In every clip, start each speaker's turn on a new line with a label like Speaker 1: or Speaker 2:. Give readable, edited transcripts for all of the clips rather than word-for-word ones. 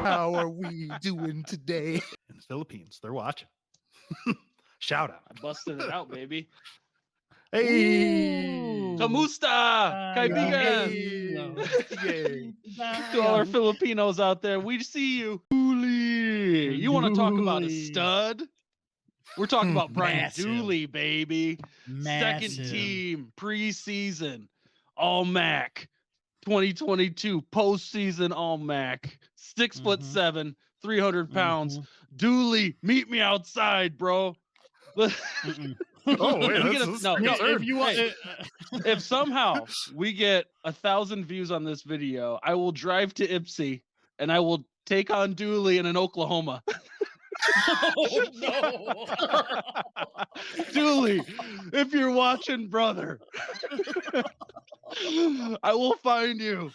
Speaker 1: How are we doing today? In the Philippines, they're watching. Shout out.
Speaker 2: I busted it out, baby.
Speaker 1: Hey!
Speaker 2: Kamusta? Kaibigan? To all our Filipinos out there, we see you. Dooley. You want to talk about a stud? We're talking about Brian Dooley, baby.
Speaker 3: Massive.
Speaker 2: Second team, preseason, all MAC, 2022 postseason all MAC, 6'7", 300 pounds. Dooley, meet me outside, bro.
Speaker 1: Oh wait,
Speaker 2: if somehow we get 1,000 views on this video, I will drive to Ipsy and I will take on Dooley in an Oklahoma.
Speaker 3: Oh, no.
Speaker 2: Dooley, if you're watching, brother, I will find you.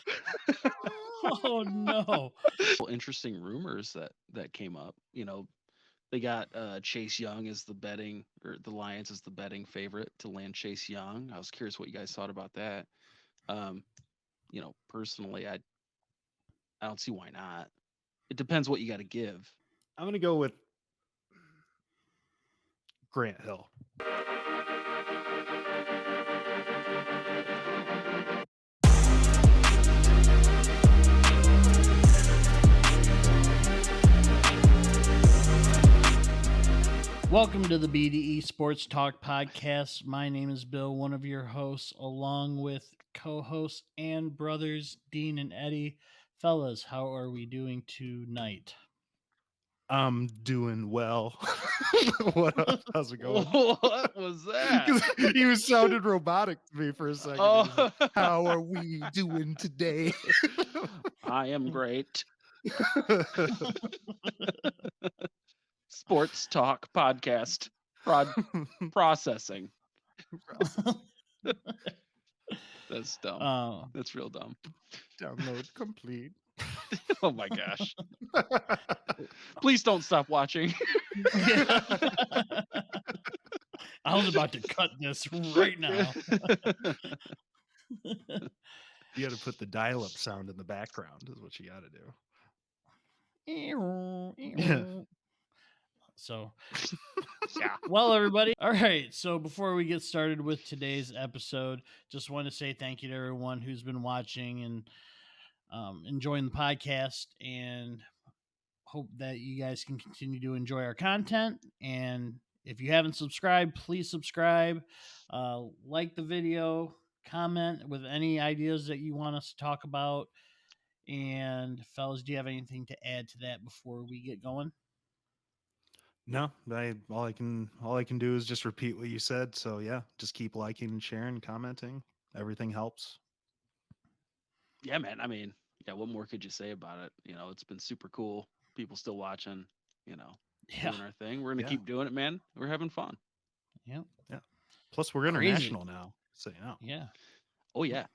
Speaker 3: Oh no.
Speaker 2: Interesting rumors that came up. You know, they got Chase Young as the betting, or the Lions as the betting favorite to land Chase Young. I was curious what you guys thought about that. You know, personally, I don't see why not. It depends what you got to give.
Speaker 1: I'm gonna go with Grant Hill.
Speaker 3: Welcome to the BDE Sports Talk Podcast. My name is Bill, one of your hosts, along with co-hosts and brothers Dean and Eddie. Fellas, how are we doing tonight?
Speaker 1: I'm doing well. How's it going?
Speaker 2: What was that?
Speaker 1: He was sounded robotic to me for a second.
Speaker 2: Oh.
Speaker 1: How are we doing today?
Speaker 2: I am great. Sports Talk Podcast. Processing. That's dumb. That's real dumb.
Speaker 1: Download complete.
Speaker 2: Oh my gosh. Please don't stop watching.
Speaker 3: I was about to cut this right now.
Speaker 1: You got to put the dial-up sound in the background is what you got to do.
Speaker 3: So, yeah. Well, everybody. All right. So before we get started with today's episode, just want to say thank you to everyone who's been watching and enjoying the podcast, and hope that you guys can continue to enjoy our content. And if you haven't subscribed, please subscribe, like the video, comment with any ideas that you want us to talk about. And fellas, do you have anything to add to that before we get going?
Speaker 1: No, all I can do is just repeat what you said. So yeah, just keep liking and sharing, commenting. Everything helps.
Speaker 2: Yeah, man. I mean, yeah, what more could you say about it? You know, it's been super cool. People still watching, you know, doing our thing. We're going to keep doing it, man. We're having fun.
Speaker 3: Yeah.
Speaker 1: Yeah. Plus we're international now. So, you know.
Speaker 3: Yeah.
Speaker 2: Oh, yeah.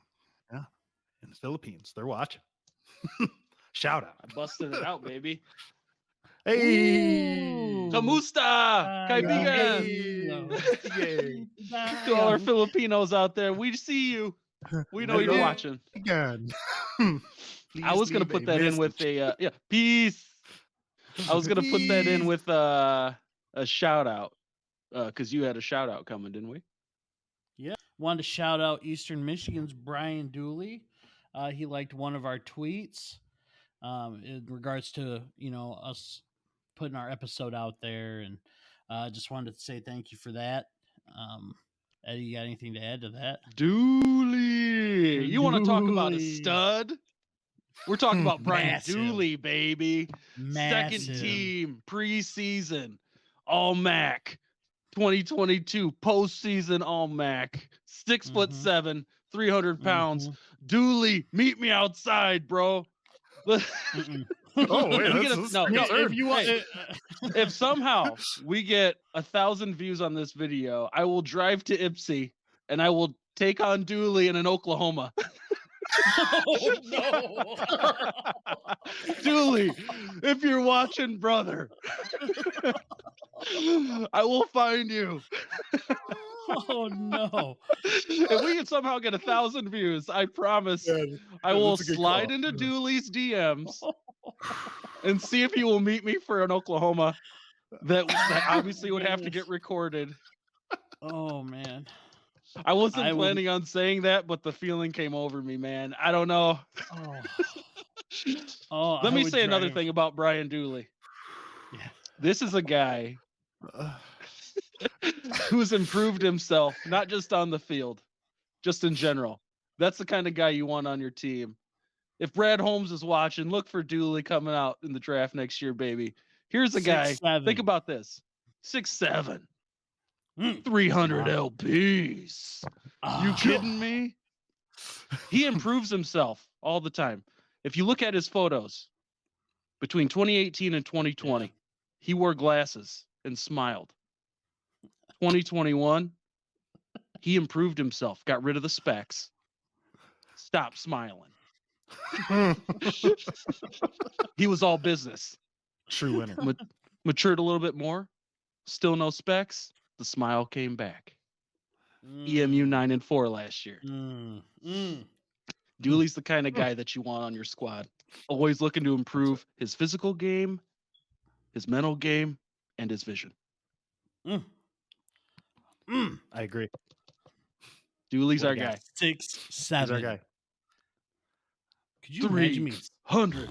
Speaker 1: Yeah. In the Philippines, they're watching. Shout out.
Speaker 2: I busted it out, baby.
Speaker 1: Hey!
Speaker 2: Kamusta? Kaibigan? To all our Filipinos out there, we see you. We know you're watching. I was gonna put that in with a peace. I was gonna put that in with a shout out because you had a shout out coming, didn't we?
Speaker 3: Yeah. Wanted to shout out Eastern Michigan's Brian Dooley. He liked one of our tweets in regards to, you know, us putting our episode out there, and just wanted to say thank you for that. Eddie, you got anything to add to that?
Speaker 2: Dooley, you want to talk about a stud? We're talking about Brian Dooley, baby.
Speaker 3: Massive.
Speaker 2: Second team, preseason, all MAC, 2022 postseason all MAC, 6'7", 300 pounds. Dooley, meet me outside, bro.
Speaker 1: Oh wait,
Speaker 2: if somehow we get 1,000 views on this video, I will drive to Ipsy and I will take on Dooley in an Oklahoma.
Speaker 3: Oh no.
Speaker 2: Dooley, if you're watching, brother, I will find you.
Speaker 3: Oh no.
Speaker 2: If we can somehow get 1,000 views, I promise I will slide into Dooley's DMs and see if he will meet me for an Oklahoma that
Speaker 3: Oh,
Speaker 2: obviously would have to
Speaker 3: goodness.
Speaker 2: get recorded.
Speaker 3: Oh man.
Speaker 2: I wasn't
Speaker 3: I will-
Speaker 2: planning on saying that, but the feeling came over me, man. I don't know.
Speaker 3: Oh. Oh,
Speaker 2: Let
Speaker 3: I
Speaker 2: me
Speaker 3: would
Speaker 2: say another
Speaker 3: drive-
Speaker 2: thing about Brian Dooley.
Speaker 3: Yeah.
Speaker 2: This is a guy who's improved himself, not just on the field, just in general. That's the kind of guy you want on your team. If Brad Holmes is watching, look for Dooley coming out in the draft next year, baby. Here's a guy.
Speaker 3: 6'7".
Speaker 2: Think about this: 6'7",
Speaker 3: Mm.
Speaker 2: 300 lbs. You
Speaker 3: Ah.
Speaker 2: kidding me? He improves himself all the time. If you look at his photos between 2018 and 2020, he wore glasses and smiled. 2021, he improved himself, got rid of the specs, stopped smiling. He was all business.
Speaker 1: True winner.
Speaker 2: Matured a little bit more, still no specs. The smile came back. EMU 9-4 last year. Dooley's the kind of guy that you want on your squad. Always looking to improve his physical game, his mental game, and his vision.
Speaker 1: I agree.
Speaker 2: Dooley's
Speaker 1: What
Speaker 2: our
Speaker 1: a guy.
Speaker 2: guy.
Speaker 3: 6'7".
Speaker 1: He's our guy.
Speaker 3: Could you imagine me?
Speaker 2: 300.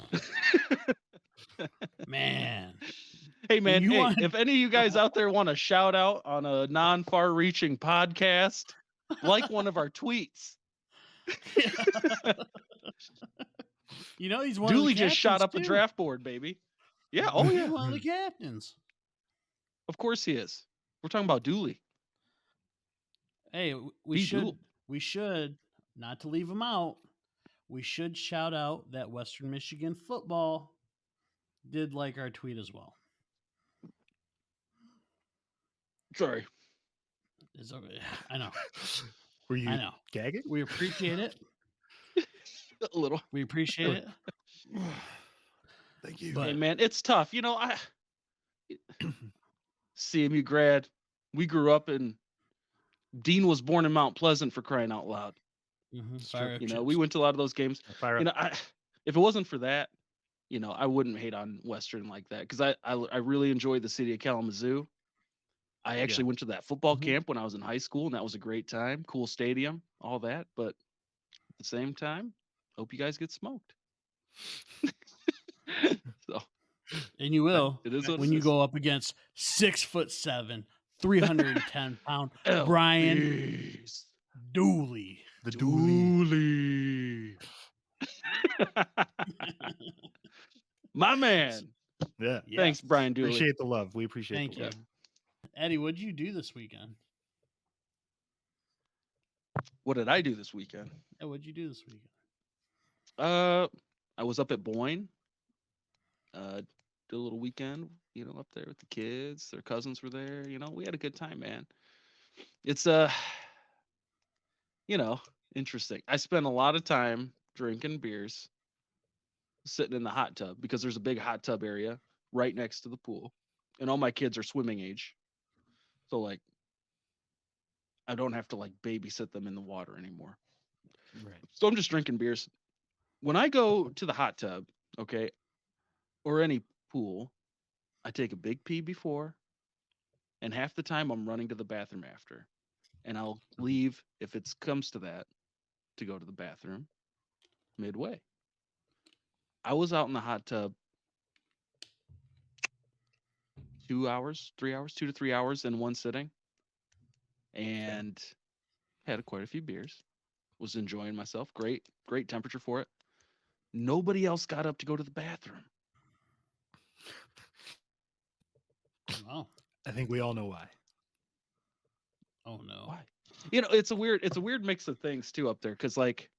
Speaker 3: Man.
Speaker 2: Hey, man,
Speaker 3: You want-
Speaker 2: if any of you guys out there want to shout out on a non-far-reaching podcast, like one of our tweets.
Speaker 3: You know, he's one
Speaker 2: Dooley
Speaker 3: of the
Speaker 2: just shot
Speaker 3: captains,
Speaker 2: up the
Speaker 3: too.
Speaker 2: draft board, baby. Yeah, oh
Speaker 3: He's
Speaker 2: yeah.
Speaker 3: one of the captains.
Speaker 2: Of course he is. We're talking about Dooley.
Speaker 3: Hey, we
Speaker 2: Be
Speaker 3: should
Speaker 2: Dooley.
Speaker 3: we should, not to leave him out, we should shout out that Western Michigan football did like our tweet as well.
Speaker 2: Sorry.
Speaker 3: It's okay. I know.
Speaker 1: Were you
Speaker 3: I know.
Speaker 1: gagging?
Speaker 3: We appreciate it.
Speaker 2: A little.
Speaker 3: We appreciate it.
Speaker 1: Thank you.
Speaker 3: But-
Speaker 2: Hey, man, it's tough. You know, CMU grad. We grew up in. Dean was born in Mount Pleasant, for crying out loud.
Speaker 3: Fire
Speaker 2: You
Speaker 3: up
Speaker 2: know,
Speaker 3: chips.
Speaker 2: we went to a lot of those games.
Speaker 1: Fire
Speaker 2: You
Speaker 1: up.
Speaker 2: know, if it wasn't for that, you know, I wouldn't hate on Western like that, because I really enjoyed the city of Kalamazoo. I actually went to that football camp when I was in high school, and that was a great time. Cool stadium, all that. But at the same time, hope you guys get smoked. So,
Speaker 3: And you will
Speaker 2: it is what
Speaker 3: when
Speaker 2: it
Speaker 3: you
Speaker 2: is.
Speaker 3: go up against 6'7", 310 pound
Speaker 2: Oh,
Speaker 3: Brian
Speaker 2: jeez.
Speaker 3: Dooley.
Speaker 1: The Dooley.
Speaker 2: My man.
Speaker 1: Yeah.
Speaker 2: Thanks, Brian Dooley.
Speaker 1: Appreciate the love. We appreciate
Speaker 3: Thank
Speaker 1: the
Speaker 3: you.
Speaker 1: love.
Speaker 3: Eddie, what did you do this weekend?
Speaker 2: What did I do this weekend?
Speaker 3: Yeah, what did you do this weekend?
Speaker 2: I was up at Boyne. Did a little weekend, you know, up there with the kids. Their cousins were there. You know, we had a good time, man. It's you know, interesting. I spent a lot of time drinking beers, sitting in the hot tub, because there's a big hot tub area right next to the pool, and all my kids are swimming age. So like, I don't have to like babysit them in the water anymore.
Speaker 1: Right.
Speaker 2: So I'm just drinking beers. When I go to the hot tub, okay, or any pool, I take a big pee before, and half the time I'm running to the bathroom after. And I'll leave, if it comes to that, to go to the bathroom midway. I was out in the hot tub 2 hours, 3 hours, 2 to 3 hours in one sitting, and had quite a few beers. Was enjoying myself. Great temperature for it. Nobody else got up to go to the bathroom.
Speaker 3: Oh,
Speaker 1: I think we all know why.
Speaker 3: oh no.
Speaker 2: Why? You know, it's a weird mix of things too up there, because like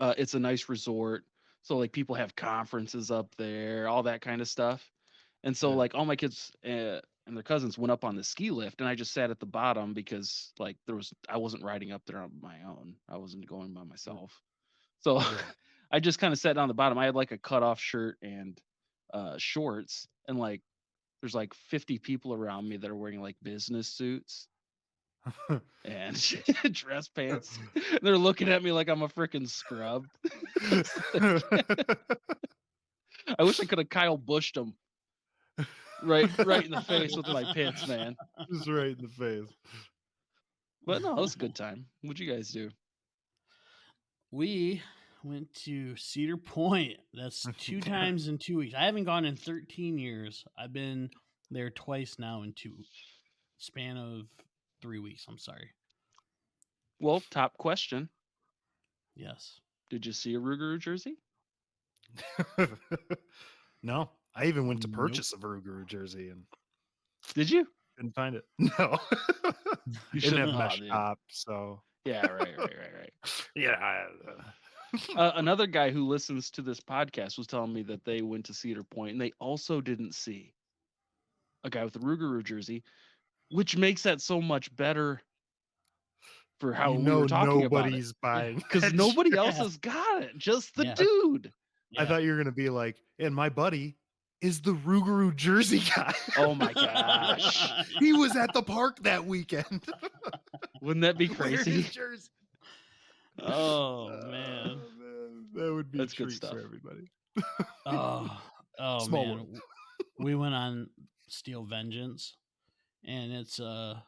Speaker 2: it's a nice resort, so like people have conferences up there, all that kind of stuff. And so
Speaker 1: Yeah.
Speaker 2: like all my kids and their cousins went up on the ski lift, and I just sat at the bottom, because like I wasn't riding up there on my own. I wasn't going by myself. So I just kind of sat down the bottom. I had like a cutoff shirt and shorts, and like there's like 50 people around me that are wearing like business suits and dress pants. They're looking at me like I'm a freaking scrub. I wish I could have Kyle Bushed him right in the face with my pits, man.
Speaker 1: Just right in the face.
Speaker 2: But no, it was a good time. What'd you guys do?
Speaker 3: We went to Cedar Point. That's 2 times in 2 weeks. I haven't gone in 13 years. I've been there twice now in span of 3 weeks. I'm sorry.
Speaker 2: Well, top question.
Speaker 3: Yes.
Speaker 2: Did you see a Rougarou jersey?
Speaker 1: No, I even went to
Speaker 3: Nope.
Speaker 1: purchase a Rougarou jersey and
Speaker 2: Did you?
Speaker 1: couldn't find it. No,
Speaker 2: You
Speaker 1: didn't have
Speaker 2: shouldn't.
Speaker 1: mesh
Speaker 2: Dude.
Speaker 1: top, so
Speaker 2: Yeah, right.
Speaker 1: yeah.
Speaker 2: Another guy who listens to this podcast was telling me that they went to Cedar Point and they also didn't see a guy with a Rougarou jersey, which makes that so much better for how we were talking about it.
Speaker 1: Nobody's buying
Speaker 2: Because
Speaker 1: that
Speaker 2: nobody
Speaker 1: shirt.
Speaker 2: else has got it, just the
Speaker 3: Yeah.
Speaker 2: dude.
Speaker 3: Yeah.
Speaker 1: I thought you were gonna be like, and my buddy is the Rougarou jersey guy.
Speaker 2: Oh my gosh.
Speaker 1: He was at the park that weekend.
Speaker 2: Wouldn't that be
Speaker 1: Wearing
Speaker 2: crazy?
Speaker 1: his jersey.
Speaker 3: Oh man.
Speaker 1: Man, that would be
Speaker 2: That's
Speaker 1: a
Speaker 2: good
Speaker 1: treat
Speaker 2: stuff.
Speaker 1: for everybody.
Speaker 3: Oh
Speaker 1: Small
Speaker 3: man.
Speaker 1: world.
Speaker 3: We went on Steel Vengeance, and it's a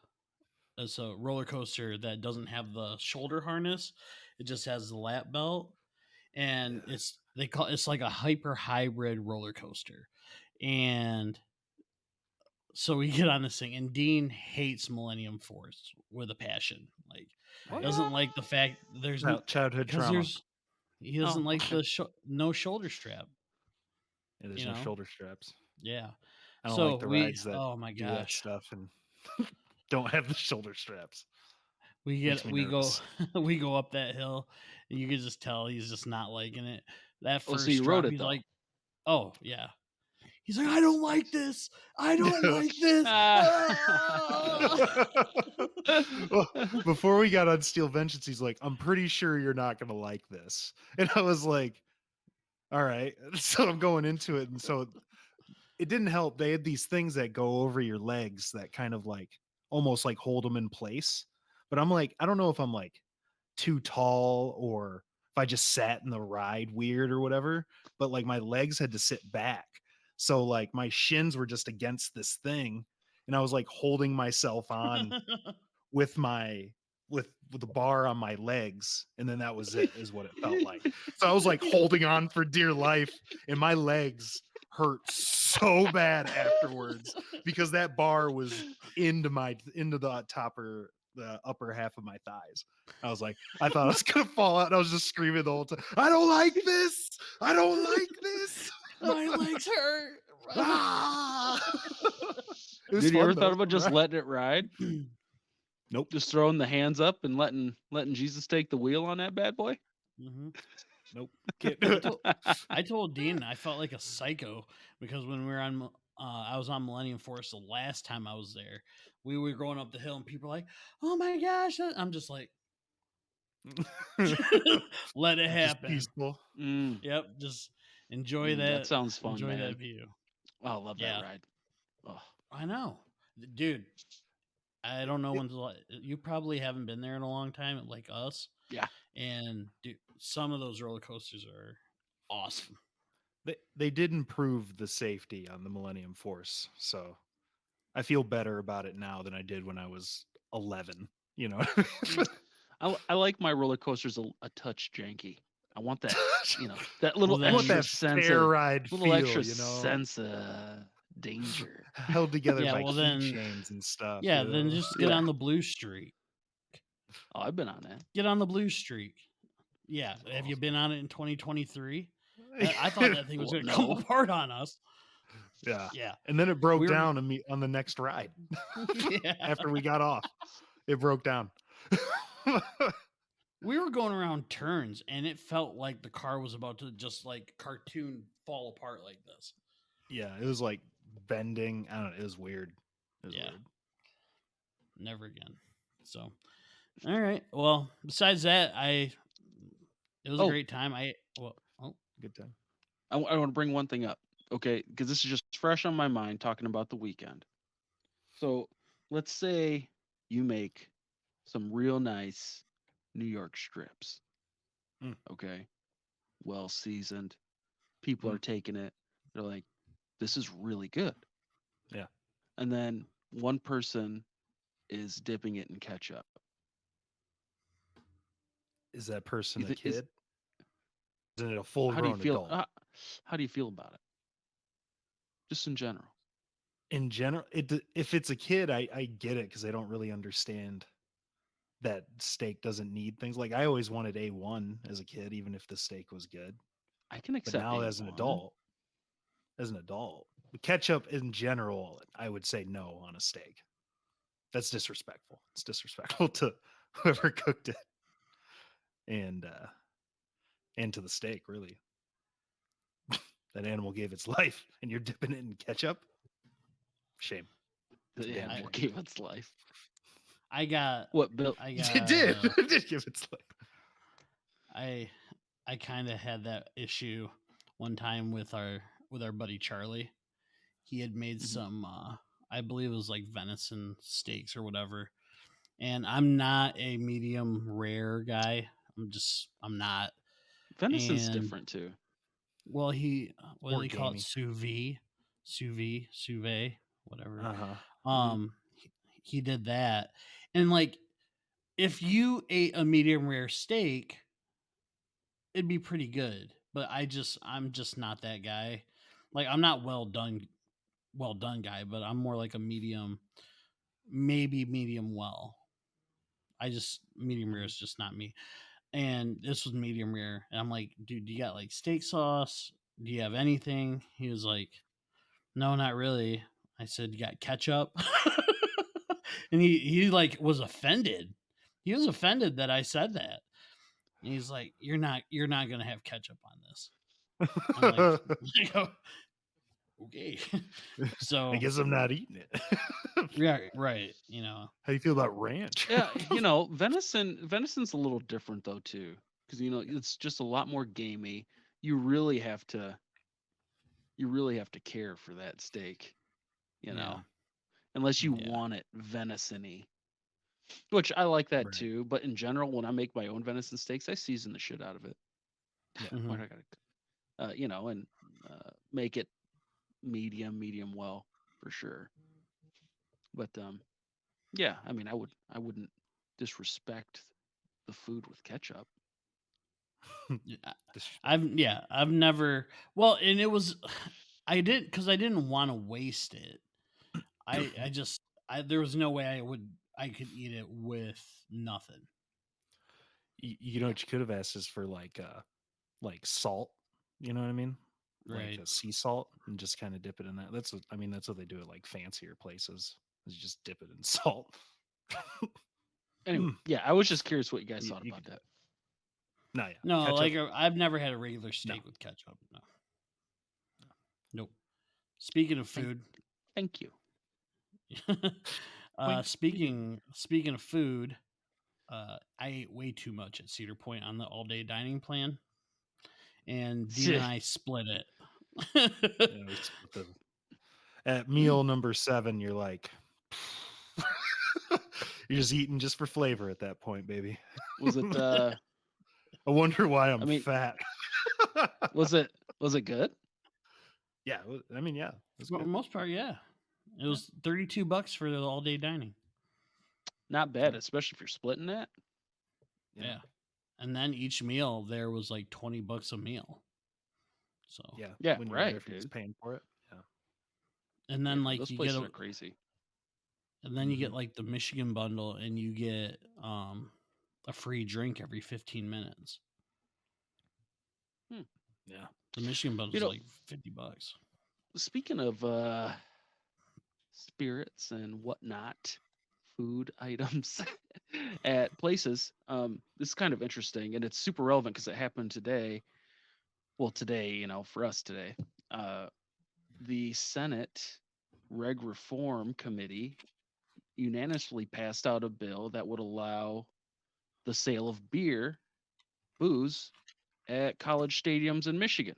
Speaker 3: roller coaster that doesn't have the shoulder harness. It just has the lap belt, and it's like a hyper hybrid roller coaster. And so we get on this thing, and Dean hates Millennium Force with a passion. Like, doesn't like the fact there's
Speaker 1: Childhood
Speaker 3: because
Speaker 1: trauma.
Speaker 3: he doesn't like the no shoulder strap.
Speaker 1: Yeah, there's
Speaker 3: you
Speaker 1: no
Speaker 3: know?
Speaker 1: shoulder straps.
Speaker 3: Yeah.
Speaker 1: I don't
Speaker 3: So
Speaker 1: like the
Speaker 3: we-
Speaker 1: rides that
Speaker 3: oh my
Speaker 1: do that
Speaker 3: gosh.
Speaker 1: stuff and don't have the shoulder straps. Makes me
Speaker 3: We go
Speaker 1: nervous.
Speaker 3: we go up that hill, and you can just tell he's just not liking it. That
Speaker 2: Oh,
Speaker 3: first
Speaker 2: so you
Speaker 3: drop,
Speaker 2: rode it,
Speaker 3: he's
Speaker 2: though.
Speaker 3: like, "Oh yeah." He's like, "I don't like this. I don't like this."
Speaker 1: Well, before we got on Steel Vengeance, he's like, I'm pretty sure you're not gonna like this. And I was like, all right. So I'm going into it, and so it didn't help. They had these things that go over your legs that kind of like almost like hold them in place. But I'm like, I don't know if I'm like too tall or if I just sat in the ride weird or whatever, but like my legs had to sit back. So like my shins were just against this thing, and I was like holding myself on with the bar on my legs, and then that was it, is what it felt like. So I was like holding on for dear life, and my legs hurt so bad afterwards because that bar was into the upper half of my thighs. I was like, I thought I was gonna fall out, and I was just screaming the whole time, I don't like this. I don't like this.
Speaker 3: My legs hurt.
Speaker 1: Ah! It was
Speaker 2: Dude, you
Speaker 1: fun,
Speaker 2: ever
Speaker 1: though.
Speaker 2: thought about just letting it ride?
Speaker 1: Nope.
Speaker 2: Just throwing the hands up and letting Jesus take the wheel on that bad boy?
Speaker 3: Mhm.
Speaker 1: Nope. Can't do it.
Speaker 3: I told Dean I felt like a psycho because when we were on, I was on Millennium Force the last time I was there. We were going up the hill, and people were like, "Oh my gosh!" I'm just like, let it
Speaker 1: Just
Speaker 3: happen.
Speaker 1: peaceful.
Speaker 3: Yep, just enjoy that.
Speaker 2: That sounds fun,
Speaker 3: enjoy
Speaker 2: man.
Speaker 3: that view.
Speaker 2: Oh, I love
Speaker 3: Yeah.
Speaker 2: that ride. Oh.
Speaker 3: I know, dude. I don't know when you probably haven't been there in a long time, like us.
Speaker 2: Yeah.
Speaker 3: And dude, some of those roller coasters are awesome.
Speaker 1: They did improve the safety on the Millennium Force, so I feel better about it now than I did when I was 11. You know,
Speaker 2: I like my roller coasters a touch janky. I want that, that little
Speaker 3: Well, then-
Speaker 1: I want
Speaker 2: extra
Speaker 1: that
Speaker 2: sense
Speaker 1: fair
Speaker 2: of
Speaker 1: ride
Speaker 2: little
Speaker 1: feel,
Speaker 2: extra
Speaker 1: you know,
Speaker 2: sense of danger.
Speaker 1: held together
Speaker 3: Yeah,
Speaker 1: by
Speaker 3: well, then-
Speaker 1: keychains and stuff.
Speaker 3: Yeah,
Speaker 1: you
Speaker 3: then
Speaker 1: know?
Speaker 3: just get
Speaker 2: Yeah.
Speaker 3: on the blue streak.
Speaker 2: Oh, I've been on that.
Speaker 3: Get on the blue streak. Yeah, have you been on it in 2023? I thought that thing was
Speaker 2: Well,
Speaker 3: going to come
Speaker 2: no.
Speaker 3: apart on us.
Speaker 1: Yeah,
Speaker 3: Yeah.
Speaker 1: and then it broke
Speaker 3: We were-
Speaker 1: down on the next ride
Speaker 3: Yeah.
Speaker 1: after we got off. It broke down.
Speaker 3: We were going around turns, and it felt like the car was about to just like cartoon fall apart like this.
Speaker 1: Yeah, it was like bending. I don't know. It was weird. It was
Speaker 3: Yeah.
Speaker 1: weird.
Speaker 3: Never again. So, all right. Well, besides that, it was a
Speaker 2: Oh.
Speaker 3: great time.
Speaker 1: Good time.
Speaker 2: I want to bring one thing up, okay? Because this is just fresh on my mind talking about the weekend. So let's say you make some real nice New York strips,
Speaker 1: Mm.
Speaker 2: okay? Well seasoned. People
Speaker 1: Mm.
Speaker 2: are taking it. They're like, this is really good.
Speaker 1: Yeah.
Speaker 2: And then one person is dipping it in ketchup.
Speaker 1: Is that person
Speaker 2: You
Speaker 1: a
Speaker 2: think
Speaker 1: kid? Isn't it a full
Speaker 2: how do you
Speaker 1: grown
Speaker 2: feel?
Speaker 1: adult?
Speaker 2: How do you feel about it? Just in general.
Speaker 1: In general, if it's a kid, I get it because they don't really understand that steak doesn't need things. Like I always wanted A1 as a kid, even if the steak was good.
Speaker 2: I can
Speaker 1: But
Speaker 2: accept
Speaker 1: now
Speaker 2: A1.
Speaker 1: as an adult, ketchup in general, I would say no on a steak. That's disrespectful. It's disrespectful to whoever cooked it and to the steak, really. That animal gave its life and you're dipping it in ketchup. Shame.
Speaker 2: The
Speaker 1: damn
Speaker 2: animal
Speaker 1: shame.
Speaker 2: gave its life.
Speaker 3: I got
Speaker 2: What, Bill?
Speaker 3: I
Speaker 1: It did.
Speaker 3: got
Speaker 1: It did give its life.
Speaker 3: I kind of had that issue one time with our buddy Charlie. He had made
Speaker 2: Mhm.
Speaker 3: some I believe it was like venison steaks or whatever. And I'm not a medium rare guy. I'm not.
Speaker 2: Venison's
Speaker 3: And
Speaker 2: different too.
Speaker 3: well, what do
Speaker 1: More
Speaker 3: they call it?
Speaker 1: gamey.
Speaker 3: Sous vide, whatever.
Speaker 1: Uh-huh.
Speaker 3: He did that. And like if you ate a medium rare steak, it'd be pretty good. But I'm just not that guy. Like I'm not well done guy, but I'm more like a medium, maybe medium well. Medium rare is just not me. And this was medium rare. And I'm like, dude, do you got like steak sauce? Do you have anything? He was like, no, not really. I said, you got ketchup? And he like was offended. He was offended that I said that. And he's like, you're not gonna have ketchup on this. I'm like, okay. So
Speaker 1: I guess I'm not eating it.
Speaker 3: yeah, right.
Speaker 1: How do you feel about ranch?
Speaker 2: Yeah, venison's a little different though too, because it's just a lot more gamey. You really have to care for that steak,
Speaker 3: Yeah.
Speaker 2: unless you
Speaker 3: Yeah.
Speaker 2: want it venison-y, which I like that
Speaker 1: Right.
Speaker 2: too. But in general, when I make my own venison steaks, I season the shit out of it. Why do I gotta, and make it medium well for sure. But yeah, I mean, I wouldn't disrespect the food with ketchup.
Speaker 3: Yeah. I've never, well, and it was, I didn't want to waste it. There was no way I could eat it with nothing.
Speaker 1: You know what you could have asked is for like salt. You know what I mean?
Speaker 3: Right.
Speaker 1: Like a sea salt, and just kind of dip it in that. That's what they do at like fancier places. Is you just dip it in salt.
Speaker 2: Anyway, yeah, I was just curious what you guys thought
Speaker 1: You
Speaker 2: about
Speaker 1: could do
Speaker 2: that.
Speaker 1: No, yeah.
Speaker 3: No,
Speaker 1: Ketchup,
Speaker 3: like I've never had a regular steak with ketchup. No. Nope. Speaking of food,
Speaker 2: Thank you.
Speaker 1: Wink.
Speaker 3: speaking of food, I ate way too much at Cedar Point on the all day dining plan, and Dean and I split it.
Speaker 1: Yeah, we split at meal number 7, you're like, you're just eating just for flavor at that point, baby.
Speaker 2: Was it?
Speaker 1: I wonder why I'm fat.
Speaker 2: Was it good?
Speaker 1: Yeah, I mean, yeah,
Speaker 3: For the most part, yeah. It was $32 for the all day dining.
Speaker 2: Not bad, especially if you're splitting that.
Speaker 3: Yeah. And then each meal there was like $20 a meal. So
Speaker 2: yeah,
Speaker 1: when
Speaker 2: right,
Speaker 1: you're there, paying for it. Yeah.
Speaker 3: And then like
Speaker 2: those
Speaker 3: you
Speaker 2: places
Speaker 3: get
Speaker 2: are crazy.
Speaker 3: And then you get like the Michigan bundle, and you get a free drink every 15 minutes.
Speaker 1: Yeah.
Speaker 3: The Michigan bundle is like $50.
Speaker 2: Speaking of spirits and whatnot, food items at places, this is kind of interesting, and it's super relevant because it happened today. Well, today, for us today, the Senate Reg Reform Committee unanimously passed out a bill that would allow the sale of booze, at college stadiums in Michigan.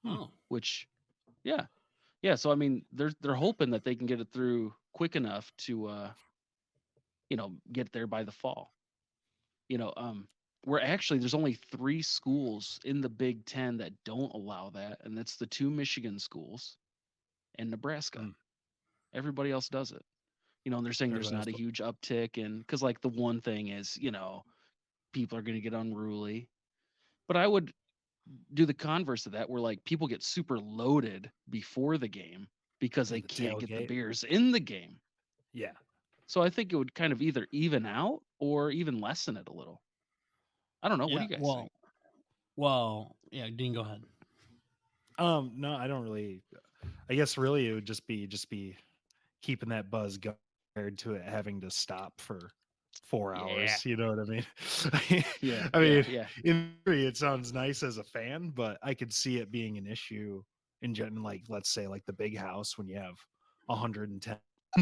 Speaker 3: Oh,
Speaker 2: which, yeah. So I mean, they're hoping that they can get it through quick enough to, get there by the fall. where actually there's only 3 schools in the Big Ten that don't allow that, and that's the 2 Michigan schools and Nebraska.
Speaker 1: Mm.
Speaker 2: Everybody else does it. And they're saying there's
Speaker 1: Everybody else
Speaker 2: not a
Speaker 1: go-
Speaker 2: huge uptick, and because like the one thing is, people are going to get unruly. But I would do the converse of that, where like people get super loaded before the game because
Speaker 1: in
Speaker 2: they
Speaker 1: the
Speaker 2: can't get the
Speaker 1: tailgate.
Speaker 2: beers in the game.
Speaker 1: Yeah.
Speaker 2: So I think it would kind of either even out or even lessen it a little. I don't know. What do
Speaker 3: Yeah.
Speaker 2: you guys think?
Speaker 3: Yeah. Dean, go ahead.
Speaker 1: No, I don't really. I guess really it would just be keeping that buzz going compared to it having to stop for 4
Speaker 2: Yeah.
Speaker 1: hours. You know what I mean?
Speaker 2: Yeah.
Speaker 1: I mean,
Speaker 2: Yeah.
Speaker 1: in theory, it sounds nice as a fan, but I could see it being an issue in general. Like, let's say, like the big house when you have 110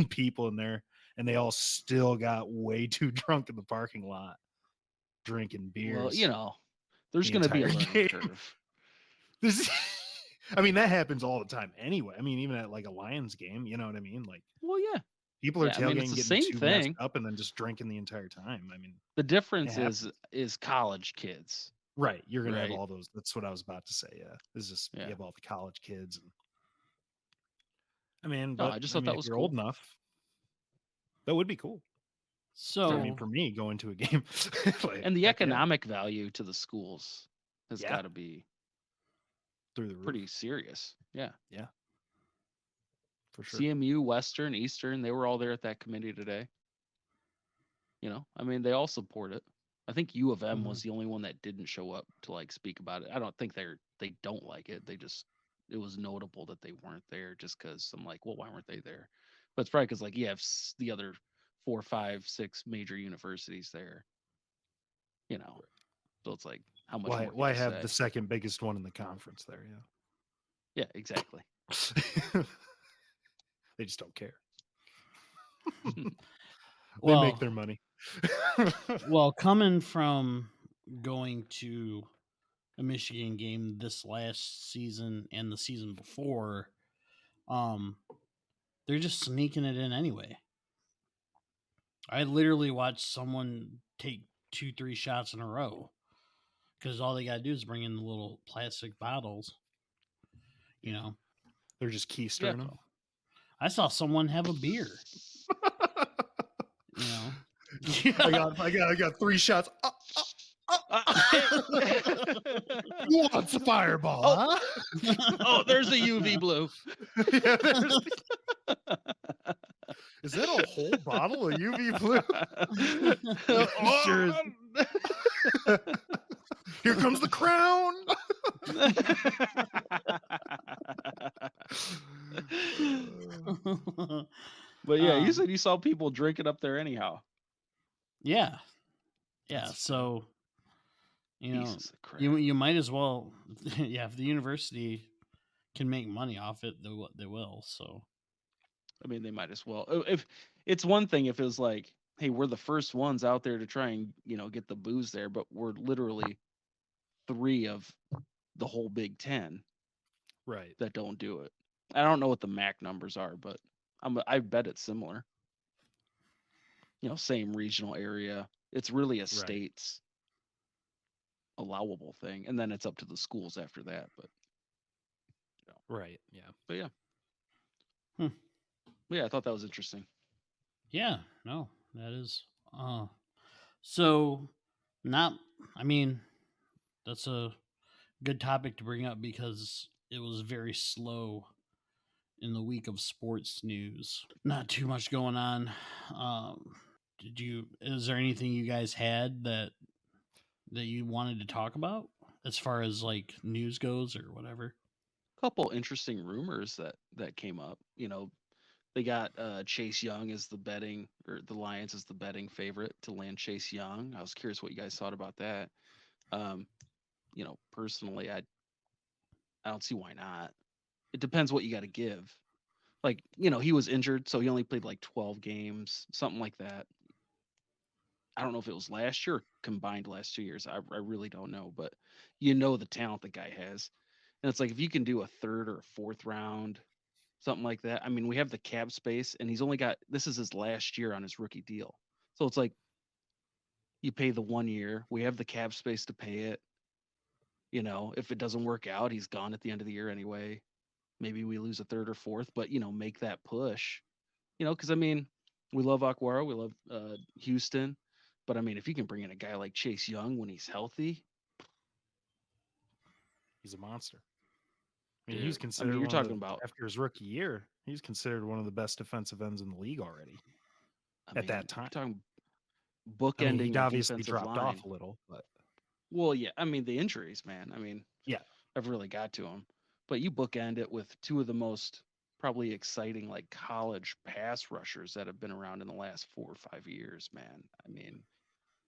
Speaker 1: people in there, and they all still got way too drunk in the parking lot, drinking
Speaker 2: Well,
Speaker 1: beers
Speaker 2: there's
Speaker 1: the
Speaker 2: going to be a
Speaker 1: entire
Speaker 2: learning
Speaker 1: game.
Speaker 2: curve.
Speaker 1: This, I mean, that happens all the time anyway. I mean, even at like a Lions game, you know what I mean? Like,
Speaker 2: Well, yeah.
Speaker 1: people are
Speaker 2: Yeah. I mean, it's
Speaker 1: tailgating,
Speaker 2: the
Speaker 1: getting
Speaker 2: same
Speaker 1: too messed
Speaker 2: thing.
Speaker 1: up, and then just drinking the entire time. I mean,
Speaker 2: The
Speaker 1: it
Speaker 2: difference
Speaker 1: happens.
Speaker 2: is college kids.
Speaker 1: Right. You're gonna have
Speaker 2: Right.
Speaker 1: all those. That's what I was about to say. Yeah. This is
Speaker 2: Yeah.
Speaker 1: you have all the college kids. And, I mean,
Speaker 2: No,
Speaker 1: but
Speaker 2: I just
Speaker 1: I
Speaker 2: thought
Speaker 1: mean,
Speaker 2: that
Speaker 1: if
Speaker 2: was
Speaker 1: you're
Speaker 2: cool.
Speaker 1: old enough, that would be cool. I mean,
Speaker 3: So
Speaker 1: for me, going to a game, like,
Speaker 2: And the
Speaker 1: heck yeah,
Speaker 2: economic value to the schools has
Speaker 1: Yeah.
Speaker 2: got to be
Speaker 1: through the roof.
Speaker 2: pretty serious. Yeah.
Speaker 1: Yeah, for sure.
Speaker 2: CMU, Western, Eastern, they were all there at that committee today. I mean, they all support it. I think U of M was the only one that didn't show up to like speak about it. I don't think they don't like it. It was notable that they weren't there just because I'm like, well, why weren't they there? But it's probably because like you have the other 4, 5, 6 major universities there. So it's like, how much more can
Speaker 1: Why
Speaker 2: you
Speaker 1: have
Speaker 2: say?
Speaker 1: the second biggest one in the conference there?
Speaker 2: Yeah, exactly.
Speaker 1: Yeah. They just don't care. They
Speaker 3: well,
Speaker 1: make their money.
Speaker 3: well, coming from going to a Michigan game this last season and the season before, they're just sneaking it in anyway. I literally watched someone take 2-3 shots in a row because all they gotta do is bring in the little plastic bottles.
Speaker 1: They're just
Speaker 2: Yeah.
Speaker 1: keystering them.
Speaker 3: I saw someone have a beer.
Speaker 1: I got 3 shots. You want the fireball, huh?
Speaker 2: Oh, there's a UV blue.
Speaker 1: Yeah, is that a whole bottle of UV blue? Sure is. Here comes the crown.
Speaker 2: But yeah, you said you saw people drinking up there anyhow.
Speaker 3: Yeah.
Speaker 1: That's
Speaker 3: So
Speaker 2: Pieces of crap.
Speaker 3: you might as well. Yeah, if the university can make money off it, they will. So
Speaker 2: I mean, they might as well. If it's one thing if it was like, hey, we're the first ones out there to try and get the booze there, but we're literally 3 of the whole Big Ten
Speaker 1: right.
Speaker 2: that don't do it. I don't know what the MAC numbers are, but I bet it's similar. Same regional area. It's really a state's allowable thing, and then it's up to the schools after that. But
Speaker 1: Right. Yeah.
Speaker 2: but yeah. Yeah, I thought that was interesting.
Speaker 3: yeah, no, that is. So not. I mean, that's a good topic to bring up because it was very slow in the week of sports news. Not too much going on. Is there anything you guys had that you wanted to talk about as far as like news goes or whatever?
Speaker 2: Couple interesting rumors that came up. They got Chase Young as the Lions as the betting favorite to land Chase Young. I was curious what you guys thought about that. Personally, I don't see why not. It depends what you got to give. Like, he was injured, so he only played like 12 games, something like that. I don't know if it was last year or combined last 2 years. I really don't know, but the talent the guy has. And it's like, if you can do a 3rd or a 4th round, something like that. I mean, we have the cap space, and this is his last year on his rookie deal. So it's like, You pay the 1 year. We have the cap space to pay it. You know, if it doesn't work out, he's gone at the end of the year anyway. Maybe we lose a third or fourth, but make that push. Because I mean, we love Aquaro, we love Houston, but I mean, if you can bring in a guy like Chase Young when he's healthy,
Speaker 1: He's a monster. I mean,
Speaker 2: dude.
Speaker 1: he's
Speaker 2: I
Speaker 1: considered
Speaker 2: mean, you're
Speaker 1: one of
Speaker 2: talking
Speaker 1: the,
Speaker 2: about.
Speaker 1: after his rookie year, he's considered one of the best defensive ends in the league already
Speaker 2: I
Speaker 1: at
Speaker 2: mean,
Speaker 1: that
Speaker 2: you're
Speaker 1: time.
Speaker 2: talking
Speaker 1: I mean,
Speaker 2: bookending
Speaker 1: he
Speaker 2: a
Speaker 1: obviously
Speaker 2: defensive
Speaker 1: dropped
Speaker 2: line.
Speaker 1: off a little, but
Speaker 2: Well, yeah, I mean the injuries, man. I mean,
Speaker 1: yeah,
Speaker 2: I've really got to him, but you bookend it with two of the most probably exciting like college pass rushers that have been around in the last 4 or 5 years, man. I mean,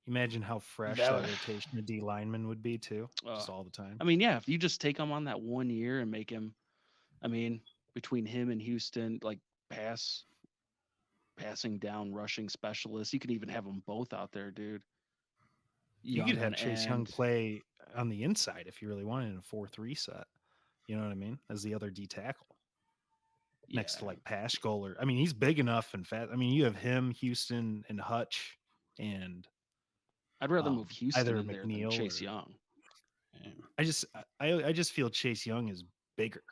Speaker 1: imagine how fresh
Speaker 2: that.
Speaker 1: that rotation of D linemen would be too,
Speaker 2: Uh,
Speaker 1: just all the time.
Speaker 2: I mean, yeah, if you just take him on that 1 year and make him, I mean, between him and Houston, like passing down rushing specialists, you can even have them both out there, dude.
Speaker 1: You could
Speaker 2: Young on
Speaker 1: have Chase Young
Speaker 2: end.
Speaker 1: play on the inside if you really wanted in a 4-3 set. You know what I mean? As the other D tackle next to
Speaker 2: Yeah.
Speaker 1: like Paschal, or I mean, he's big enough and fat. I mean, you have him, Houston, and Hutch, and
Speaker 2: I'd rather move Houston
Speaker 1: either
Speaker 2: in there than
Speaker 1: McNeil
Speaker 2: Chase
Speaker 1: or
Speaker 2: Young.
Speaker 1: I just feel Chase Young is bigger.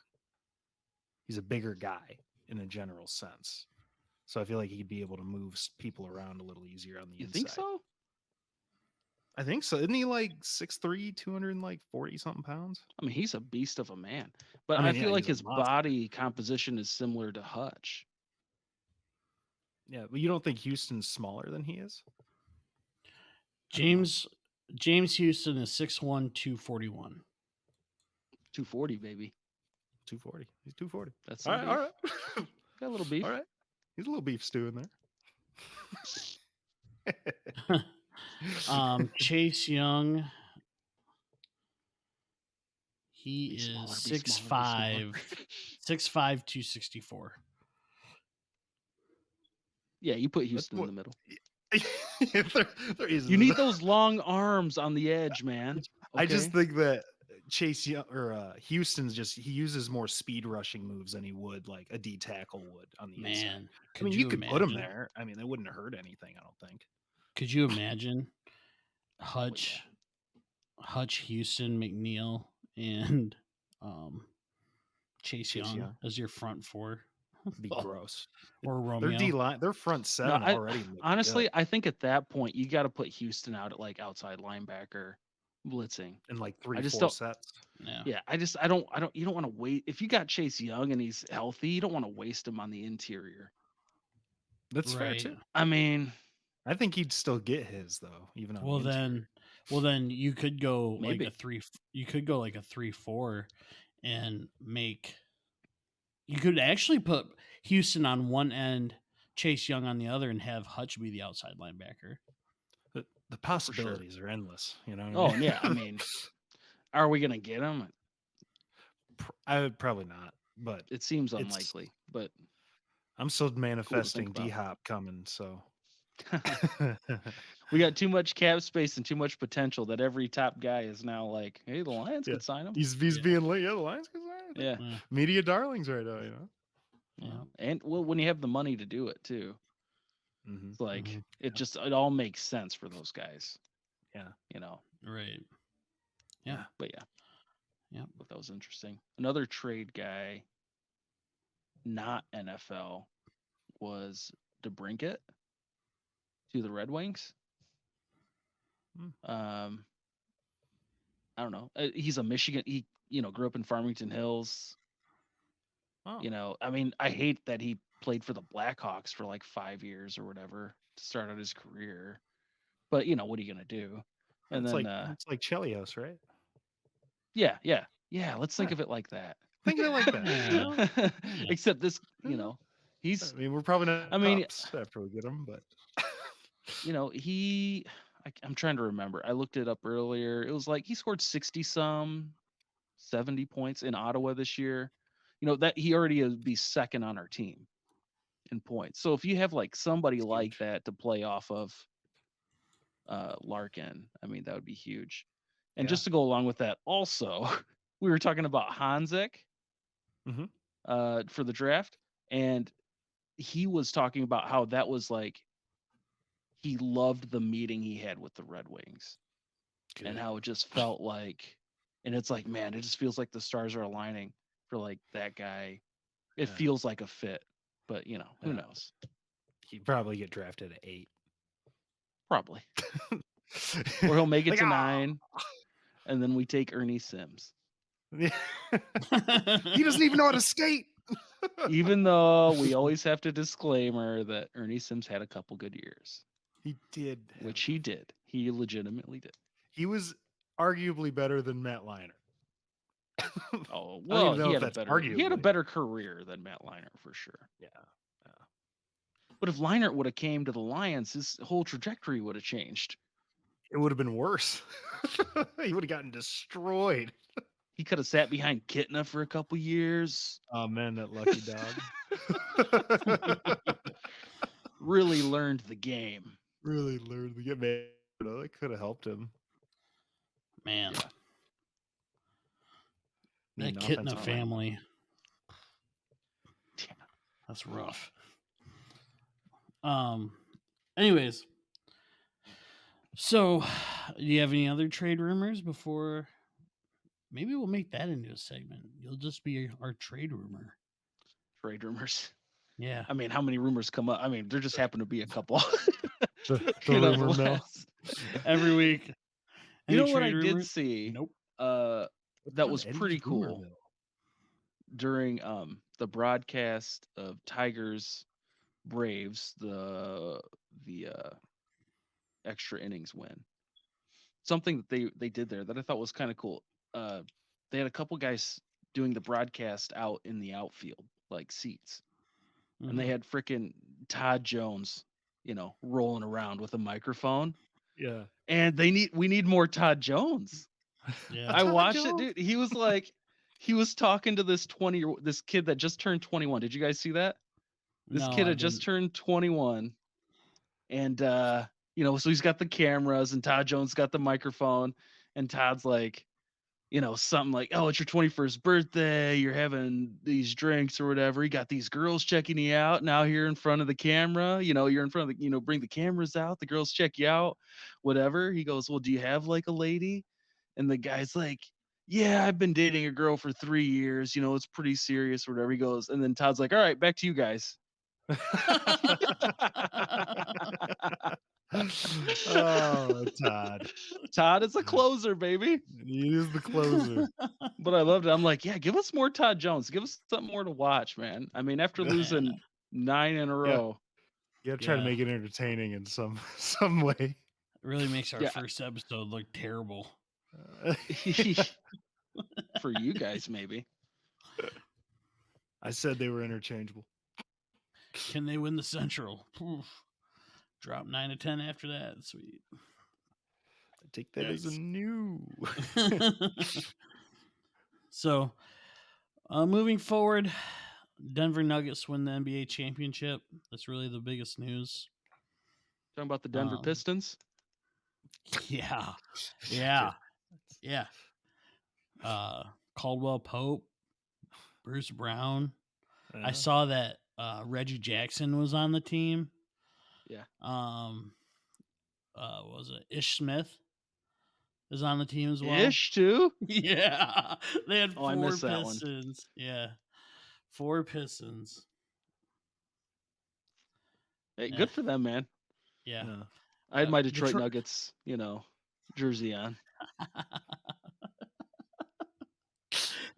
Speaker 1: He's a bigger guy in a general sense. So I feel like he'd be able to move people around a little easier on the
Speaker 2: You
Speaker 1: inside.
Speaker 2: think so?
Speaker 1: I think so. Isn't he like 6'3", 240 something pounds?
Speaker 2: I mean, he's a beast of a man, but
Speaker 1: I mean,
Speaker 2: I feel
Speaker 1: yeah,
Speaker 2: like
Speaker 1: he's a
Speaker 2: his
Speaker 1: monster.
Speaker 2: body composition is similar to Hutch.
Speaker 1: Yeah, but you don't think Houston's smaller than he is?
Speaker 3: James Houston is 6'1", 241.
Speaker 2: 240, baby.
Speaker 1: 240. He's 240.
Speaker 2: That's
Speaker 1: All
Speaker 2: some
Speaker 1: right,
Speaker 2: beef.
Speaker 1: all right.
Speaker 2: Got a little beef.
Speaker 1: All right. He's a little beef stew in there.
Speaker 3: Chase Young, he
Speaker 2: Be
Speaker 3: is
Speaker 2: smaller, be
Speaker 3: 6'5", 6'5", 264.
Speaker 2: Yeah, you put Houston in the middle.
Speaker 1: You
Speaker 2: You need those long arms on the edge, man.
Speaker 1: I just
Speaker 2: Okay?
Speaker 1: think that Chase Young or Houston's he uses more speed rushing moves than he would like a D tackle would on the inside.
Speaker 3: Man,
Speaker 1: I mean, you could put him there. I mean, they wouldn't hurt anything. I don't think.
Speaker 3: Could you imagine Hutch, Houston, McNeil, and Chase Young as your front four?
Speaker 1: It'd be gross.
Speaker 3: Or Romeo.
Speaker 1: Their D line, their front seven already.
Speaker 2: Honestly, I think at that point you got to put Houston out at like outside linebacker, blitzing
Speaker 1: in like 3-4 sets.
Speaker 2: Yeah, I don't. You don't want to wait if you got Chase Young and he's healthy. You don't want to waste him on the interior.
Speaker 1: That's fair too.
Speaker 2: I mean,
Speaker 1: I think he'd still get his though, even on the interior.
Speaker 3: then you could go
Speaker 2: Maybe.
Speaker 3: like a 3. You could go like a 3-4, and make. You could actually put Houston on one end, Chase Young on the other, and have Hutch be the outside linebacker.
Speaker 1: The possibilities are endless. You know.
Speaker 2: What I mean? Yeah. I mean, are we gonna get him?
Speaker 1: I would probably not, but
Speaker 2: it seems unlikely. But
Speaker 1: I'm still manifesting D-Hop coming, so.
Speaker 2: We got too much cap space and too much potential that every top guy is now like, hey, the Lions could sign him.
Speaker 1: He's being late. Yeah, the Lions could sign him.
Speaker 2: Yeah.
Speaker 1: Media darlings right now, you know.
Speaker 2: Yeah. And well, when you have the money to do it too, it's like it all makes sense for those guys.
Speaker 1: Yeah.
Speaker 2: You know.
Speaker 3: Right. Yeah.
Speaker 2: But yeah. But that was interesting. Another trade guy, not NFL, was DeBrincat to the Red Wings. I don't know. He's a Michigan. He grew up in Farmington Hills. Oh. I mean, I hate that he played for the Blackhawks for like 5 years or whatever to start out his career. But what are you gonna do? And
Speaker 1: it's
Speaker 2: then
Speaker 1: it's like Chelios, right?
Speaker 2: Yeah. Let's think of it like that.
Speaker 1: Think of it like that.
Speaker 2: Except this, he's.
Speaker 1: I mean, we're probably not.
Speaker 2: I mean,
Speaker 1: after we get him, but
Speaker 2: I'm trying to remember. I looked it up earlier. It was like he scored 70 points in Ottawa this year. That he already would be second on our team in points. So if you have like somebody like that to play off of Larkin, I mean, that would be huge. And just to go along with that, also, we were talking about Hanzik for the draft, and he was talking about how that was like he loved the meeting he had with the Red Wings and
Speaker 1: Good.
Speaker 2: how it just felt like, and it's like, man, it just feels like the stars are aligning for like that guy. It
Speaker 1: Yeah.
Speaker 2: feels like a fit, but who
Speaker 1: Yeah.
Speaker 2: knows?
Speaker 1: He'd probably get drafted at 8.
Speaker 2: Probably. Or he'll make it
Speaker 1: Like,
Speaker 2: to 9, and then we take Ernie Sims.
Speaker 1: Yeah. He doesn't even know how to skate.
Speaker 2: Even though we always have to disclaimer that Ernie Sims had a couple good years.
Speaker 1: He did.
Speaker 2: Which he did. He legitimately did.
Speaker 1: He was arguably better than Matt Leinart.
Speaker 2: Oh,
Speaker 1: I don't
Speaker 2: well,
Speaker 1: even know
Speaker 2: he
Speaker 1: if
Speaker 2: had a
Speaker 1: that's
Speaker 2: better he had a
Speaker 1: arguably.
Speaker 2: better career than Matt Leinart for sure.
Speaker 1: Yeah.
Speaker 2: But if Leinart would have came to the Lions, his whole trajectory would have changed.
Speaker 1: It would have been worse. He would have gotten destroyed.
Speaker 2: He could have sat behind Kitna for a couple years.
Speaker 1: Oh man, that lucky dog.
Speaker 2: Really learned the game.
Speaker 1: Really learned to get mad. That could have helped him.
Speaker 3: Man.
Speaker 2: Yeah.
Speaker 3: That
Speaker 1: Need an
Speaker 3: kid in the
Speaker 1: offensive line.
Speaker 3: family.
Speaker 2: Yeah.
Speaker 3: That's rough. Anyways. So, do you have any other trade rumors before? Maybe we'll make that into a segment. You'll just be our trade rumor.
Speaker 2: Trade rumors.
Speaker 3: Yeah.
Speaker 2: I mean, how many rumors come up? I mean, there just happen to be a couple.
Speaker 1: The
Speaker 2: You know,
Speaker 1: rumor mill.
Speaker 3: Every week.
Speaker 2: You know
Speaker 3: Any
Speaker 2: what I
Speaker 3: trade
Speaker 2: did
Speaker 3: rumors?
Speaker 2: see?
Speaker 3: Nope.
Speaker 2: That was
Speaker 1: Eddie's
Speaker 2: pretty
Speaker 1: rumor
Speaker 2: cool
Speaker 1: mill.
Speaker 2: during the broadcast of Tigers Braves, the extra innings win. Something that they did there that I thought was kind of cool. They had a couple guys doing the broadcast out in the outfield, like seats. And they had freaking Todd Jones, rolling around with a microphone.
Speaker 1: Yeah.
Speaker 2: And we need more Todd Jones.
Speaker 3: Yeah.
Speaker 2: I
Speaker 1: Todd
Speaker 2: watched
Speaker 1: Jones.
Speaker 2: it, dude. He was like, he was talking to this this kid that just turned 21. Did you guys see that? This
Speaker 3: No,
Speaker 2: kid
Speaker 3: I
Speaker 2: had just
Speaker 3: didn't.
Speaker 2: turned 21. And so he's got the cameras and Todd Jones got the microphone, and Todd's like, something like, "Oh, it's your 21st birthday. You're having these drinks or whatever. You got these girls checking you out now here in front of the camera. You're in front of the, bring the cameras out. The girls check you out, whatever." He goes, "Well, do you have like a lady?" And the guy's like, "Yeah, I've been dating a girl for 3 years. It's pretty serious or whatever." He goes, and then Todd's like, "All right, back to you guys."
Speaker 1: Oh, Todd.
Speaker 2: Todd is a closer, baby.
Speaker 1: He is the closer.
Speaker 2: But I loved it. I'm like, yeah, give us more Todd Jones. Give us something more to watch, man. I mean, after losing 9 in a row.
Speaker 1: You gotta try to
Speaker 3: Yeah.
Speaker 1: make it entertaining in some way.
Speaker 3: It really makes our
Speaker 2: Yeah.
Speaker 3: first episode look terrible.
Speaker 2: For you guys, maybe.
Speaker 1: I said they were interchangeable.
Speaker 3: Can they win the Central? Oof. Drop 9 to 10 after that. Sweet.
Speaker 1: I take that as a
Speaker 3: Yikes.
Speaker 1: new.
Speaker 3: So, moving forward, Denver Nuggets win the NBA championship. That's really the biggest news.
Speaker 2: Talking about the Denver Pistons.
Speaker 3: Yeah. Yeah. Yeah. Caldwell Pope, Bruce Brown. I saw that Reggie Jackson was on the team.
Speaker 2: Yeah.
Speaker 3: What was it? Ish Smith is on the team as well.
Speaker 2: Ish too?
Speaker 3: Yeah. They had 4
Speaker 2: I missed that one.
Speaker 3: Pistons. Yeah. 4 Pistons.
Speaker 2: Hey, good for them, man.
Speaker 3: Yeah.
Speaker 2: I had my Detroit Nuggets, jersey on.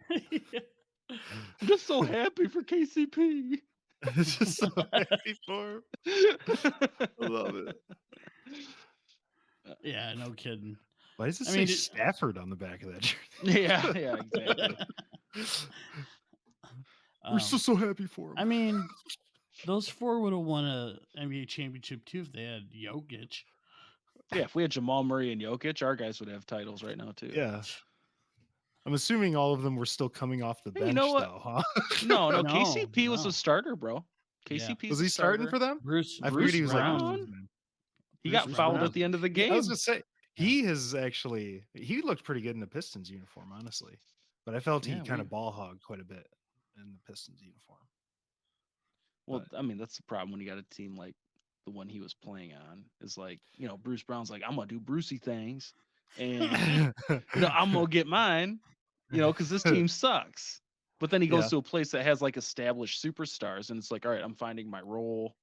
Speaker 2: I'm just so happy for KCP.
Speaker 1: Just so happy for him. I love it.
Speaker 3: Yeah, no kidding.
Speaker 1: Why does it say Stafford on the back of that jersey?
Speaker 2: Yeah, exactly.
Speaker 1: We're so happy for him.
Speaker 3: I mean, those 4 would have won a NBA championship too if they had Jokic.
Speaker 2: Yeah, if we had Jamal Murray and Jokic, our guys would have titles right now too.
Speaker 1: Yeah. I'm assuming all of them were still coming off the bench,
Speaker 2: you know what?
Speaker 1: though, huh?
Speaker 2: No, KCP was a starter, bro. KCP
Speaker 1: was he starting for them?
Speaker 3: Bruce
Speaker 1: Bruce
Speaker 2: he was
Speaker 1: Brown.
Speaker 2: He got fouled at the end of the game.
Speaker 1: I was gonna say he looked pretty good in the Pistons uniform, honestly. But I felt he kind of ball hogged quite a bit in the Pistons uniform.
Speaker 2: Well, I mean, that's the problem when you got a team like the one he was playing on, is like, Bruce Brown's like, I'm gonna do Brucey things, and I'm gonna get mine, because this team sucks. But then he goes to a place that has like established superstars, and it's like, all right, I'm finding my role.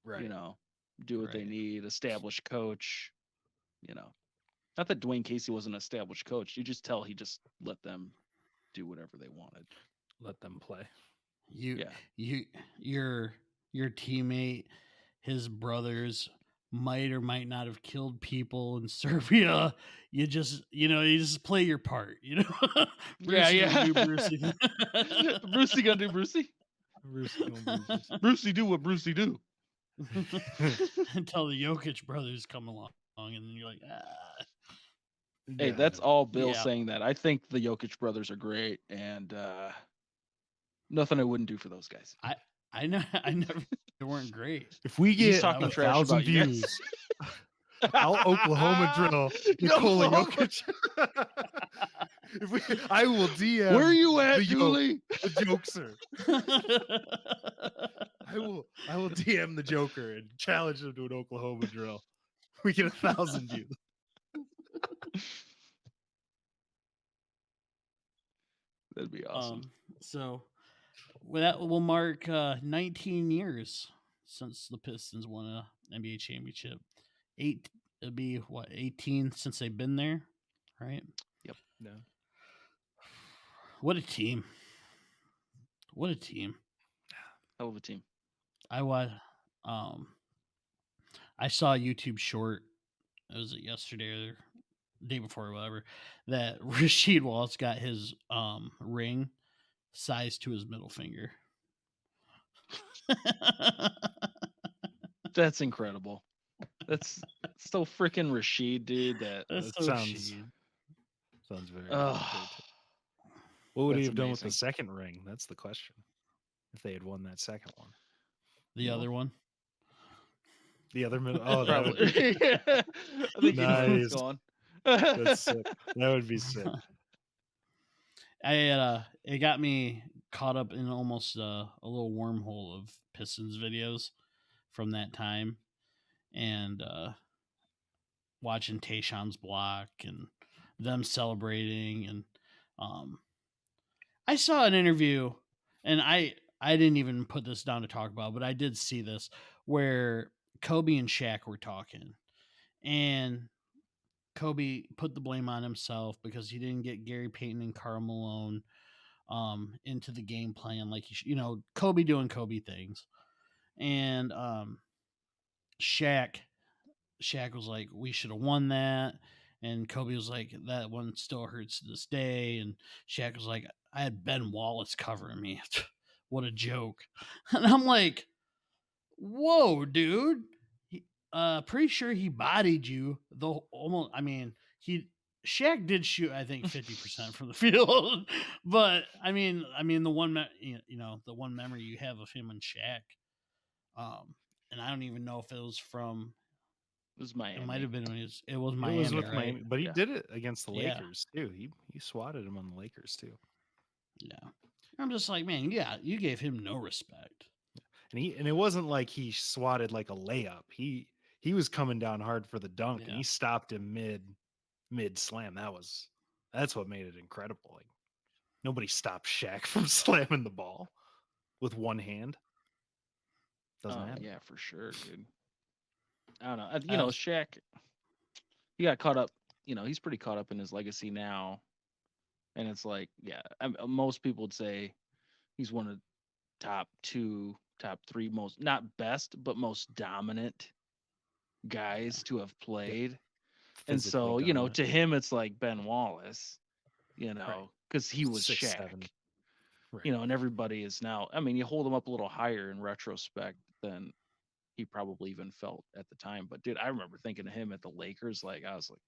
Speaker 1: Right.
Speaker 2: Do what they need. Established coach. Not that Dwayne Casey was an established coach. You just tell he just let them do whatever they wanted.
Speaker 1: Let them play.
Speaker 3: Your teammate, his brothers might or might not have killed people in Serbia. You just play your part.
Speaker 2: Brucey
Speaker 3: gonna do Brucey.
Speaker 2: Brucey gonna do Brucey. Brucey do what Brucey do.
Speaker 3: Until the Jokic brothers come along, and then you're like,
Speaker 2: Hey, that's all Bill saying that. I think the Jokic brothers are great, and nothing I wouldn't do for those guys.
Speaker 3: I know they weren't great.
Speaker 1: If we get
Speaker 2: talking trash
Speaker 1: 1,000
Speaker 2: about you guys.
Speaker 1: views, I'll Oklahoma drill Nikola Jokic. I will DM.
Speaker 2: Where are you at, Dooley?
Speaker 1: The Jokester. I will DM the Joker and challenge him to an Oklahoma drill. We get 1,000 views.
Speaker 2: That'd be awesome.
Speaker 3: So that will mark 19 years since the Pistons won a NBA championship. It'll be 18 since they've been there, right?
Speaker 2: Yep.
Speaker 1: No.
Speaker 3: What a team! What a team!
Speaker 2: Hell of a team.
Speaker 3: I saw a YouTube short. Was it yesterday or the day before or whatever? That Rasheed Wallace got his ring sized to his middle finger.
Speaker 2: That's incredible. That's so freaking Rasheed, dude. That
Speaker 1: sounds very. What would he have done with the second ring? That's the question. If they had won that second one,
Speaker 3: the other one,
Speaker 1: the other middle. Oh,
Speaker 2: probably. I think
Speaker 1: nice.
Speaker 2: Gone.
Speaker 1: That's sick. That would be sick.
Speaker 3: It got me caught up in almost a little wormhole of Pistons videos from that time, and watching Tayshaun's block and them celebrating, and I saw an interview, and I didn't even put this down to talk about, but I did see this where Kobe and Shaq were talking, and Kobe put the blame on himself because he didn't get Gary Payton and Karl Malone into the game plan like Kobe doing Kobe things, and Shaq was like, we should have won that, and Kobe was like, that one still hurts to this day, and Shaq was like, I had Ben Wallace covering me. What a joke. And I'm like, whoa, dude. Pretty sure he bodied you. Shaq did shoot, I think, 50% from the field. But I mean the one the one memory you have of him and Shaq. And I don't even know if it was from.
Speaker 2: It was Miami.
Speaker 3: It might have been when it was Miami.
Speaker 1: It was with
Speaker 3: right?
Speaker 1: Miami, but he did it against the Lakers too. He swatted him on the Lakers too.
Speaker 3: Yeah, I'm just like, man, you gave him no respect.
Speaker 1: And it wasn't like he swatted like a layup. He was coming down hard for the dunk, and he stopped him mid slam. That's what made it incredible. Like nobody stopped Shaq from slamming the ball with one hand. Doesn't happen.
Speaker 2: Yeah, for sure, dude. I don't know. Shaq, he got caught up. He's pretty caught up in his legacy now, and it's like, most people would say he's one of the top 3 most, not best, but most dominant guys to have played. And so, dominant. To him, it's like Ben Wallace, because he was 6'7". Right. And everybody is now, you hold him up a little higher in retrospect than he probably even felt at the time. But dude, I remember thinking of him at the Lakers, like I was like,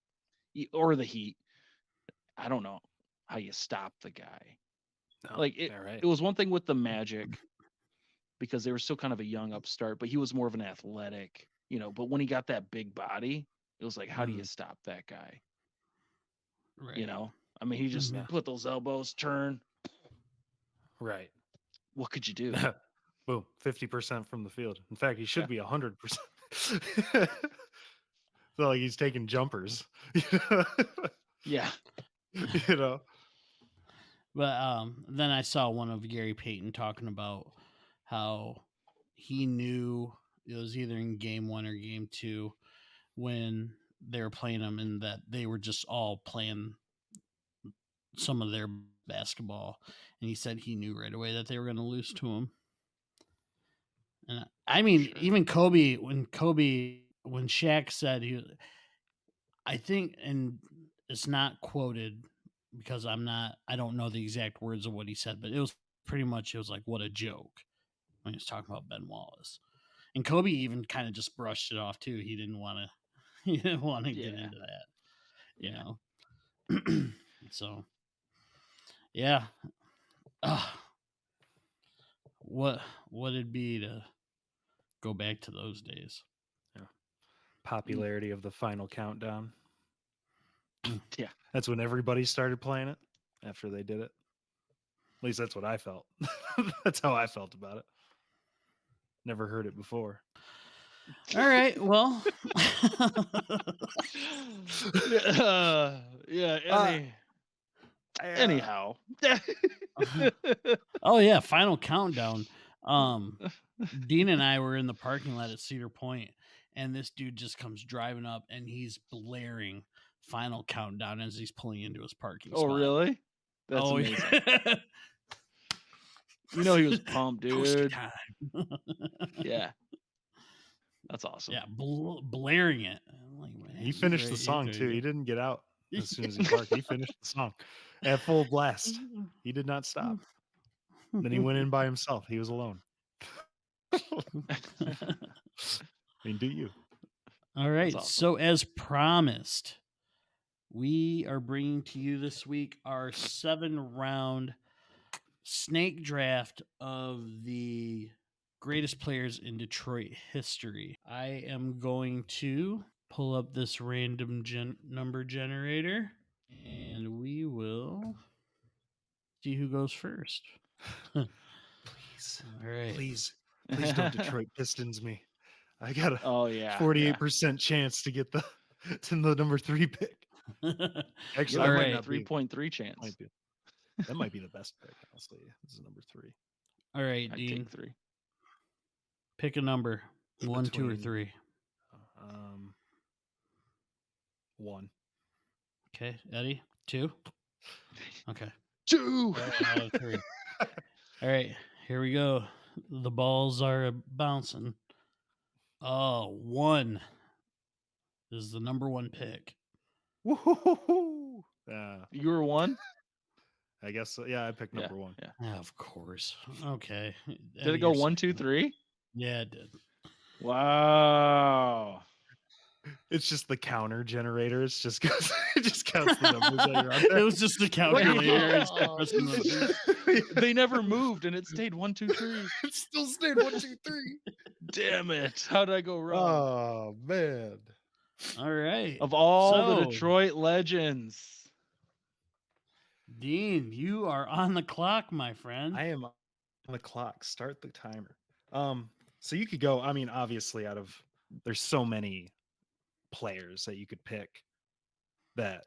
Speaker 2: or the Heat. I don't know how you stop the guy. No, it was one thing with the Magic because they were still kind of a young upstart, but he was more of an athletic, but when he got that big body, it was like, how do you stop that guy? Right. He just put those elbows, turn.
Speaker 1: Right.
Speaker 2: What could you do?
Speaker 1: Boom, 50% from the field. In fact, he should be 100%. So like he's taking jumpers.
Speaker 2: Yeah.
Speaker 1: You know.
Speaker 3: But then I saw one of Gary Payton talking about how he knew it was either in game 1 or game 2 when they were playing him, and that they were just all playing some of their basketball, and he said he knew right away that they were going to lose to him. And I mean,
Speaker 2: Sure.
Speaker 3: even when Shaq said I think, and it's not quoted because I don't know the exact words of what he said, but it was pretty much, it was like, what a joke when he was talking about Ben Wallace. And Kobe even kind of just brushed it off too. He didn't want to get into that, you know? So, yeah. What it'd be to go back to those days.
Speaker 1: Popularity of the final countdown.
Speaker 2: Yeah.
Speaker 1: That's when everybody started playing it after they did it. At least that's what I felt. That's how I felt about it. Never heard it before.
Speaker 3: All right. Well,
Speaker 2: yeah. Anyhow.
Speaker 3: oh yeah, final countdown. Dean and I were in the parking lot at Cedar Point, and this dude just comes driving up, and he's blaring final countdown as he's pulling into his parking spot.
Speaker 2: Oh, really? That's amazing.
Speaker 3: Yeah.
Speaker 2: You know he was pumped,
Speaker 3: Toasty
Speaker 2: dude.
Speaker 3: time.
Speaker 2: Yeah. That's awesome.
Speaker 3: Yeah, blaring it. I'm like, man,
Speaker 1: He finished the song too. He didn't get out as soon as he parked. He finished the song at full blast. He did not stop. Then he went in by himself. He was alone. I mean, do you?
Speaker 3: All right.
Speaker 2: awesome.
Speaker 3: So, as promised, we are bringing to you this week our 7-round snake draft of the greatest players in Detroit history. I am going to pull up this random number generator, and we will see who goes first.
Speaker 1: Please.
Speaker 3: All right.
Speaker 1: Please don't Detroit Pistons me. I got a 48% chance to get the number 3 pick. Actually,
Speaker 3: All
Speaker 1: that
Speaker 3: right.
Speaker 1: might not be
Speaker 2: 3.3 chance.
Speaker 1: That might be the best pick, honestly. This is number 3.
Speaker 3: All right,
Speaker 2: I'd
Speaker 3: Dean.
Speaker 2: take 3.
Speaker 3: Pick a number. 1, 2, or 3.
Speaker 1: 1.
Speaker 3: Okay, Eddie. 2. Okay.
Speaker 2: 2.
Speaker 3: 3. All right, here we go. The balls are bouncing. 1 is the number 1 pick.
Speaker 1: Woo-hoo-hoo-hoo.
Speaker 2: You were 1?
Speaker 1: I guess so. Yeah, I picked number 1.
Speaker 2: Yeah.
Speaker 3: Of course. Okay.
Speaker 2: Did it go 1, 2, 3?
Speaker 3: Yeah, it did.
Speaker 2: Wow.
Speaker 1: It's just the counter generator. It just counts the numbers that are on there.
Speaker 3: It was just the calculator.
Speaker 2: They never moved, and it stayed 1, 2, 3.
Speaker 1: It still stayed 1, 2, 3.
Speaker 2: Damn it! How did I go wrong?
Speaker 1: Oh man!
Speaker 3: All right.
Speaker 2: Of all the Detroit legends,
Speaker 3: Dean, you are on the clock, my friend.
Speaker 1: I am on the clock. Start the timer. So you could go. I mean, obviously, there's so many players that you could pick that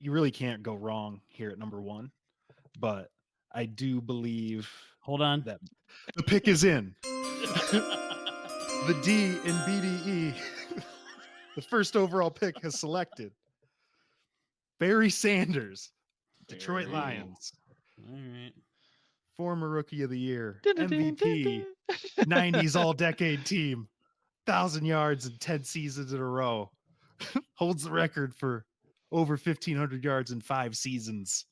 Speaker 1: you really can't go wrong here at number 1. But I do believe.
Speaker 3: Hold on.
Speaker 1: That the pick is in. The D in BDE, the first overall pick, has selected Barry Sanders, Detroit Lions.
Speaker 3: All right.
Speaker 1: Former Rookie of the Year, MVP, 90s All-Decade Team, 1,000 yards in 10 seasons in a row. Holds the record for over 1,500 yards in 5 seasons.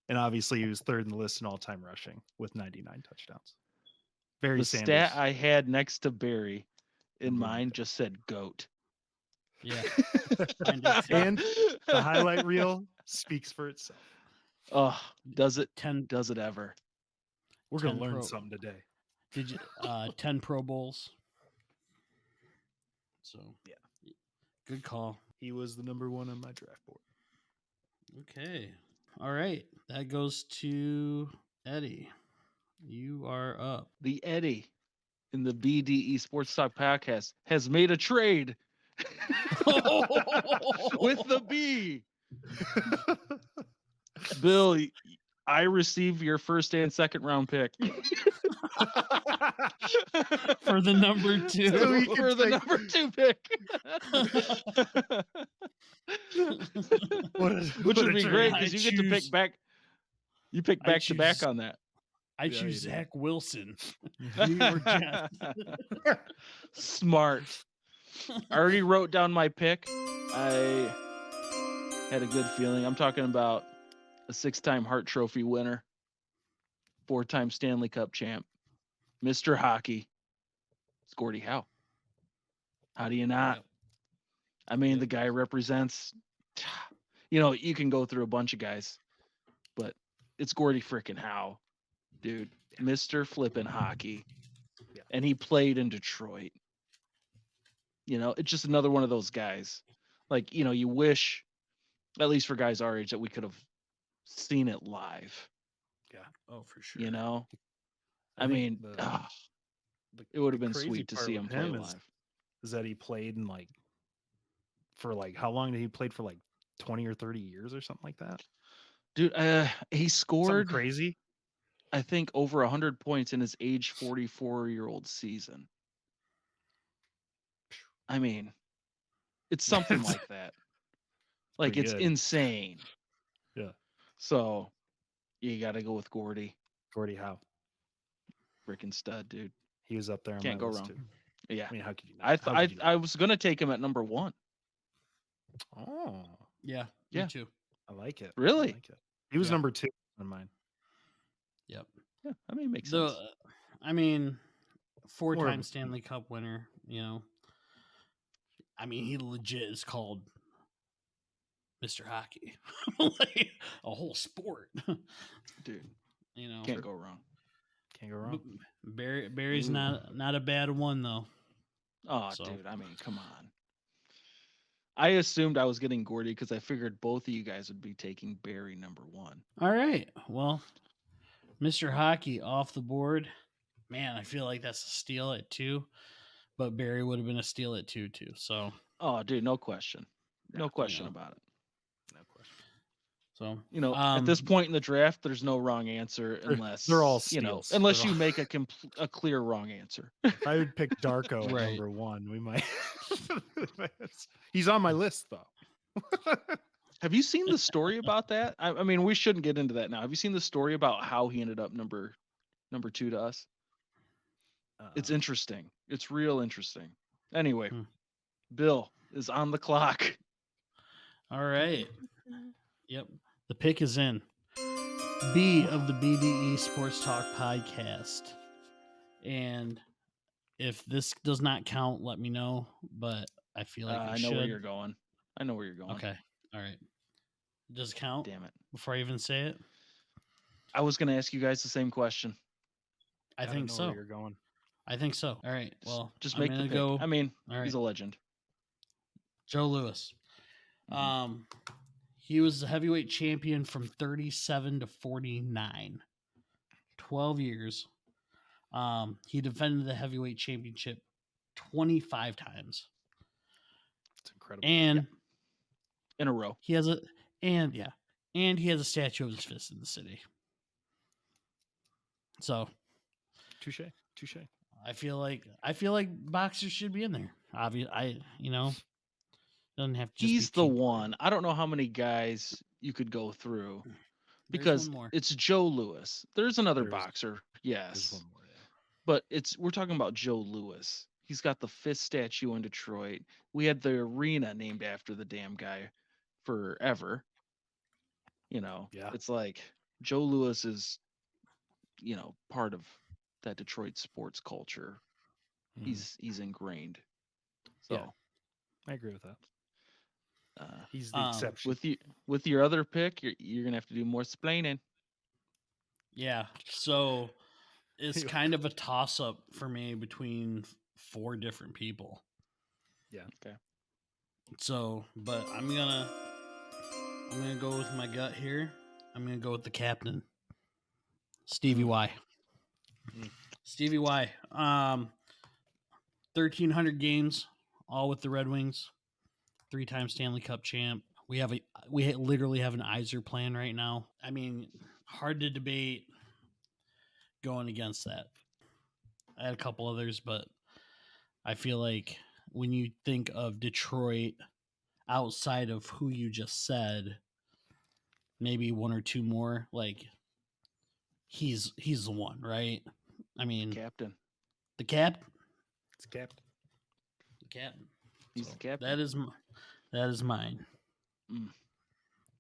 Speaker 1: And obviously, he was 3rd in the list in all-time rushing with 99 touchdowns. Barry Sanders.
Speaker 2: Stat I had next to Barry in mine just said GOAT.
Speaker 3: Yeah.
Speaker 1: And the highlight reel speaks for itself.
Speaker 2: Oh, does it ever?
Speaker 1: We're going to learn something today.
Speaker 3: Did you 10 Pro Bowls? So,
Speaker 1: yeah.
Speaker 3: Good call.
Speaker 1: He was the number 1 on my draft board.
Speaker 3: Okay. All right. That goes to Eddie. You are up.
Speaker 2: The Eddie in the BDE Sports Talk podcast has made a trade with the B. Bill, I receive your first and second round pick.
Speaker 3: For the number 2.
Speaker 1: So he
Speaker 2: For the number 2 pick. Which would be great because you get to pick back. You pick back to back on that.
Speaker 3: I choose Zach Wilson.
Speaker 2: Smart. I already wrote down my pick. I had a good feeling. I'm talking about a 6-time Hart Trophy winner, 4-time Stanley Cup champ, Mr. Hockey. It's Gordie Howe. How do you not?
Speaker 3: Yep.
Speaker 2: I mean, the guy represents, you can go through a bunch of guys, but it's Gordie frickin' Howe, dude. Mr. Flippin' Hockey.
Speaker 1: Yeah.
Speaker 2: And he played in Detroit. It's just another one of those guys. Like, you wish, at least for guys our age, that we could have seen it live.
Speaker 1: Yeah.
Speaker 3: Oh, for sure.
Speaker 2: I mean, it would have been sweet to see him play live.
Speaker 1: Is that he played in for how long did he play for 20 or 30 years or something like that?
Speaker 2: Dude, he scored
Speaker 1: something crazy.
Speaker 2: I think over 100 points in his age 44-year-old season. I mean, it's something like that. Like, it's insane.
Speaker 1: Yeah.
Speaker 2: So, you got to go with Gordie
Speaker 1: Howe.
Speaker 2: Freaking stud, dude.
Speaker 1: He was up there on
Speaker 2: Can't
Speaker 1: my
Speaker 2: go
Speaker 1: list
Speaker 2: wrong.
Speaker 1: too.
Speaker 2: Yeah.
Speaker 1: I mean, how could you not?
Speaker 2: I was going to take him at number 1.
Speaker 1: Oh.
Speaker 3: Yeah.
Speaker 2: Yeah.
Speaker 3: Me too.
Speaker 1: I like it.
Speaker 2: Really?
Speaker 1: I like it. He was number 2 on mine.
Speaker 3: Yep.
Speaker 2: Yeah, I mean, it makes sense.
Speaker 3: I mean, 4-time Stanley Cup winner, I mean, he legit is called Mr. Hockey. Like a whole sport.
Speaker 2: Dude.
Speaker 3: Can't
Speaker 2: go wrong.
Speaker 1: Can't go wrong.
Speaker 3: Barry's not a bad one though.
Speaker 2: Oh, dude, I mean, come on. I assumed I was getting Gordie because I figured both of you guys would be taking Barry number 1.
Speaker 3: All right. Well, Mr. Hockey off the board. Man, I feel like that's a steal at 2, but Barry would have been a steal at 2 too. So.
Speaker 2: Oh, dude, no question. No question about it.
Speaker 1: No question.
Speaker 3: So,
Speaker 2: at this point in the draft, there's no wrong answer unless
Speaker 1: they're all steals.
Speaker 2: Unless you make a clear wrong answer.
Speaker 1: If I would pick Darko at number 1, we might. He's on my list though.
Speaker 2: Have you seen the story about that? I mean, we shouldn't get into that now. Have you seen the story about how he ended up number 2 to us? It's interesting. It's real interesting. Anyway, Bill is on the clock.
Speaker 3: All right. Yep. The pick is in. B of the BDE Sports Talk podcast. And if this does not count, let me know. But I feel like
Speaker 2: I know where you're going.
Speaker 3: Okay. All right. Does it count?
Speaker 2: Damn it.
Speaker 3: Before I even say it?
Speaker 2: I was going to ask you guys the same question.
Speaker 3: I think so.
Speaker 1: Where you're going.
Speaker 3: I think so. All right. Well,
Speaker 2: just make the pick. I mean, he's a legend.
Speaker 3: Joe Louis. He was the heavyweight champion from 37 to 49. 12 years. He defended the heavyweight championship 25 times.
Speaker 1: It's incredible.
Speaker 3: And
Speaker 2: in a row.
Speaker 3: He has and he has a statue of his fist in the city. So
Speaker 1: touche.
Speaker 3: I feel like boxers should be in there. Obviously, doesn't have to.
Speaker 2: He's the one. I don't know how many guys you could go through because it's Joe Louis. There's another boxer, yes,
Speaker 1: one more,
Speaker 2: but we're talking about Joe Louis. He's got the fist statue in Detroit. We had the arena named after the damn guy forever. It's like Joe Louis is, part of that Detroit sports culture. He's ingrained. So
Speaker 1: yeah, I agree with that. He's the exception.
Speaker 2: With your other pick, you're gonna have to do more splaining.
Speaker 3: Yeah, so it's kind of a toss up for me between 4 different people.
Speaker 1: Yeah.
Speaker 2: Okay.
Speaker 3: So, but I'm gonna go with my gut here. I'm gonna go with the captain, Stevie Y. Stevie Y. 1,300 games, all with the Red Wings. 3-time Stanley Cup champ. We literally have an Iser plan right now. I mean, hard to debate going against that. I had a couple others, but I feel like when you think of Detroit outside of who you just said, maybe one or two more, like he's the one, right? I mean,
Speaker 2: Captain.
Speaker 3: the cap.
Speaker 1: It's a captain.
Speaker 3: The captain.
Speaker 2: He's the captain.
Speaker 3: That is mine.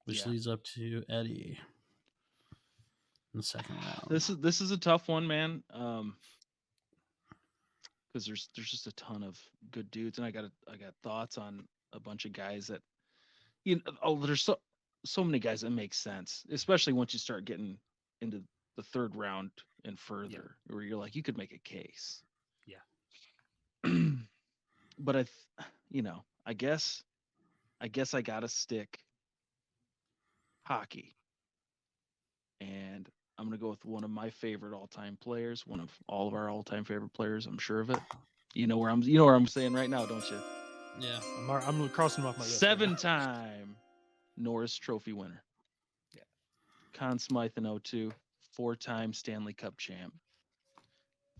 Speaker 3: Which
Speaker 2: Yeah.
Speaker 3: leads up to Eddie in the second round.
Speaker 2: This is a tough one, man. Because there's just a ton of good dudes, and I got thoughts on a bunch of guys that there's so many guys that make sense, especially once you start getting into the third round and further, where you're like, you could make a case.
Speaker 1: Yeah.
Speaker 2: But I guess I gotta stick hockey, and I'm gonna go with one of my favorite all-time players, one of all of our all-time favorite players. I'm sure of it. You know where I'm saying right now, don't you?
Speaker 3: Yeah,
Speaker 1: I'm crossing them off my list.
Speaker 2: 7-time Norris Trophy winner.
Speaker 1: Yeah.
Speaker 2: Conn Smythe in 2002, 4-time Stanley Cup champ.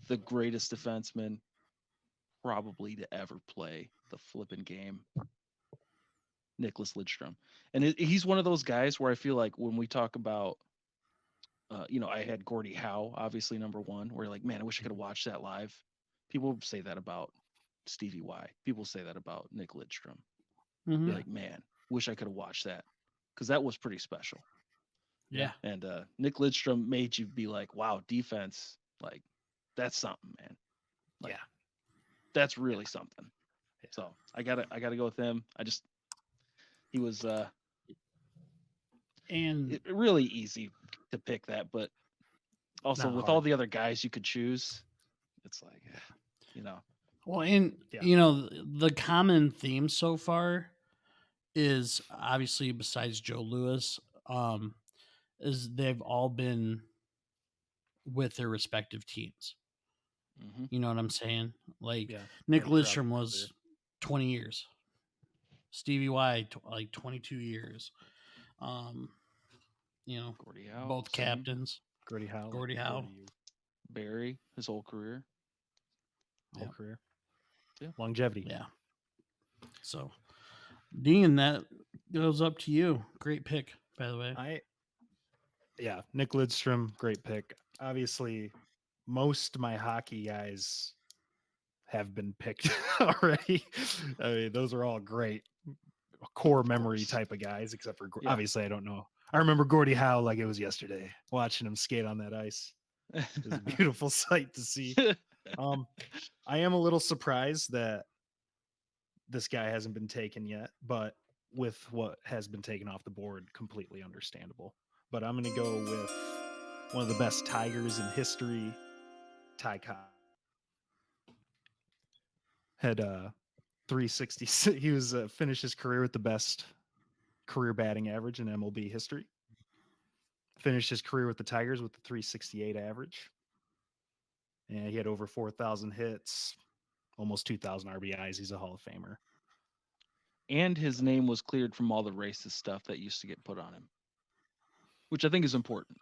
Speaker 2: The greatest defenseman probably to ever play the flipping game. Nicholas Lidstrom. And he's one of those guys where I feel like when we talk about I had Gordie Howe, obviously number one, where like, man, I wish I could have watched that live. People say that about Stevie Y. People say that about Nick Lidstrom.
Speaker 3: Mm-hmm.
Speaker 2: Like, man, wish I could have watched that, because that was pretty special.
Speaker 3: Yeah.
Speaker 2: And Nick Lidstrom made you be like, wow, defense, like, that's something, man. Like,
Speaker 1: yeah,
Speaker 2: that's really something. Yeah. So I gotta go with him. He was really easy to pick that, but also with all the other guys you could choose, it's like,
Speaker 3: Well, and the common theme so far is obviously, besides Joe Louis, is they've all been with their respective teams.
Speaker 2: Mm-hmm.
Speaker 3: You know what I'm saying? Like Nick Lidstrom was 20 years. Stevie Y, like 22 years.
Speaker 2: Gordie Howe,
Speaker 3: both captains.
Speaker 1: Gordie
Speaker 3: Howe.
Speaker 2: Barry, his whole career.
Speaker 1: Career.
Speaker 2: Yeah.
Speaker 1: Longevity.
Speaker 3: Yeah. So, Dean, that goes up to you. Great pick, by the way.
Speaker 1: Nick Lidstrom, great pick. Obviously, most of my hockey guys have been picked already. I mean, those are all great core memory type of guys, except for obviously I don't know. I remember Gordie Howe like it was yesterday, watching him skate on that ice. It was a beautiful sight to see. I am a little surprised that this guy hasn't been taken yet, but with what has been taken off the board, completely understandable. But I'm going to go with one of the best Tigers in history, Ty Cobb. Had 360. He was finished his career with the best career batting average in MLB history. Finished his career with the Tigers with the 368 average. And he had over 4,000 hits, almost 2,000 RBIs. He's a Hall of Famer.
Speaker 2: And his name was cleared from all the racist stuff that used to get put on him, which I think is important.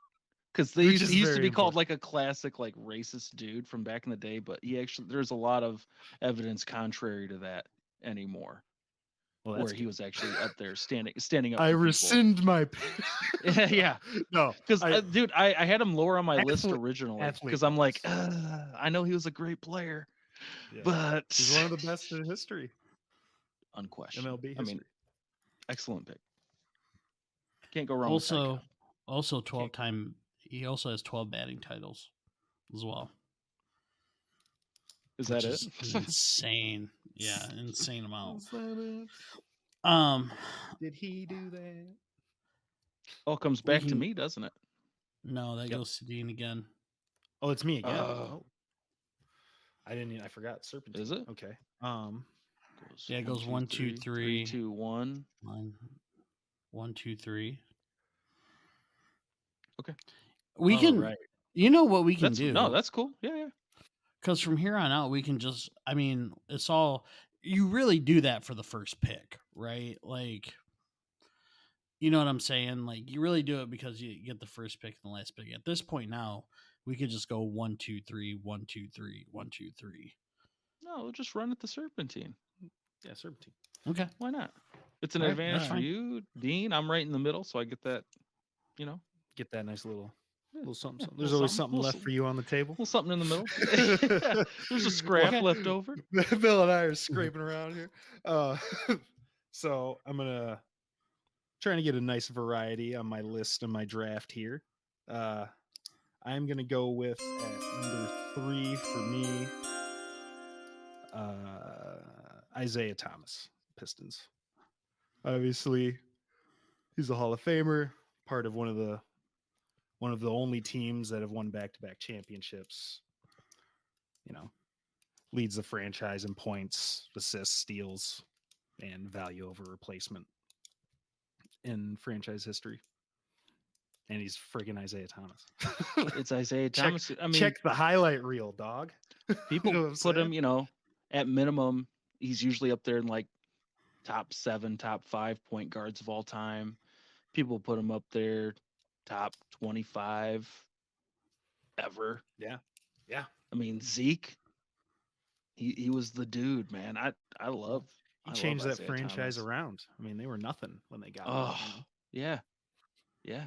Speaker 2: Because he used to be called like a classic, like racist dude from back in the day, but there's a lot of evidence contrary to that anymore. Well, where he was actually up there standing up.
Speaker 1: I rescind my.
Speaker 2: Yeah.
Speaker 1: No,
Speaker 2: because dude, I had him lower on my list originally because I'm like, I know he was a great player, but
Speaker 1: he's one of the best in history.
Speaker 2: Unquestioned.
Speaker 1: MLB history.
Speaker 2: I mean, excellent pick. Can't go wrong.
Speaker 3: Also 12-time. He also has 12 batting titles as well.
Speaker 2: Is that it?
Speaker 3: Insane. Yeah, insane amount.
Speaker 1: Did he do that?
Speaker 2: All comes back to me, doesn't it?
Speaker 3: No, that goes to Dean again.
Speaker 1: Oh, it's me again. I forgot Serpentine.
Speaker 2: Is it?
Speaker 1: Okay.
Speaker 3: It goes 1, 2, 3.
Speaker 2: 3, 2, 1.
Speaker 3: 1, 2, 3.
Speaker 2: Okay.
Speaker 3: We can.
Speaker 1: Right.
Speaker 3: You know what we can
Speaker 2: That's
Speaker 3: do?
Speaker 2: no, that's cool. Yeah.
Speaker 3: Because from here on out, we can just, I mean, it's all, you really do that for the first pick, right? Like, you know what I'm saying? Like, you really do it because you get the first pick and the last pick. At this point now, we could just go 1, 2, 3, 1, 2, 3, 1, 2, 3.
Speaker 2: No, we'll just run at the Serpentine.
Speaker 1: Yeah, Serpentine.
Speaker 3: Okay.
Speaker 2: Why not? It's an
Speaker 3: All right,
Speaker 2: advantage
Speaker 3: that's
Speaker 2: for
Speaker 3: fine.
Speaker 2: you, Dean. I'm right in the middle, so I get that, you know.
Speaker 1: Get that nice little something.
Speaker 2: Yeah,
Speaker 1: There's
Speaker 2: little
Speaker 1: always something left
Speaker 2: little
Speaker 1: for you on the table.
Speaker 2: little something in the middle. Yeah, there's a scrap
Speaker 3: Okay.
Speaker 2: left over.
Speaker 1: Bill and I are scraping around here. So I'm gonna trying to get a nice variety on my list and my draft here. I'm gonna go with at number 3 for me, Isaiah Thomas, Pistons. Obviously, he's a Hall of Famer, part of one of the only teams that have won back-to-back championships. You know, leads the franchise in points, assists, steals, and value over replacement in franchise history. And he's friggin' Isaiah Thomas.
Speaker 2: It's Isaiah Thomas. I mean,
Speaker 1: check the highlight reel, dog.
Speaker 2: people
Speaker 1: know what I'm
Speaker 2: put
Speaker 1: saying?
Speaker 2: him, you know, at minimum, he's usually up there in like top 7, top 5 point guards of all time. People put him up there top 25 ever.
Speaker 1: Yeah.
Speaker 2: I mean, Zeke, he was the dude, man. I love.
Speaker 1: He
Speaker 2: I
Speaker 1: changed
Speaker 2: love
Speaker 1: that
Speaker 2: Isaiah
Speaker 1: franchise
Speaker 2: Thomas.
Speaker 1: around. I mean, they were nothing when they got him.
Speaker 2: Oh,
Speaker 1: You know?
Speaker 2: yeah.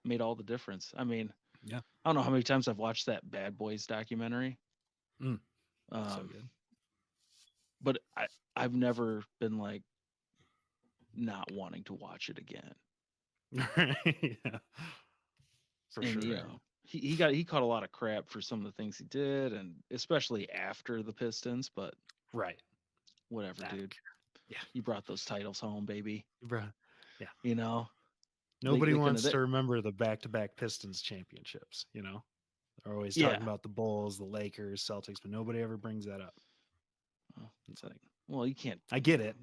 Speaker 2: Made all the difference. I mean,
Speaker 1: Yeah.
Speaker 2: I don't know how many times I've watched that Bad Boys documentary.
Speaker 1: So good.
Speaker 2: But I've never been like not wanting to watch it again.
Speaker 1: Yeah. For
Speaker 2: And
Speaker 1: sure.
Speaker 2: you know, he caught a lot of crap for some of the things he did, and especially after the Pistons. But
Speaker 1: Right.
Speaker 2: whatever,
Speaker 1: I don't
Speaker 2: dude.
Speaker 1: Yeah.
Speaker 2: You brought those titles home, baby.
Speaker 1: Bruh. Yeah.
Speaker 2: You know,
Speaker 1: Nobody
Speaker 2: they couldn't
Speaker 1: wants
Speaker 2: have-
Speaker 1: to remember the back-to-back Pistons championships, you know? They're always
Speaker 2: Yeah.
Speaker 1: talking about the Bulls, the Lakers, Celtics, but nobody ever brings that up.
Speaker 2: Oh,
Speaker 1: It's like,
Speaker 2: well, you can't.
Speaker 1: I get it.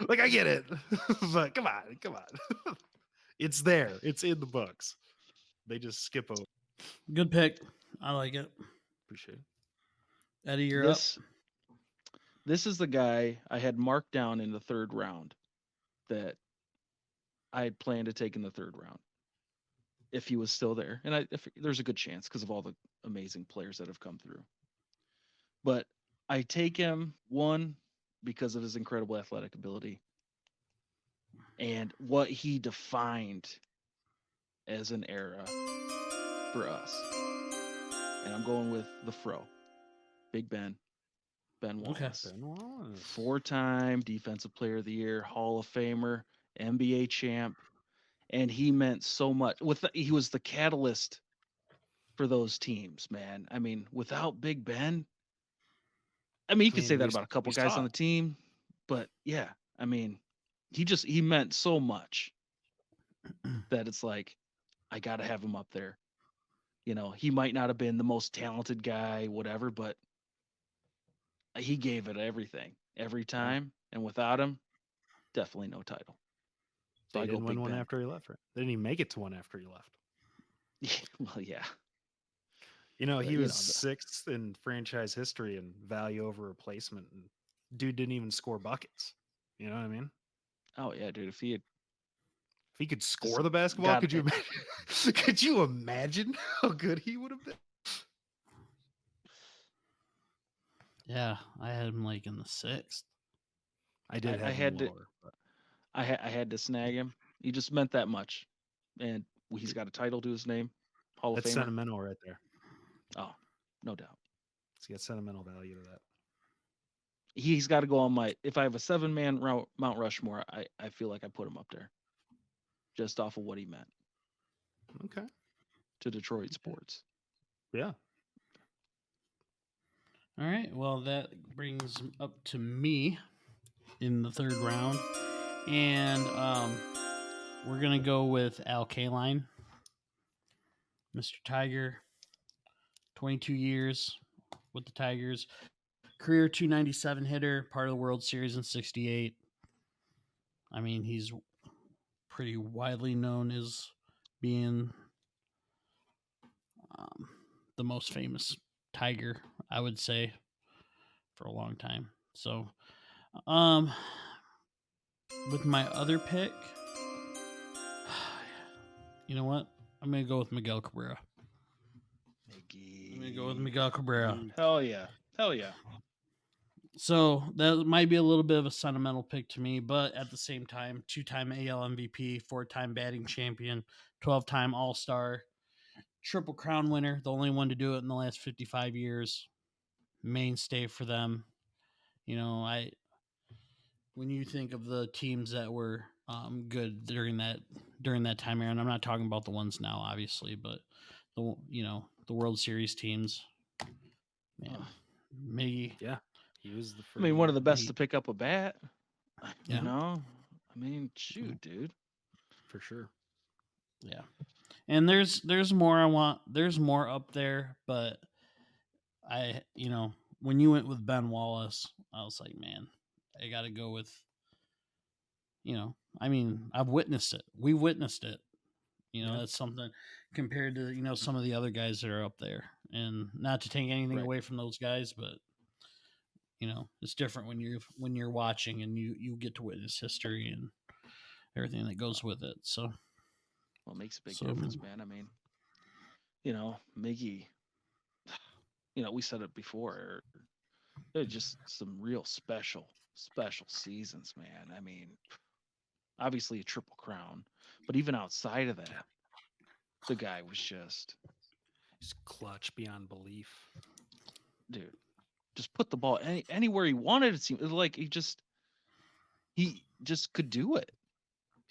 Speaker 1: Like, I get it. But come on. It's there. It's in the books. They just skip over.
Speaker 3: Good pick. I like it.
Speaker 1: Appreciate it.
Speaker 3: Eddie, you're
Speaker 2: This is the guy I had marked down in the 3rd round that I had planned to take in the 3rd round if he was still there. And if there's a good chance because of all the amazing players that have come through. But I take him, one, because of his incredible athletic ability and what he defined as an era for us. And I'm going with the Fro, Big Ben Wallace.
Speaker 1: Ben Wallace.
Speaker 2: 4-time Defensive Player of the Year, Hall of Famer, NBA champ, and he meant so much. He was the catalyst for those teams, man. I mean, without Big Ben, I mean, you could say that about a couple guys on the team, but yeah, I mean, he meant so much that it's like, I got to have him up there. You know, he might not have been the most talented guy, whatever, but he gave it everything every time. And without him, definitely no title. So
Speaker 1: They
Speaker 2: I go
Speaker 1: didn't win
Speaker 2: Big
Speaker 1: one
Speaker 2: Ben.
Speaker 1: after he left, right? They didn't even make it to one after he left.
Speaker 2: Well, yeah.
Speaker 1: You know,
Speaker 2: But,
Speaker 1: he
Speaker 2: you
Speaker 1: was
Speaker 2: know,
Speaker 1: 6th in franchise history in value over replacement. And dude didn't even score buckets. You know what I mean?
Speaker 2: Oh yeah, dude. If
Speaker 1: he could score the basketball, could you imagine? Could you imagine how good he would have been?
Speaker 3: Yeah, I had him like in the 6th.
Speaker 1: I did have him lower. But
Speaker 2: I had to snag him. He just meant that much, and he's got a title to his name, Hall of
Speaker 1: that's
Speaker 2: Famer.
Speaker 1: sentimental right there.
Speaker 2: Oh, no doubt.
Speaker 1: It's got sentimental value to that.
Speaker 2: He's got to go on my. If I have a 7-man Mount Rushmore, I feel like I put him up there, just off of what he meant.
Speaker 1: Okay.
Speaker 2: To Detroit sports.
Speaker 1: Yeah.
Speaker 3: All right. Well, that brings up to me in the 3rd round. And we're going to go with Al Kaline, Mr. Tiger, 22 years with the Tigers. Career 297 hitter, part of the World Series in 68. I mean, he's pretty widely known as being the most famous Tiger, I would say, for a long time. So, with my other pick, you know what? I'm gonna go with Miguel Cabrera. I'm gonna go with Miguel Cabrera.
Speaker 2: Hell yeah.
Speaker 3: So that might be a little bit of a sentimental pick to me, but at the same time, 2-time AL MVP, 4-time batting champion, 12-time All-Star, Triple Crown winner, the only one to do it in the last 55 years. Mainstay for them. You know, when you think of the teams that were good during that time era, and I'm not talking about the ones now, obviously, but the World Series teams. Man, Miggy.
Speaker 1: Yeah, he was the first.
Speaker 2: I mean, one of the best to pick up a bat.
Speaker 3: Yeah.
Speaker 2: You know, I mean, shoot, dude,
Speaker 1: for sure.
Speaker 3: Yeah, and there's more there's more up there, but when you went with Ben Wallace, I was like, man, I got to go with. I mean, I've witnessed it. We witnessed it. That's something compared to some of the other guys that are up there, and not to take anything away from those guys, but it's different when you're watching and you get to witness history and everything that goes with it. So,
Speaker 2: well, it makes a big difference, man. I mean, Miggy, we said it before. They're just some real special seasons, man. I mean, obviously a Triple Crown, but even outside of that, the guy was just
Speaker 1: clutch beyond belief.
Speaker 2: Dude, just put the ball anywhere he wanted. It seemed like he just could do it.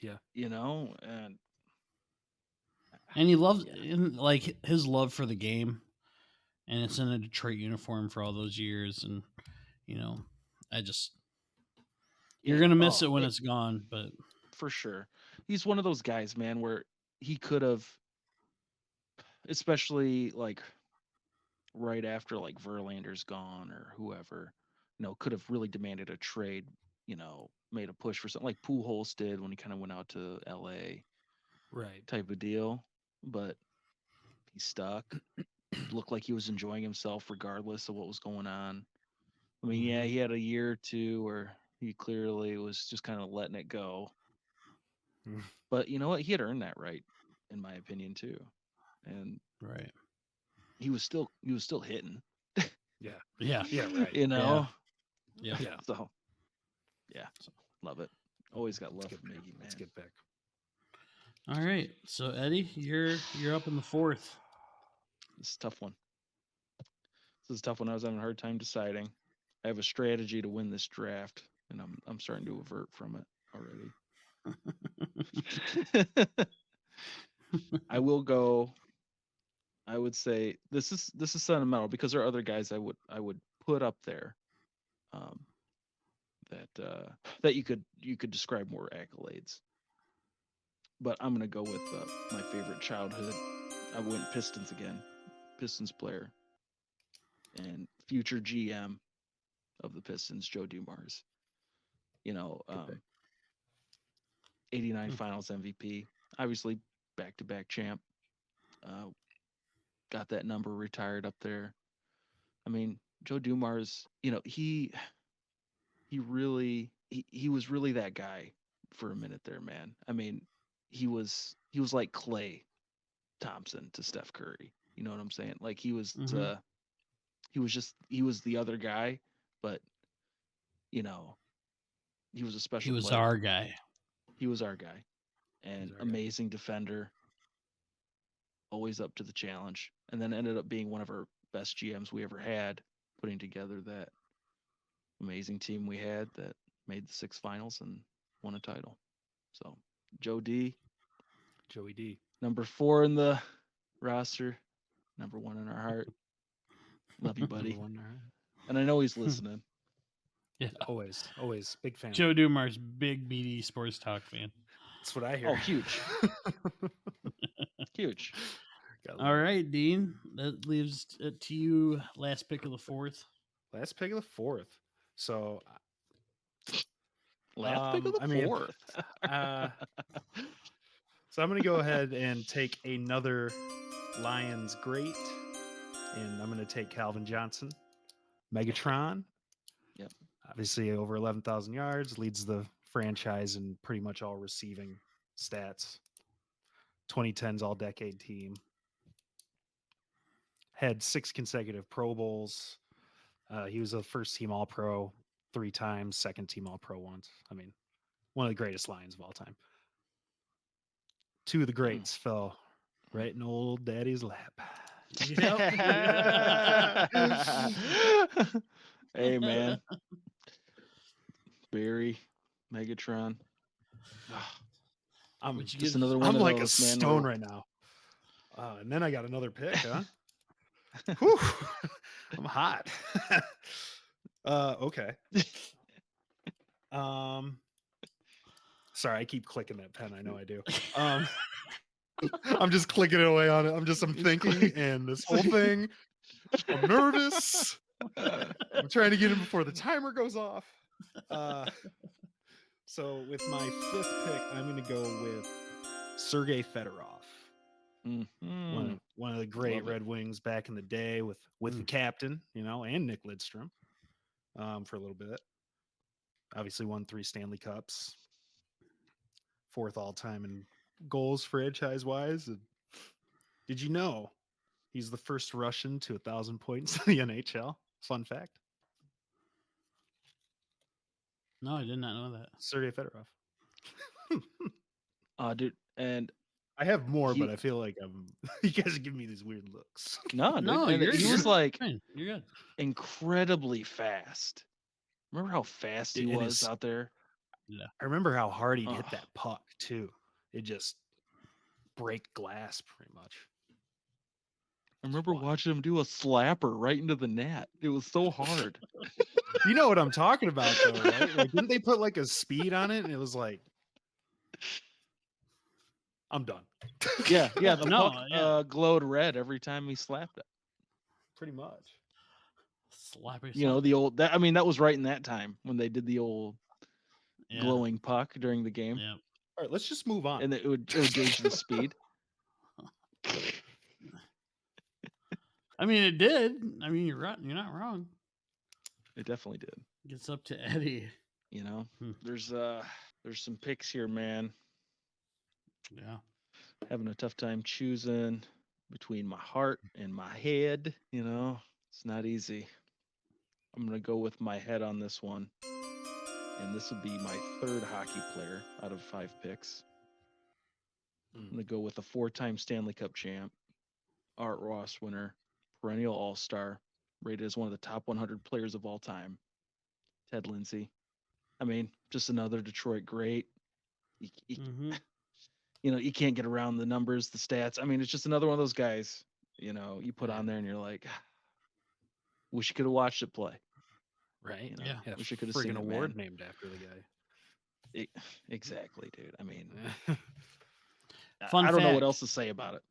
Speaker 1: Yeah.
Speaker 3: And he loves like his love for the game, and it's in a Detroit uniform for all those years, and you're gonna miss it when it's gone, but
Speaker 2: for sure, he's one of those guys, man, where he could have, especially like right after like Verlander's gone or whoever, could have really demanded a trade, made a push for something like Pujols did when he kind of went out to LA,
Speaker 1: right?
Speaker 2: Type of deal, but he stuck. Looked like he was enjoying himself regardless of what was going on. I mean, yeah, he had a year or two where he clearly was just kind of letting it go. But you know what? He had earned that right, in my opinion, too. And
Speaker 3: right,
Speaker 2: he was still hitting.
Speaker 1: Yeah,
Speaker 2: right.
Speaker 3: Yeah.
Speaker 2: So, yeah, love it. Always got love for Miggy, man.
Speaker 1: Let's get back.
Speaker 3: All right, so Eddie, you're up in the fourth.
Speaker 2: This is a tough one. I was having a hard time deciding. I have a strategy to win this draft, and I'm starting to avert from it already. I will go. I would say this is sentimental because there are other guys I would put up there, that you could describe more accolades. But I'm gonna go with my favorite childhood. I went Pistons again, Pistons player, and future GM of the Pistons, Joe Dumars. 89 Finals MVP, obviously back-to-back champ. Got that number retired up there. I mean, Joe Dumars, he was really that guy for a minute there, man. I mean, he was like Klay Thompson to Steph Curry. You know what I'm saying? Like he was he was the other guy, but he was a special
Speaker 3: He was
Speaker 2: player.
Speaker 3: our guy.
Speaker 2: He was our guy. And amazing defender. Always up to the challenge. And then ended up being one of our best GMs we ever had, putting together that amazing team we had that made the 6 finals and won a title. So Joey D, number 4 in the roster, number 1 in our heart. Love you, buddy. And I know he's listening.
Speaker 3: Yeah,
Speaker 1: always big fan.
Speaker 3: Joe Dumars, big BD Sports Talk fan.
Speaker 1: That's what I hear.
Speaker 2: Oh, huge. Huge.
Speaker 3: All right, Dean. That leaves it to you. Last pick of the fourth.
Speaker 1: So,
Speaker 2: last pick of the fourth.
Speaker 1: So I'm going to go ahead and take another Lions great, And I'm going to take Calvin Johnson. Megatron.
Speaker 2: Yep.
Speaker 1: Obviously, over 11,000 yards, leads the franchise in pretty much all receiving stats. 2010's all-decade team. Had 6 consecutive Pro Bowls. He was a first-team All-Pro 3 times, second-team All-Pro once. I mean, one of the greatest Lions of all time. 2 of the greats fell right in old Daddy's lap.
Speaker 3: Yep.
Speaker 2: Hey, man. Barry, Megatron.
Speaker 1: I'm
Speaker 3: Which
Speaker 2: Just another one
Speaker 1: I'm
Speaker 2: of
Speaker 1: like
Speaker 2: those,
Speaker 1: a
Speaker 2: man.
Speaker 1: stone right now. And then I got another pick, huh? Whew. I'm hot. Okay. Sorry, I keep clicking that pen. I know I do. I'm just clicking it away on it. I'm thinking, and this whole thing, I'm nervous. I'm trying to get in before the timer goes off. So with my 5th pick, I'm going to go with Sergei Fedorov.
Speaker 2: Mm-hmm.
Speaker 1: One of the great
Speaker 2: Love it.
Speaker 1: Red Wings back in the day with the captain, and Nick Lidstrom for a little bit. Obviously won 3 Stanley Cups. 4th all-time in goals franchise-wise. Did you know he's the first Russian to 1,000 points in the NHL? Fun fact.
Speaker 3: No, I did not know that.
Speaker 1: Sergei Fedorov.
Speaker 2: Dude, and
Speaker 1: I have more,
Speaker 2: He-
Speaker 1: but I feel like you guys are giving me these weird looks.
Speaker 2: no, dude,
Speaker 3: No,
Speaker 2: and
Speaker 3: you're
Speaker 2: he was like
Speaker 3: fine. You're good.
Speaker 2: incredibly fast. Remember how fast he
Speaker 1: And
Speaker 2: was
Speaker 1: his-
Speaker 2: out there?
Speaker 1: I remember how hard he'd hit
Speaker 2: Ugh.
Speaker 1: that puck too. It just break glass pretty much.
Speaker 2: I remember
Speaker 1: wild.
Speaker 2: watching him do a slapper right into the net. It was so hard.
Speaker 1: You know what I'm talking about, though, right? Like, didn't they put like a speed on it, and it was like, I'm done.
Speaker 2: Yeah, the
Speaker 3: No,
Speaker 2: puck
Speaker 3: yeah.
Speaker 2: glowed red every time he slapped it.
Speaker 1: Pretty much.
Speaker 3: Slap yourself.
Speaker 2: You know, the old that was right in that time when they did the old
Speaker 3: Yeah.
Speaker 2: glowing puck during the game.
Speaker 3: Yeah.
Speaker 1: All right, let's just move on.
Speaker 2: And it would gauge the speed.
Speaker 3: I mean, it did. I mean, you're right. You're not wrong.
Speaker 2: It definitely did.
Speaker 3: Gets up to Eddie.
Speaker 2: You know,
Speaker 3: Hmm.
Speaker 2: there's some picks here, man.
Speaker 3: Yeah.
Speaker 2: Having a tough time choosing between my heart and my head. You know, it's not easy. I'm gonna go with my head on this one, and this will be my 3rd hockey player out of 5 picks. I'm gonna go with a 4-time Stanley Cup champ, Art Ross winner, perennial All-Star, rated as one of the top 100 players of all time, Ted Lindsay. I mean, just another Detroit great.
Speaker 3: Mm-hmm.
Speaker 2: You know, you can't get around the numbers, the stats. I mean, it's just another one of those guys, you know, you put on there and you're like, wish you could have watched it play.
Speaker 1: Right?
Speaker 2: You know,
Speaker 3: Yeah.
Speaker 2: wish you could have seen
Speaker 1: Friggin'
Speaker 2: it,
Speaker 1: award
Speaker 2: man.
Speaker 1: named after the guy.
Speaker 2: Exactly, dude. I mean,
Speaker 3: Fun
Speaker 2: I don't know what
Speaker 3: fact.
Speaker 2: else to say about it.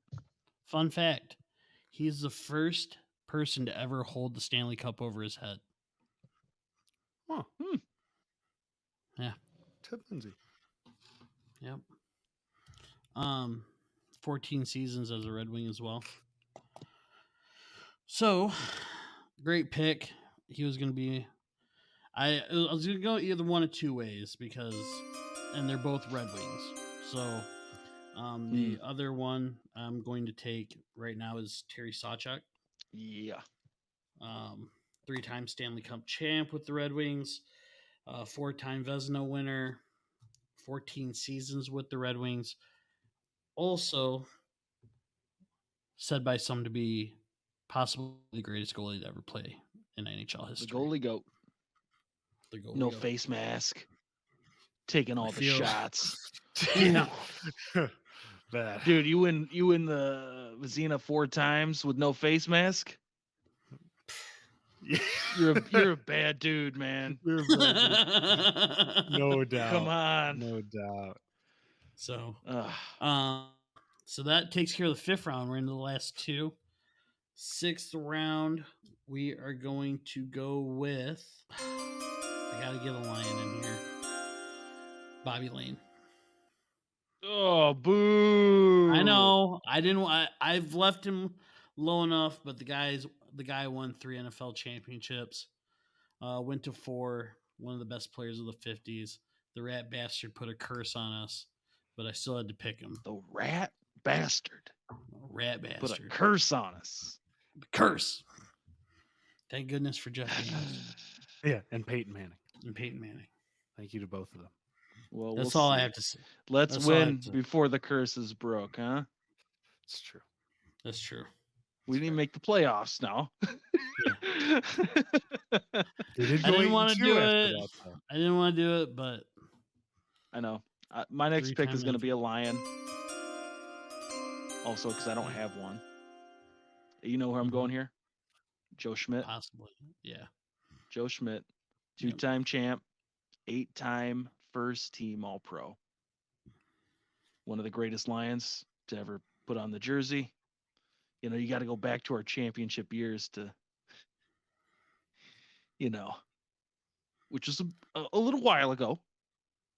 Speaker 3: Fun fact: he's the first person to ever hold the Stanley Cup over his head.
Speaker 1: Huh.
Speaker 3: Yeah.
Speaker 1: Ted Lindsay.
Speaker 3: Yep. 14 seasons as a Red Wing as well. So, great pick. He was going to be. I was going to go either one of 2 ways and they're both Red Wings. So, the other one I'm going to take right now is Terry Sawchuk.
Speaker 2: Yeah.
Speaker 3: 3-time Stanley Cup champ with the Red Wings, 4-time Vezina winner, 14 seasons with the Red Wings. Also, said by some to be possibly the greatest goalie to ever play in NHL history.
Speaker 2: The goalie goat.
Speaker 3: The goalie
Speaker 2: No
Speaker 3: goat.
Speaker 2: face mask. Taking all the
Speaker 3: feel-
Speaker 2: shots.
Speaker 1: Yeah. Bad.
Speaker 2: Dude, you win the Vezina 4 times with no face mask? You're a bad dude, man.
Speaker 1: You're a bad dude. No doubt.
Speaker 2: Come on.
Speaker 1: No doubt.
Speaker 3: So,
Speaker 2: Ugh.
Speaker 3: so that takes care of the 5th round. We're into the last 2. 6th round, we are going to go with. I gotta get a Lion in here. Bobby Lane.
Speaker 2: Oh, boo.
Speaker 3: I know. I didn't. I've left him low enough, but the guy won 3 NFL championships. Went to 4. One of the best players of the 50s. The rat bastard put a curse on us, but I still had to pick him.
Speaker 2: The rat bastard.
Speaker 3: Rat
Speaker 2: Put a
Speaker 3: bastard.
Speaker 2: curse on us.
Speaker 3: Curse. Thank goodness for Jeff Daniels
Speaker 1: Yeah, and Peyton Manning.
Speaker 3: and Peyton Manning.
Speaker 1: Thank you to both of them.
Speaker 2: Well,
Speaker 3: That's
Speaker 2: we'll
Speaker 3: all
Speaker 2: see.
Speaker 3: I have to say.
Speaker 2: Let's
Speaker 3: That's all I have
Speaker 2: win
Speaker 3: to say.
Speaker 2: before the curse is broke, huh?
Speaker 1: It's true.
Speaker 3: That's true.
Speaker 2: We need to make the playoffs now.
Speaker 1: They did
Speaker 3: I
Speaker 1: go
Speaker 3: didn't want
Speaker 1: 8-2
Speaker 3: to do
Speaker 1: after
Speaker 3: it.
Speaker 1: that, though.
Speaker 3: I didn't want to do it, but
Speaker 2: I know. My next pick is
Speaker 3: Three-time
Speaker 2: going to be a Lion. Also, because I don't have one. You know where I'm going here? Joe Schmidt.
Speaker 3: possibly, yeah.
Speaker 2: Joe Schmidt,
Speaker 3: Yep.
Speaker 2: 2-time champ, 8-time first team All-Pro. One of the greatest Lions to ever put on the jersey. You know, you got to go back to our championship years to, you know, which was a little while ago.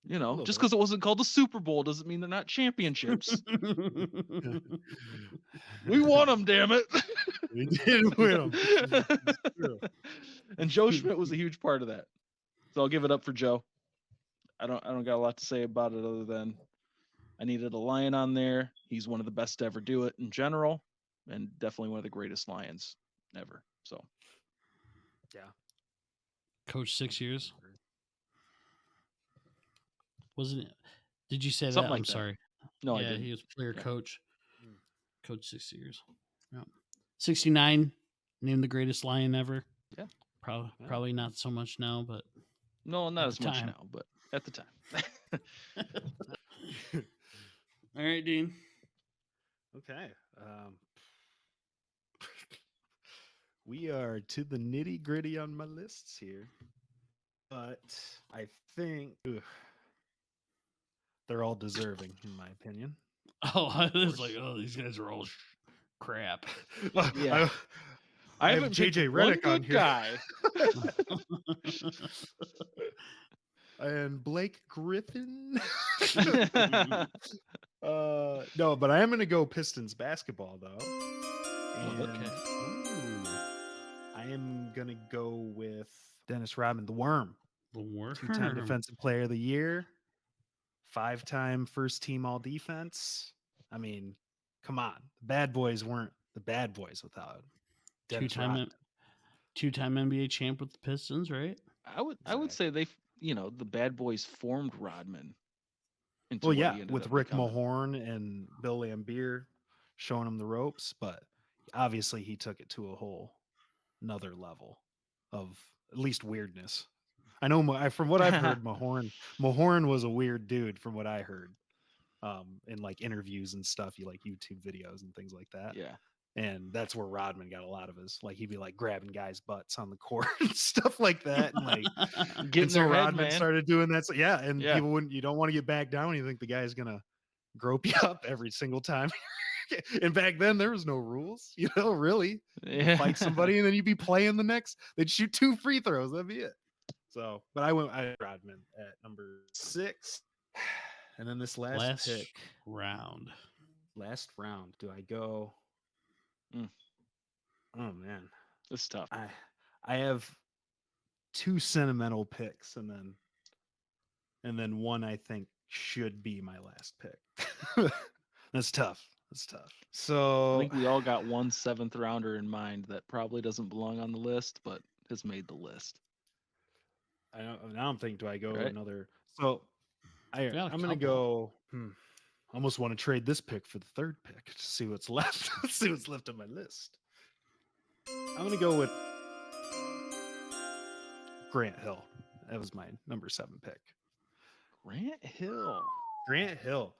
Speaker 2: You know,
Speaker 1: little
Speaker 2: just
Speaker 1: bit.
Speaker 2: because it wasn't called the Super Bowl doesn't mean they're not championships. We won them, damn it.
Speaker 1: We did win them. It's true.
Speaker 2: And Joe Schmidt was a huge part of that. So I'll give it up for Joe. I don't got a lot to say about it other than I needed a Lion on there. He's one of the best to ever do it in general, and definitely one of the greatest Lions ever. So
Speaker 3: Coach 6 years. Wasn't it? Did you say
Speaker 2: Something
Speaker 3: that?
Speaker 2: like
Speaker 3: I'm
Speaker 2: that.
Speaker 3: sorry.
Speaker 2: no, I
Speaker 3: Yeah,
Speaker 2: didn't.
Speaker 3: he was player
Speaker 2: Yeah.
Speaker 3: coach. Coach 6 years. Yeah. 69, named the greatest Lion ever.
Speaker 2: Yeah.
Speaker 3: Probably not so much now, but
Speaker 2: No, not
Speaker 3: At
Speaker 2: as
Speaker 3: the
Speaker 2: much
Speaker 3: time.
Speaker 2: now, but at the time.
Speaker 3: all right, Dean.
Speaker 1: Okay. We are to the nitty gritty on my lists here, but I think they're all deserving, in my opinion.
Speaker 3: Oh, I was like, oh, these guys are all crap.
Speaker 2: Yeah.
Speaker 1: I have
Speaker 2: haven't
Speaker 1: JJ
Speaker 2: picked one
Speaker 1: Redick on
Speaker 2: good
Speaker 1: here.
Speaker 2: guy.
Speaker 1: And Blake Griffin. No, but I am going to go Pistons basketball, though. And,
Speaker 3: okay.
Speaker 1: I am going to go with Dennis Rodman, the Worm.
Speaker 3: The Worm.
Speaker 1: 2-time Defensive Player of the Year. 5-time first team all defense. I mean, come on. The bad boys weren't the bad boys without Dennis Rodman.
Speaker 3: Two-time NBA champ with the Pistons, right?
Speaker 2: I would say the bad boys formed Rodman. Into
Speaker 1: Well,
Speaker 2: what he
Speaker 1: yeah,
Speaker 2: ended
Speaker 1: with
Speaker 2: up
Speaker 1: Rick
Speaker 2: becoming.
Speaker 1: Mahorn and Bill Laimbeer showing him the ropes, but obviously he took it to a whole another level of at least weirdness. I know from what I've heard, Mahorn was a weird dude from what I heard in like interviews and stuff, you like YouTube videos and things like that.
Speaker 2: Yeah.
Speaker 1: And that's where Rodman got a lot of his, like he'd be like grabbing guys' butts on the court and stuff like that. And like
Speaker 2: Getting
Speaker 1: and so
Speaker 2: their head,
Speaker 1: Rodman
Speaker 2: man.
Speaker 1: started doing that. So, yeah, and
Speaker 2: Yeah.
Speaker 1: you don't want to get back down. You think the guy's gonna grope you up every single time. And back then there was no rules, really.
Speaker 2: Yeah.
Speaker 1: Fight somebody and then you'd be playing the next. They'd shoot 2 free throws. That'd be it. So, but I had Rodman at number 6. And then this last pick. Last round. Do I go? Oh man,
Speaker 2: It's tough.
Speaker 1: I have 2 sentimental picks, and then one I think should be my last pick. That's tough.
Speaker 2: I
Speaker 1: So
Speaker 2: think we all got one 7th rounder in mind that probably doesn't belong on the list, but has made the list.
Speaker 1: now I'm thinking, do I go
Speaker 2: Right.
Speaker 1: another? So I'm
Speaker 3: got a
Speaker 1: gonna
Speaker 3: couple.
Speaker 1: go. Almost want to trade this pick for the 3rd pick to see what's left. Let's see what's left on my list. I'm gonna go with Grant Hill. That was my number 7 pick.
Speaker 2: Grant Hill.
Speaker 1: Grant Hill,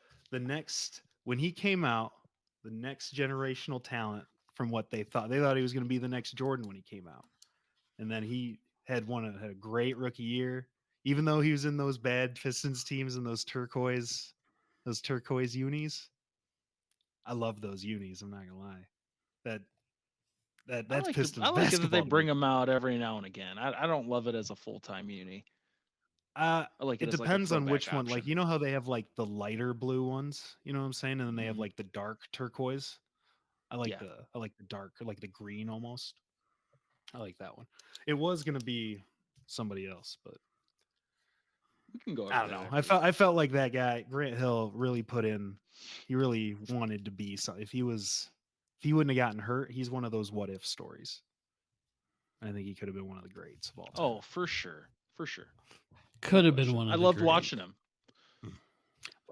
Speaker 1: when he came out, the next generational talent from what they thought. They thought he was going to be the next Jordan when he came out. And then he had a great rookie year, even though he was in those bad Pistons teams and those turquoise unis. I love those unis, I'm not going to lie. That's Pistons
Speaker 2: I like it that
Speaker 1: basketball
Speaker 2: they
Speaker 1: to
Speaker 2: bring
Speaker 1: me.
Speaker 2: them out every now and again. I don't love it as a full-time uni. I like it.
Speaker 1: It
Speaker 2: as
Speaker 1: depends
Speaker 2: like a
Speaker 1: on which
Speaker 2: throwback
Speaker 1: one. Like,
Speaker 2: option.
Speaker 1: how they have like the lighter blue ones, you know what I'm saying? And then they have like the dark turquoise. I like
Speaker 2: Yeah.
Speaker 1: the dark, like the green almost. I like that one. It was gonna be somebody else, but
Speaker 2: We can go over
Speaker 1: I don't
Speaker 2: that
Speaker 1: know.
Speaker 2: after.
Speaker 1: I felt like that guy Grant Hill really put in. He really wanted to be something. If he wouldn't have gotten hurt, he's one of those what if stories. I think he could have been one of the greats of all time.
Speaker 2: Oh, for sure. For sure.
Speaker 3: Could have been
Speaker 2: Question.
Speaker 3: one of
Speaker 2: I
Speaker 3: the
Speaker 2: loved
Speaker 3: great.
Speaker 2: watching him.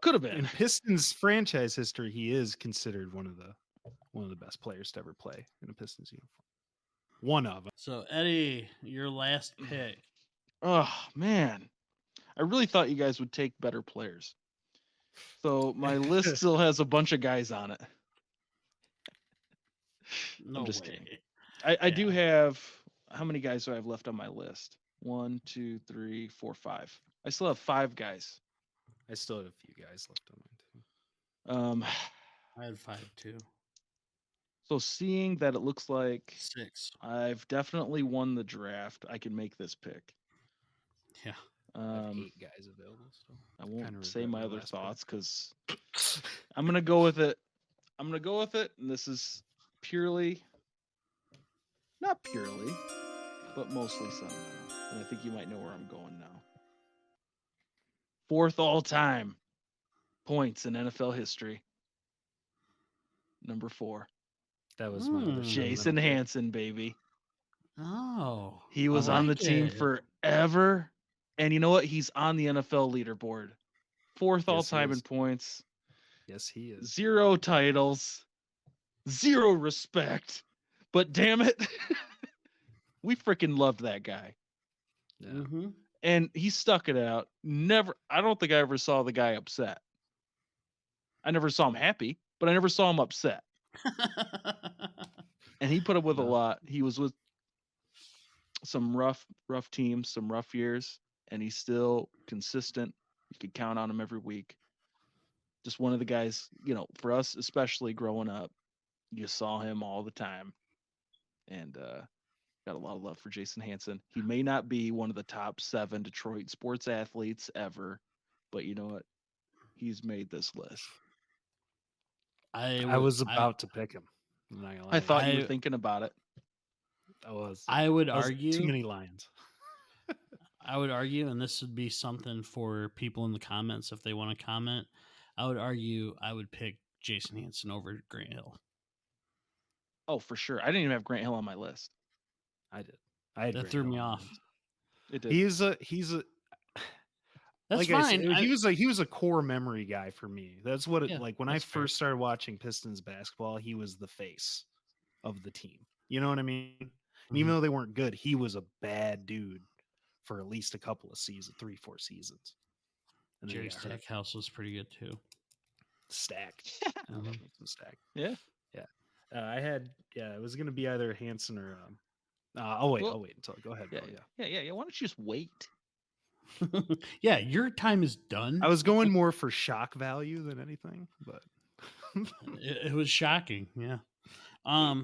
Speaker 2: Could have been.
Speaker 1: In Pistons franchise history, he is considered one of the best players to ever play in a Pistons uniform. One of them.
Speaker 3: So Eddie, your last pick.
Speaker 2: Oh man, I really thought you guys would take better players. So my list still has a bunch of guys on it.
Speaker 3: No
Speaker 2: I'm just
Speaker 3: way.
Speaker 2: kidding. I do have, how many guys do I have left on my list? 1, 2, 3, 4, 5. I still have 5 guys.
Speaker 1: I still have a few guys left on mine too.
Speaker 3: I had 5 too.
Speaker 2: So seeing that it looks like
Speaker 3: 6.
Speaker 2: I've definitely won the draft, I can make this pick.
Speaker 3: Yeah.
Speaker 1: I have 8 guys available still.
Speaker 2: I won't
Speaker 1: Kinda
Speaker 2: say
Speaker 1: regret
Speaker 2: my
Speaker 1: my
Speaker 2: other
Speaker 1: last pick.
Speaker 2: thoughts because I'm gonna go with it. And this is purely, not purely, but mostly sentimental. And I think you might know where I'm going now. 4th all-time points in NFL history. Number 4.
Speaker 1: That was my other
Speaker 2: Jason Hansen, baby.
Speaker 3: Oh.
Speaker 2: He was on the team forever. And you know what? He's on the NFL leaderboard. 4th all-time in points.
Speaker 1: Yes, he is.
Speaker 2: 0 titles. 0 respect. But damn it, we freaking loved that guy.
Speaker 1: Yeah.
Speaker 3: Mm-hmm.
Speaker 2: And he stuck it out. I don't think I ever saw the guy upset. I never saw him happy, but I never saw him upset. And he put up with a lot. He was with some rough teams, some rough years, and he's still consistent. You could count on him every week. Just one of the guys, for us, especially growing up, you saw him all the time. And got a lot of love for Jason Hansen. He may not be one of the top 7 Detroit sports athletes ever, but you know what? He's made this list.
Speaker 1: I was about to pick him.
Speaker 2: I thought you were thinking about it.
Speaker 3: I would argue
Speaker 1: too many Lions.
Speaker 3: I would argue, and this would be something for people in the comments if they want to comment. I would argue I would pick Jason Hansen over Grant Hill.
Speaker 2: Oh, for sure. I didn't even have Grant Hill on my list.
Speaker 1: I did. That
Speaker 3: threw me off.
Speaker 2: It did.
Speaker 1: He's a
Speaker 3: That's
Speaker 1: like
Speaker 3: fine.
Speaker 1: I said, he was a core memory guy for me. That's what like when I first started watching Pistons basketball, he was the face of the team. You know what I mean? And even though they weren't good, he was a bad dude for at least a couple of seasons, 3-4 seasons. And
Speaker 3: Jerry Stackhouse was pretty good too.
Speaker 1: Stacked. Stacked.
Speaker 2: Yeah.
Speaker 1: I had it was gonna be either Hansen or I'll wait until go ahead.
Speaker 2: Yeah. Why don't you just wait?
Speaker 3: Yeah, your time is done.
Speaker 1: I was going more for shock value than anything, but
Speaker 3: it was shocking. Yeah.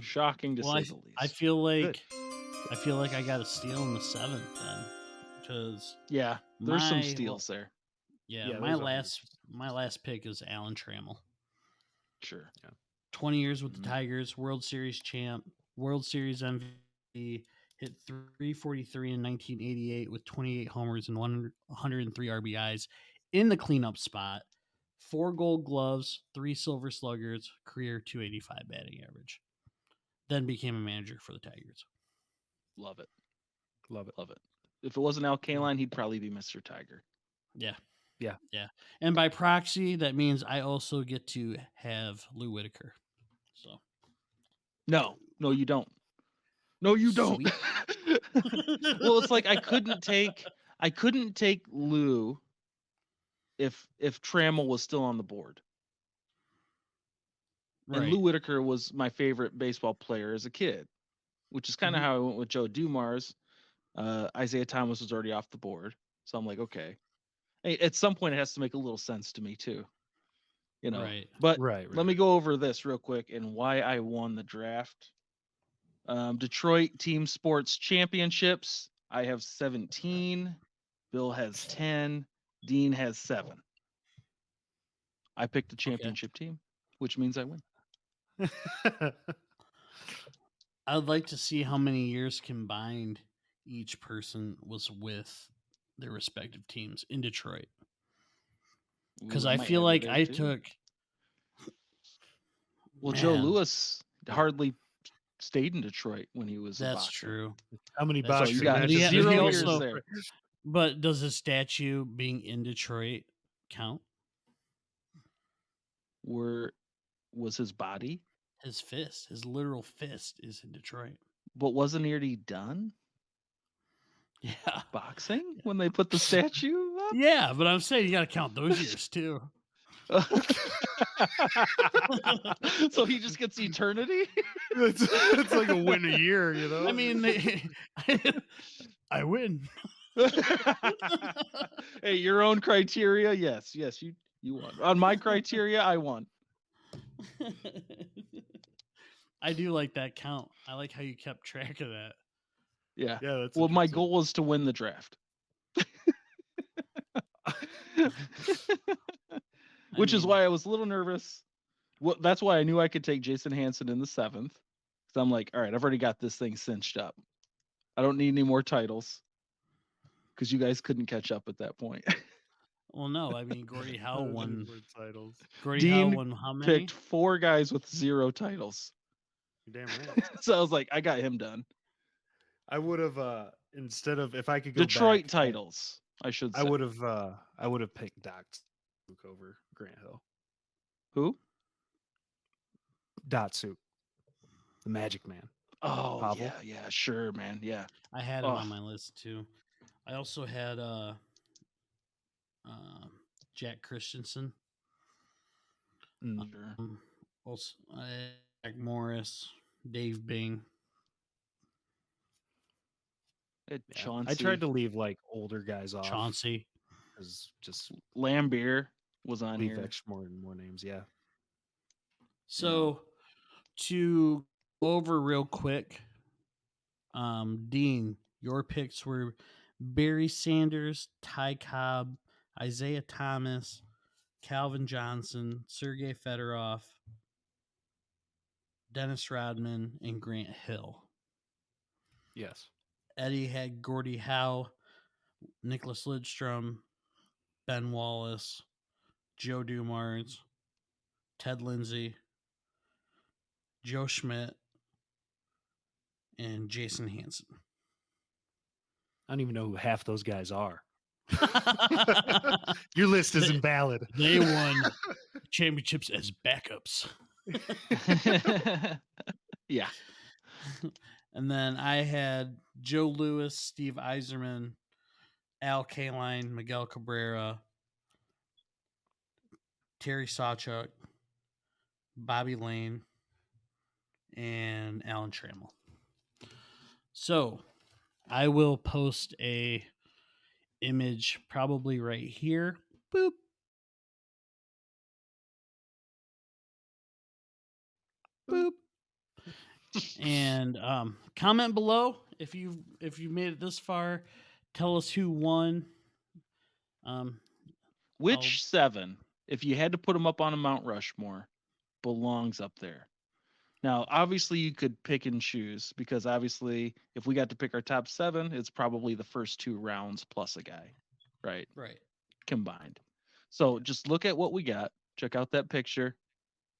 Speaker 2: Shocking to say the least.
Speaker 3: I feel like I got a steal in the 7th then, because
Speaker 2: there's some steals there.
Speaker 3: Yeah, my last pick is Alan Trammell.
Speaker 2: Sure.
Speaker 1: Yeah.
Speaker 3: 20 years with the Tigers, World Series champ, World Series MVP, hit 343 in 1988 with 28 homers and 103 RBIs in the cleanup spot, 4 Gold Gloves, 3 Silver Sluggers, career 285 batting average. Then became a manager for the Tigers.
Speaker 2: Love it.
Speaker 1: Love it.
Speaker 2: If it wasn't Al Kaline, he'd probably be Mr. Tiger.
Speaker 3: Yeah. And by proxy, that means I also get to have Lou Whitaker. So.
Speaker 2: No, you don't. No, you don't. Well, it's like I couldn't take Lou if Trammell was still on the board. Right. And Lou Whitaker was my favorite baseball player as a kid, which is kind of how I went with Joe Dumars. Isaiah Thomas was already off the board, so I'm like, okay. Hey, at some point, it has to make a little sense to me too,
Speaker 3: Right.
Speaker 2: But let me go over this real quick and why I won the draft. Detroit Team Sports Championships. I have 17. Bill has 10. Dean has 7. I picked a championship team, which means I win.
Speaker 3: I'd like to see how many years combined each person was with their respective teams in Detroit. Because I feel like I took.
Speaker 2: Well, Joe Louis hardly stayed in Detroit when he was a boxer.
Speaker 3: That's true.
Speaker 1: How many
Speaker 3: That's
Speaker 1: boxers?
Speaker 2: So you got
Speaker 3: But he-
Speaker 2: 0
Speaker 3: he
Speaker 2: years
Speaker 3: also-
Speaker 2: there.
Speaker 3: But does his statue being in Detroit count?
Speaker 2: Was his body?
Speaker 3: His fist, his literal fist, is in Detroit.
Speaker 2: But wasn't he already done
Speaker 3: Yeah.
Speaker 2: boxing when they put the statue up?
Speaker 3: Yeah, but I'm saying you got to count those years too.
Speaker 2: So he just gets eternity?
Speaker 1: It's like a win a year, you know?
Speaker 3: I mean, I win.
Speaker 2: Hey, your own criteria? Yes, you won. On my criteria, I won.
Speaker 3: I do like that count. I like how you kept track of that.
Speaker 2: Yeah.
Speaker 1: Yeah, that's
Speaker 2: Well, my
Speaker 1: interesting.
Speaker 2: goal was to win the draft. Which is why I was a little nervous. Well, that's why I knew I could take Jason Hansen in the 7th. Because I'm like, all right, I've already got this thing cinched up. I don't need any more titles. Because you guys couldn't catch up at that point.
Speaker 3: Well, no, I mean Gordie Howe won
Speaker 1: titles.
Speaker 3: Gordie Howe
Speaker 2: Dean
Speaker 3: won how many?
Speaker 2: Picked 4 guys with 0 titles.
Speaker 1: You're damn right.
Speaker 2: So I was like, I got him done.
Speaker 1: I would have instead of if I could go
Speaker 2: Detroit
Speaker 1: back,
Speaker 2: titles, I should say.
Speaker 1: I would have picked Doc over Grant Hill.
Speaker 2: Who?
Speaker 1: Datsuk, the Magic Man.
Speaker 2: Oh,
Speaker 1: Pavel.
Speaker 2: yeah, sure, man. Yeah.
Speaker 3: I had him on my list too. I also had Jack Christensen.
Speaker 2: Sure.
Speaker 3: Also, Jack Morris, Dave Bing.
Speaker 2: Chauncey.
Speaker 1: I tried to leave like older guys off.
Speaker 3: Chauncey.
Speaker 1: Because just
Speaker 2: Lambier was on
Speaker 1: leave
Speaker 2: here.
Speaker 1: extra more names. Yeah.
Speaker 3: So to go over real quick, Dean, your picks were Barry Sanders, Ty Cobb, Isaiah Thomas, Calvin Johnson, Sergei Fedorov, Dennis Rodman, and Grant Hill.
Speaker 1: Yes.
Speaker 3: Eddie had Gordie Howe, Nicholas Lidstrom, Ben Wallace, Joe Dumars, Ted Lindsay, Joe Schmidt, and Jason Hansen.
Speaker 1: I don't even know who half those guys are. Your list is invalid.
Speaker 3: They won championships as backups.
Speaker 2: Yeah.
Speaker 3: And then I had Joe Louis, Steve Yzerman, Al Kaline, Miguel Cabrera, Terry Sawchuk, Bobby Lane, and Alan Trammell. So I will post a image probably right here. Boop. Boop. And comment below if you made it this far. Tell us who won.
Speaker 2: Which 7, if you had to put them up on a Mount Rushmore, belongs up there? Now, obviously, you could pick and choose because obviously, if we got to pick our top 7, it's probably the first 2 rounds plus a guy, right?
Speaker 3: Right.
Speaker 2: Combined. So just look at what we got, check out that picture,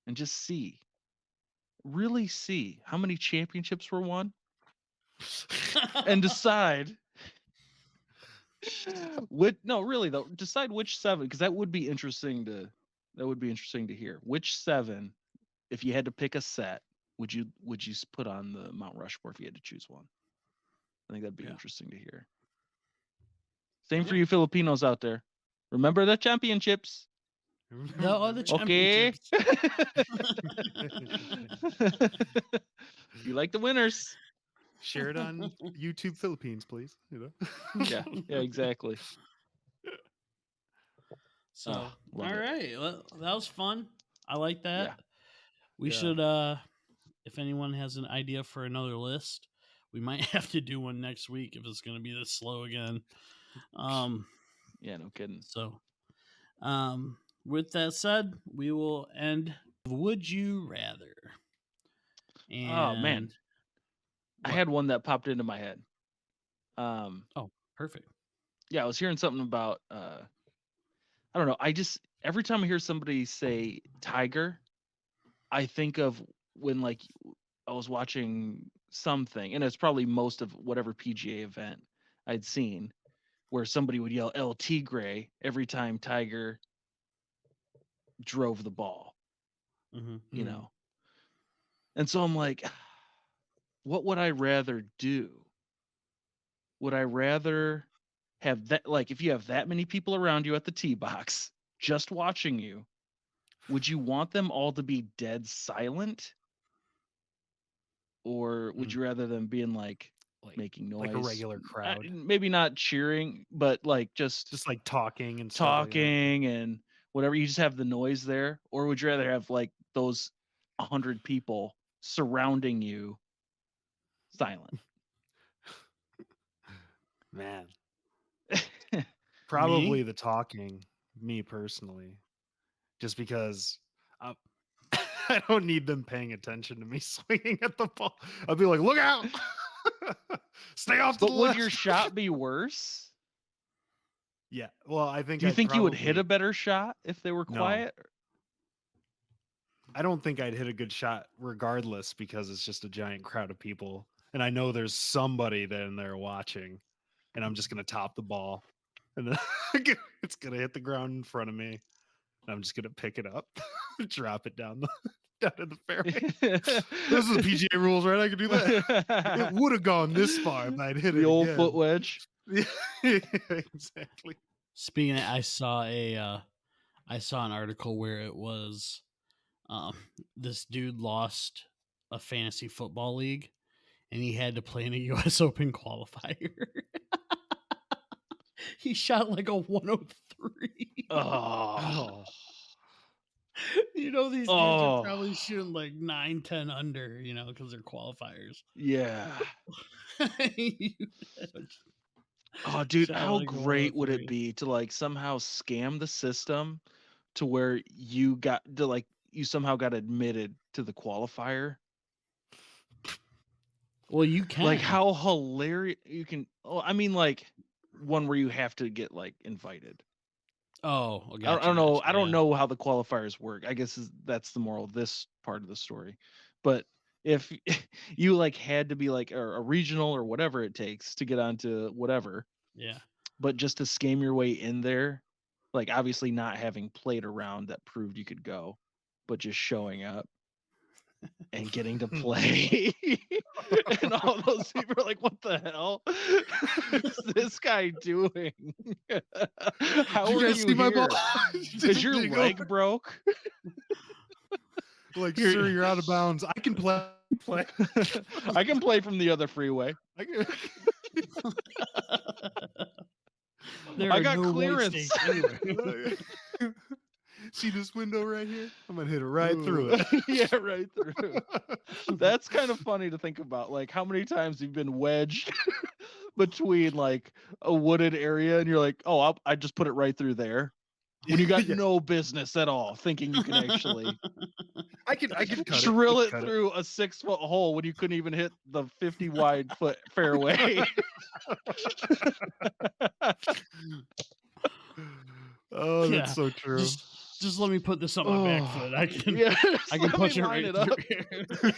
Speaker 2: and just see. Really see how many championships were won and decide decide which 7, because that would be interesting to hear. Which 7, if you had to pick a set, would you put on the Mount Rushmore if you had to choose one? I think that'd be interesting to hear. Same for you Filipinos out there. Remember the championships.
Speaker 3: The
Speaker 2: Okay.
Speaker 3: championships.
Speaker 2: You like the winners.
Speaker 1: Share it on YouTube Philippines, please. You know.
Speaker 2: Yeah, exactly.
Speaker 3: So,
Speaker 2: love
Speaker 3: all
Speaker 2: it.
Speaker 3: right. Well, that was fun. I like that.
Speaker 2: Yeah.
Speaker 3: We should, if anyone has an idea for another list, we might have to do one next week if it's going to be this slow again.
Speaker 2: Yeah, no kidding.
Speaker 3: So, with that said, we will end. Would you rather? And
Speaker 2: Oh man, I
Speaker 3: what?
Speaker 2: had one that popped into my head.
Speaker 3: Oh, perfect.
Speaker 2: Yeah, I was hearing something about I don't know. I just every time I hear somebody say tiger, I think of when like I was watching something, and it's probably most of whatever PGA event I'd seen, where somebody would yell El Tigre every time Tiger drove the ball,
Speaker 3: Mhm.
Speaker 2: you know. And so I'm like, what would I rather do? Would I rather have that, like, if you have that many people around you at the tee box just watching you, would you want them all to be dead silent? Or would you rather them being like making noise?
Speaker 1: like a regular crowd,
Speaker 2: Maybe not cheering, but like just
Speaker 1: like talking and stuff like that.
Speaker 2: talking and whatever. You just have the noise there. Or would you rather have like those 100 people surrounding you silent?
Speaker 1: Man, probably the talking. Me personally, just because I, I don't need them paying attention to me swinging at the ball. I'll be like, look out, stay off to
Speaker 2: But
Speaker 1: the
Speaker 2: would
Speaker 1: left.
Speaker 2: your shot be worse?
Speaker 1: Yeah, well, I think.
Speaker 2: Do you
Speaker 1: I'd
Speaker 2: think you would hit
Speaker 1: probably-
Speaker 2: a better shot if they were
Speaker 1: No.
Speaker 2: quiet?
Speaker 1: I don't think I'd hit a good shot regardless because it's just a giant crowd of people, and I know there's somebody in there watching, and I'm just gonna top the ball, and then it's gonna hit the ground in front of me, and I'm just gonna pick it up, drop it down in the fairway. Those are the PGA rules, right? I could do that. It would have gone this far if I'd hit
Speaker 2: the
Speaker 1: it
Speaker 2: old
Speaker 1: again.
Speaker 2: foot wedge.
Speaker 1: Yeah, exactly.
Speaker 3: Speaking of, I saw an article where it was this dude lost a fantasy football league and he had to play in a US Open qualifier. He shot like a 103.
Speaker 2: Oh.
Speaker 3: You know, these dudes are probably shooting like 9-10 under, you know, because they're qualifiers.
Speaker 2: Yeah. Oh, dude,
Speaker 3: Shot
Speaker 2: how
Speaker 3: like a
Speaker 2: great would it
Speaker 3: 103.
Speaker 2: be to like somehow scam the system to where you got to like you somehow got admitted to the qualifier?
Speaker 3: Well, you can.
Speaker 2: Like how hilarious you can. Oh, I mean, like one where you have to get like invited.
Speaker 3: Oh,
Speaker 2: I don't know.
Speaker 3: gotcha,
Speaker 2: I don't
Speaker 3: yeah.
Speaker 2: know how the qualifiers work. I guess that's the moral of this part of the story. But if you like had to be like a regional or whatever it takes to get onto whatever,
Speaker 3: Yeah.
Speaker 2: but just to scam your way in there, like obviously not having played around that proved you could go, but just showing up and getting to play. And all those people are like, what the hell is this guy doing? How
Speaker 1: Did you
Speaker 2: are
Speaker 1: guys
Speaker 2: you
Speaker 1: see my ball?
Speaker 2: here? Is your
Speaker 1: Did you go-
Speaker 2: leg broke?
Speaker 1: Like,
Speaker 2: You're-
Speaker 1: sir, you're out of bounds. I can play.
Speaker 2: I can play from the other freeway.
Speaker 1: I can-
Speaker 3: There
Speaker 2: I
Speaker 3: are
Speaker 2: got
Speaker 3: no white
Speaker 2: clearance.
Speaker 3: states anywhere.
Speaker 1: See this window right here? I'm gonna hit it right through it.
Speaker 2: Yeah, right through. That's kind of funny to think about. Like how many times you've been wedged between like a wooded area, and you're like, "Oh, I just put it right through there." When you got
Speaker 1: Yeah.
Speaker 2: no business at all, thinking you can actually
Speaker 1: I can cut
Speaker 2: drill
Speaker 1: it.
Speaker 2: it through a 6-foot hole when you couldn't even hit the 50 wide foot fairway.
Speaker 1: Oh, that's
Speaker 3: Yeah.
Speaker 1: so true.
Speaker 3: Just let me put this on my back foot. I can
Speaker 2: Yeah,
Speaker 3: I can
Speaker 2: let
Speaker 3: punch
Speaker 2: me
Speaker 3: it
Speaker 2: line
Speaker 3: right
Speaker 2: it
Speaker 3: through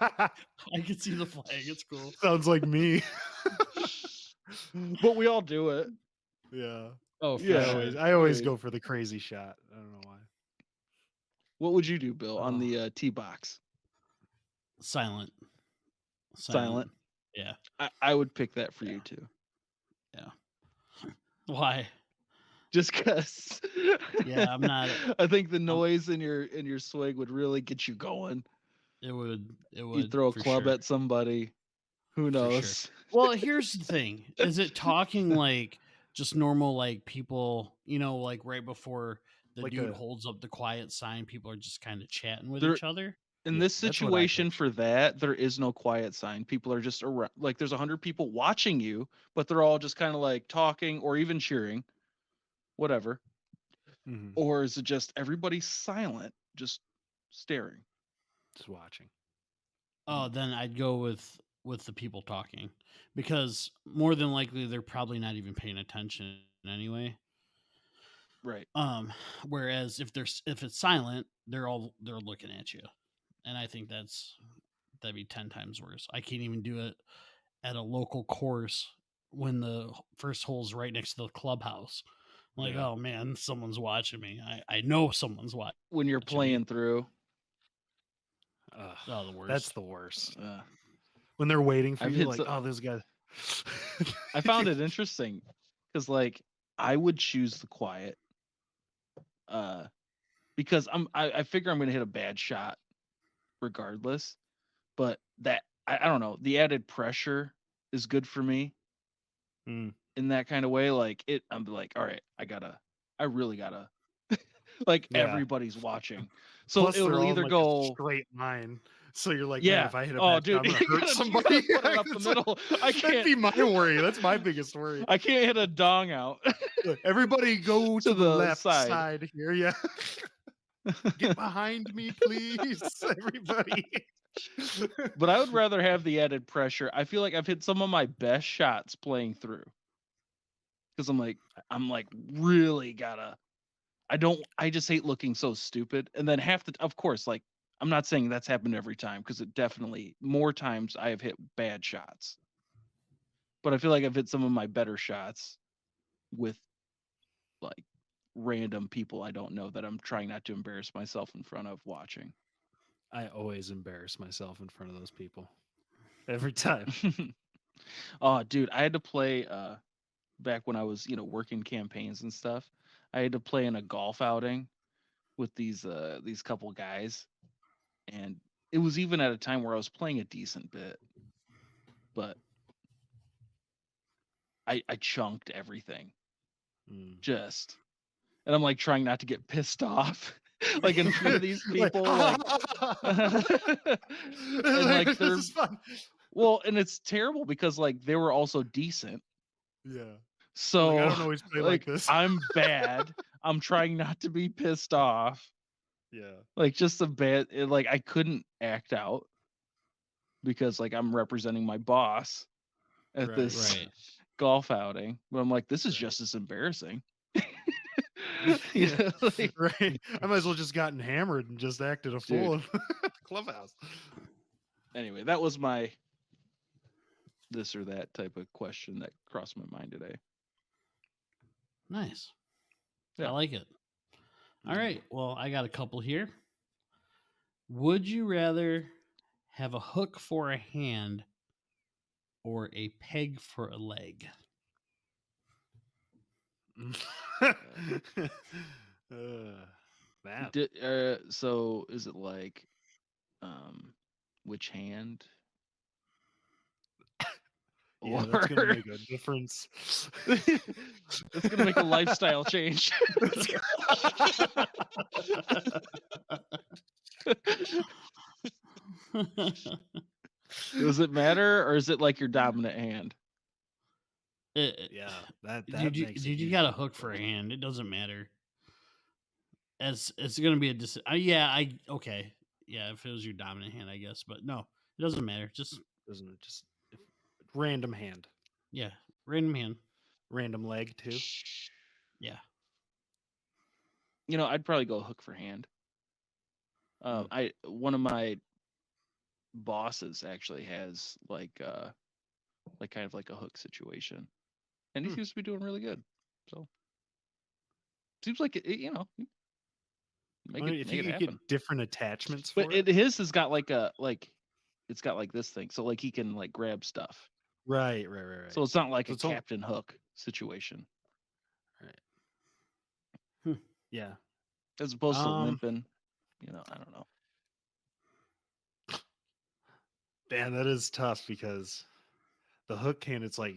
Speaker 2: up.
Speaker 3: here. I can see the flag. It's cool.
Speaker 1: Sounds like me.
Speaker 2: But we all do it.
Speaker 1: Yeah.
Speaker 3: Oh, for
Speaker 2: Yeah.
Speaker 3: sure.
Speaker 1: I always
Speaker 2: Right.
Speaker 1: go for the crazy shot. I don't know why.
Speaker 2: What would you do, Bill, on
Speaker 1: Oh.
Speaker 2: the tee box?
Speaker 3: Silent.
Speaker 2: Silent.
Speaker 3: Yeah.
Speaker 2: I would pick that for you too.
Speaker 3: Why?
Speaker 2: Just because.
Speaker 3: Yeah, I'm not.
Speaker 2: I think the noise in your swing would really get you going.
Speaker 3: It would.
Speaker 2: You throw a
Speaker 3: for
Speaker 2: club
Speaker 3: sure.
Speaker 2: at somebody. Who
Speaker 3: For sure.
Speaker 2: knows?
Speaker 3: Well, here's the thing. Is it talking like just normal, like people, you know, like right before the
Speaker 1: Like
Speaker 3: dude
Speaker 1: a-
Speaker 3: holds up the quiet sign, people are just kind of chatting with
Speaker 2: There-
Speaker 3: each other?
Speaker 2: In
Speaker 1: Yeah,
Speaker 2: this
Speaker 1: that's what I
Speaker 2: situation, for
Speaker 1: pictured.
Speaker 2: that, there is no quiet sign. People are just around. Like there's 100 people watching you, but they're all just kind of like talking or even cheering, whatever.
Speaker 1: Mhm.
Speaker 2: Or is it just everybody silent, just staring?
Speaker 1: Just watching.
Speaker 3: Oh, then I'd go with the people talking, because more than likely they're probably not even paying attention anyway.
Speaker 2: Right.
Speaker 3: Whereas if it's silent, they're looking at you, and I think that'd be 10 times worse. I can't even do it at a local course when the first hole's right next to the clubhouse. I'm like,
Speaker 1: Yeah.
Speaker 3: oh man, someone's watching me. I know someone's watching.
Speaker 2: When you're playing through.
Speaker 3: Oh, the worst.
Speaker 1: That's the worst.
Speaker 2: Uh,
Speaker 1: When they're waiting for
Speaker 2: I've
Speaker 1: you,
Speaker 2: hit
Speaker 1: like,
Speaker 2: so-
Speaker 1: oh, this guy.
Speaker 2: I found it interesting because like I would choose the quiet, because I figure I'm gonna hit a bad shot regardless, but that I don't know, the added pressure is good for me
Speaker 1: Mm.
Speaker 2: in that kind of way. Like I'm like, all right, I really gotta like
Speaker 1: Yeah.
Speaker 2: everybody's watching, so
Speaker 1: Plus, they're
Speaker 2: it'll
Speaker 1: all in,
Speaker 2: either
Speaker 1: like, a
Speaker 2: go
Speaker 1: straight line. So you're like,
Speaker 2: yeah.
Speaker 1: man, if I hit a
Speaker 2: Oh,
Speaker 1: bad shot,
Speaker 2: dude,
Speaker 1: I'm
Speaker 2: you
Speaker 1: gonna hurt
Speaker 2: gotta
Speaker 1: somebody.
Speaker 2: put it up the
Speaker 1: It's like-
Speaker 2: middle. I
Speaker 1: That'd
Speaker 2: can't.
Speaker 1: be my worry. That's my biggest worry.
Speaker 2: I can't hit a dong out.
Speaker 1: Everybody go to the
Speaker 2: the
Speaker 1: left
Speaker 2: side.
Speaker 1: side here. Yeah. Get behind me, please. Everybody.
Speaker 2: But I would rather have the added pressure. I feel like I've hit some of my best shots playing through, because I'm like really gotta. I just hate looking so stupid. And then of course, like I'm not saying that's happened every time, because it definitely more times I have hit bad shots. But I feel like I've hit some of my better shots with like random people I don't know that I'm trying not to embarrass myself in front of watching.
Speaker 1: I always embarrass myself in front of those people. Every time.
Speaker 2: Oh, dude, I had to play back when I was, working campaigns and stuff. I had to play in a golf outing with these couple guys, and it was even at a time where I was playing a decent bit, but I chunked everything. Just, and I'm like trying not to get pissed off like in front of these people, like and like
Speaker 1: this
Speaker 2: they're
Speaker 1: is fun.
Speaker 2: well, and it's terrible because like they were also decent.
Speaker 1: Yeah.
Speaker 2: So
Speaker 1: I don't always play like this.
Speaker 2: I'm bad. I'm trying not to be pissed off.
Speaker 1: Yeah.
Speaker 2: Like just a bit, like I couldn't act out because like I'm representing my boss at
Speaker 1: Right,
Speaker 2: this
Speaker 3: right.
Speaker 2: golf outing. But I'm like, this is
Speaker 1: Right.
Speaker 2: just as embarrassing.
Speaker 1: Yeah.
Speaker 2: Like,
Speaker 1: Right. I might as well just gotten hammered and just acted a fool in the clubhouse.
Speaker 2: anyway, that was my this or that type of question that crossed my mind today.
Speaker 3: Nice.
Speaker 2: Yeah.
Speaker 3: I like it. All right. Well, I got a couple here. Would you rather have a hook for a hand or a peg for a leg?
Speaker 1: Man.
Speaker 2: So is it like which hand?
Speaker 1: Yeah, that's gonna make a difference.
Speaker 2: It's gonna make a lifestyle change. Does it matter, or is it like your dominant hand?
Speaker 1: Yeah, that
Speaker 3: Dude,
Speaker 1: makes a
Speaker 3: you
Speaker 1: huge
Speaker 3: got a hook for a hand. It doesn't matter. It's gonna be okay. Yeah, if it was your dominant hand, I guess, but no, it doesn't matter. Just
Speaker 1: doesn't it? Just random hand,
Speaker 3: yeah, random hand.
Speaker 1: random leg too.
Speaker 3: Yeah.
Speaker 2: I'd probably go hook for hand. One of my bosses actually has like kind of like a hook situation, and he seems to be doing really good. So seems like it make it
Speaker 1: If you could
Speaker 2: happen.
Speaker 1: get different attachments for
Speaker 2: But his has got like it's got like this thing, so like he can like grab stuff.
Speaker 1: Right.
Speaker 2: So it's not like
Speaker 1: So
Speaker 2: a
Speaker 1: it's all-
Speaker 2: Captain Hook situation.
Speaker 1: Yeah.
Speaker 2: As opposed to limping, I don't know.
Speaker 1: Man, that is tough because the hook hand, it's like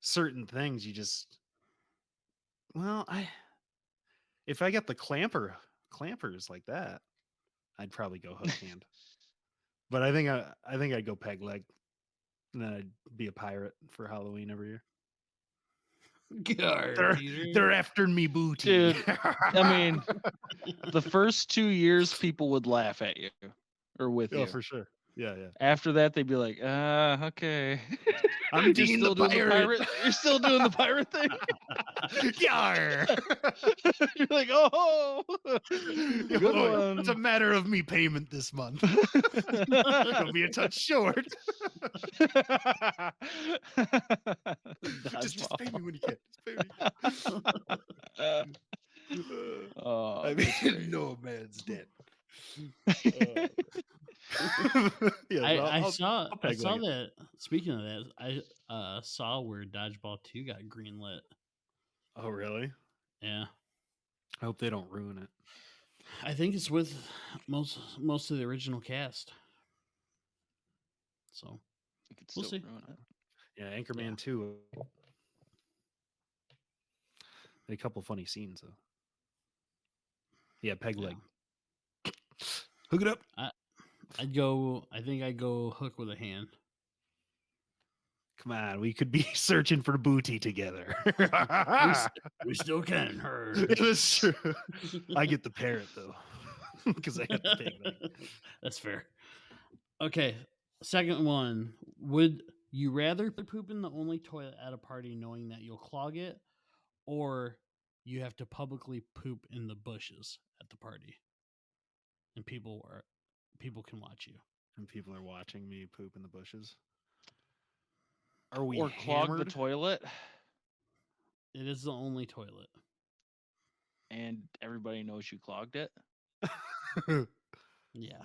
Speaker 1: certain things you just. Well, if I get the clampers like that, I'd probably go hook hand. But I think I'd go peg leg, and then I'd be a pirate for Halloween every year. They're after me booty.
Speaker 2: Dude, I mean, the first 2 years people would laugh at you or with you.
Speaker 1: For sure. Yeah.
Speaker 2: After that, they'd be like, okay.
Speaker 1: I'm
Speaker 2: You're
Speaker 1: Dean the
Speaker 2: still doing
Speaker 1: pirate.
Speaker 2: You're still doing the pirate thing.
Speaker 1: Yar!
Speaker 2: You're like, oh,
Speaker 1: Yo,
Speaker 2: good one.
Speaker 1: It's a matter of me payment this month. Gonna be a touch short. just pay me when you can. Just pay me.
Speaker 2: Oh,
Speaker 1: I
Speaker 2: that's great.
Speaker 1: mean, no man's dead.
Speaker 3: I
Speaker 1: I'll
Speaker 3: saw
Speaker 1: peg leg it.
Speaker 3: that. Speaking of that, I saw where Dodgeball 2 got greenlit.
Speaker 1: Oh, really?
Speaker 3: Yeah,
Speaker 1: I hope they don't ruin it.
Speaker 3: I think it's with most of the original cast. So
Speaker 2: You could
Speaker 3: we'll
Speaker 2: still
Speaker 3: see.
Speaker 2: ruin it.
Speaker 1: Yeah, Anchorman 2. A couple funny scenes though. Yeah, peg leg. Hook it up.
Speaker 3: I think I'd go hook with a hand.
Speaker 1: Come on, we could be searching for booty together.
Speaker 3: We still can.
Speaker 1: It was true. I get the parrot though, because I got the pig leg.
Speaker 3: That's fair. Okay, second one. Would you rather poop in the only toilet at a party knowing that you'll clog it, or you have to publicly poop in the bushes at the party and people can watch you?
Speaker 1: And people are watching me poop in the bushes. Are we
Speaker 2: Or clog the
Speaker 1: hammered?
Speaker 2: toilet,
Speaker 3: It is the only toilet.
Speaker 2: and everybody knows you clogged it.
Speaker 3: Yeah.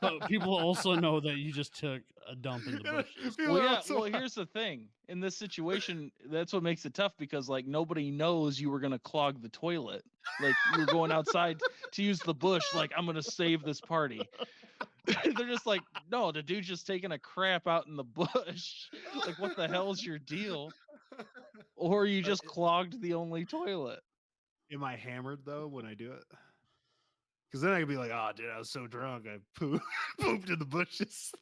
Speaker 3: But people also know that you just took a dump in the bushes.
Speaker 2: Well, yeah. Well, here's the thing. In this situation, that's what makes it tough because like nobody knows you were gonna clog the toilet. Like you were going outside to use the bush. Like I'm gonna save this party. They're just like, no, the dude's just taking a crap out in the bush. Like, what the hell's your deal? Or you just clogged the only toilet.
Speaker 1: Am I hammered though when I do it? Because then I could be like, "Oh, dude, I was so drunk, I pooped in the bushes."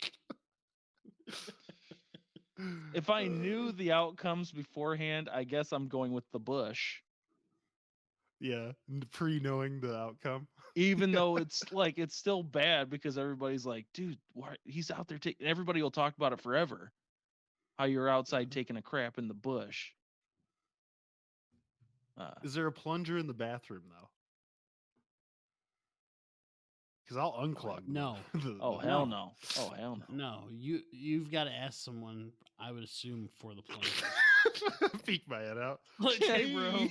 Speaker 2: If I knew the outcomes beforehand, I guess I'm going with the bush.
Speaker 1: Yeah, pre-knowing the outcome.
Speaker 2: Even though it's like it's still bad because everybody's like, dude, what? He's out there taking. Everybody will talk about it forever. How you're outside taking a crap in the bush.
Speaker 1: Is there a plunger in the bathroom though? Because I'll unclog.
Speaker 3: No.
Speaker 2: Oh hell no. Oh hell no.
Speaker 3: No, you've got to ask someone. I would assume for the plunger.
Speaker 1: Peek my head out.
Speaker 3: Like, hey, bro.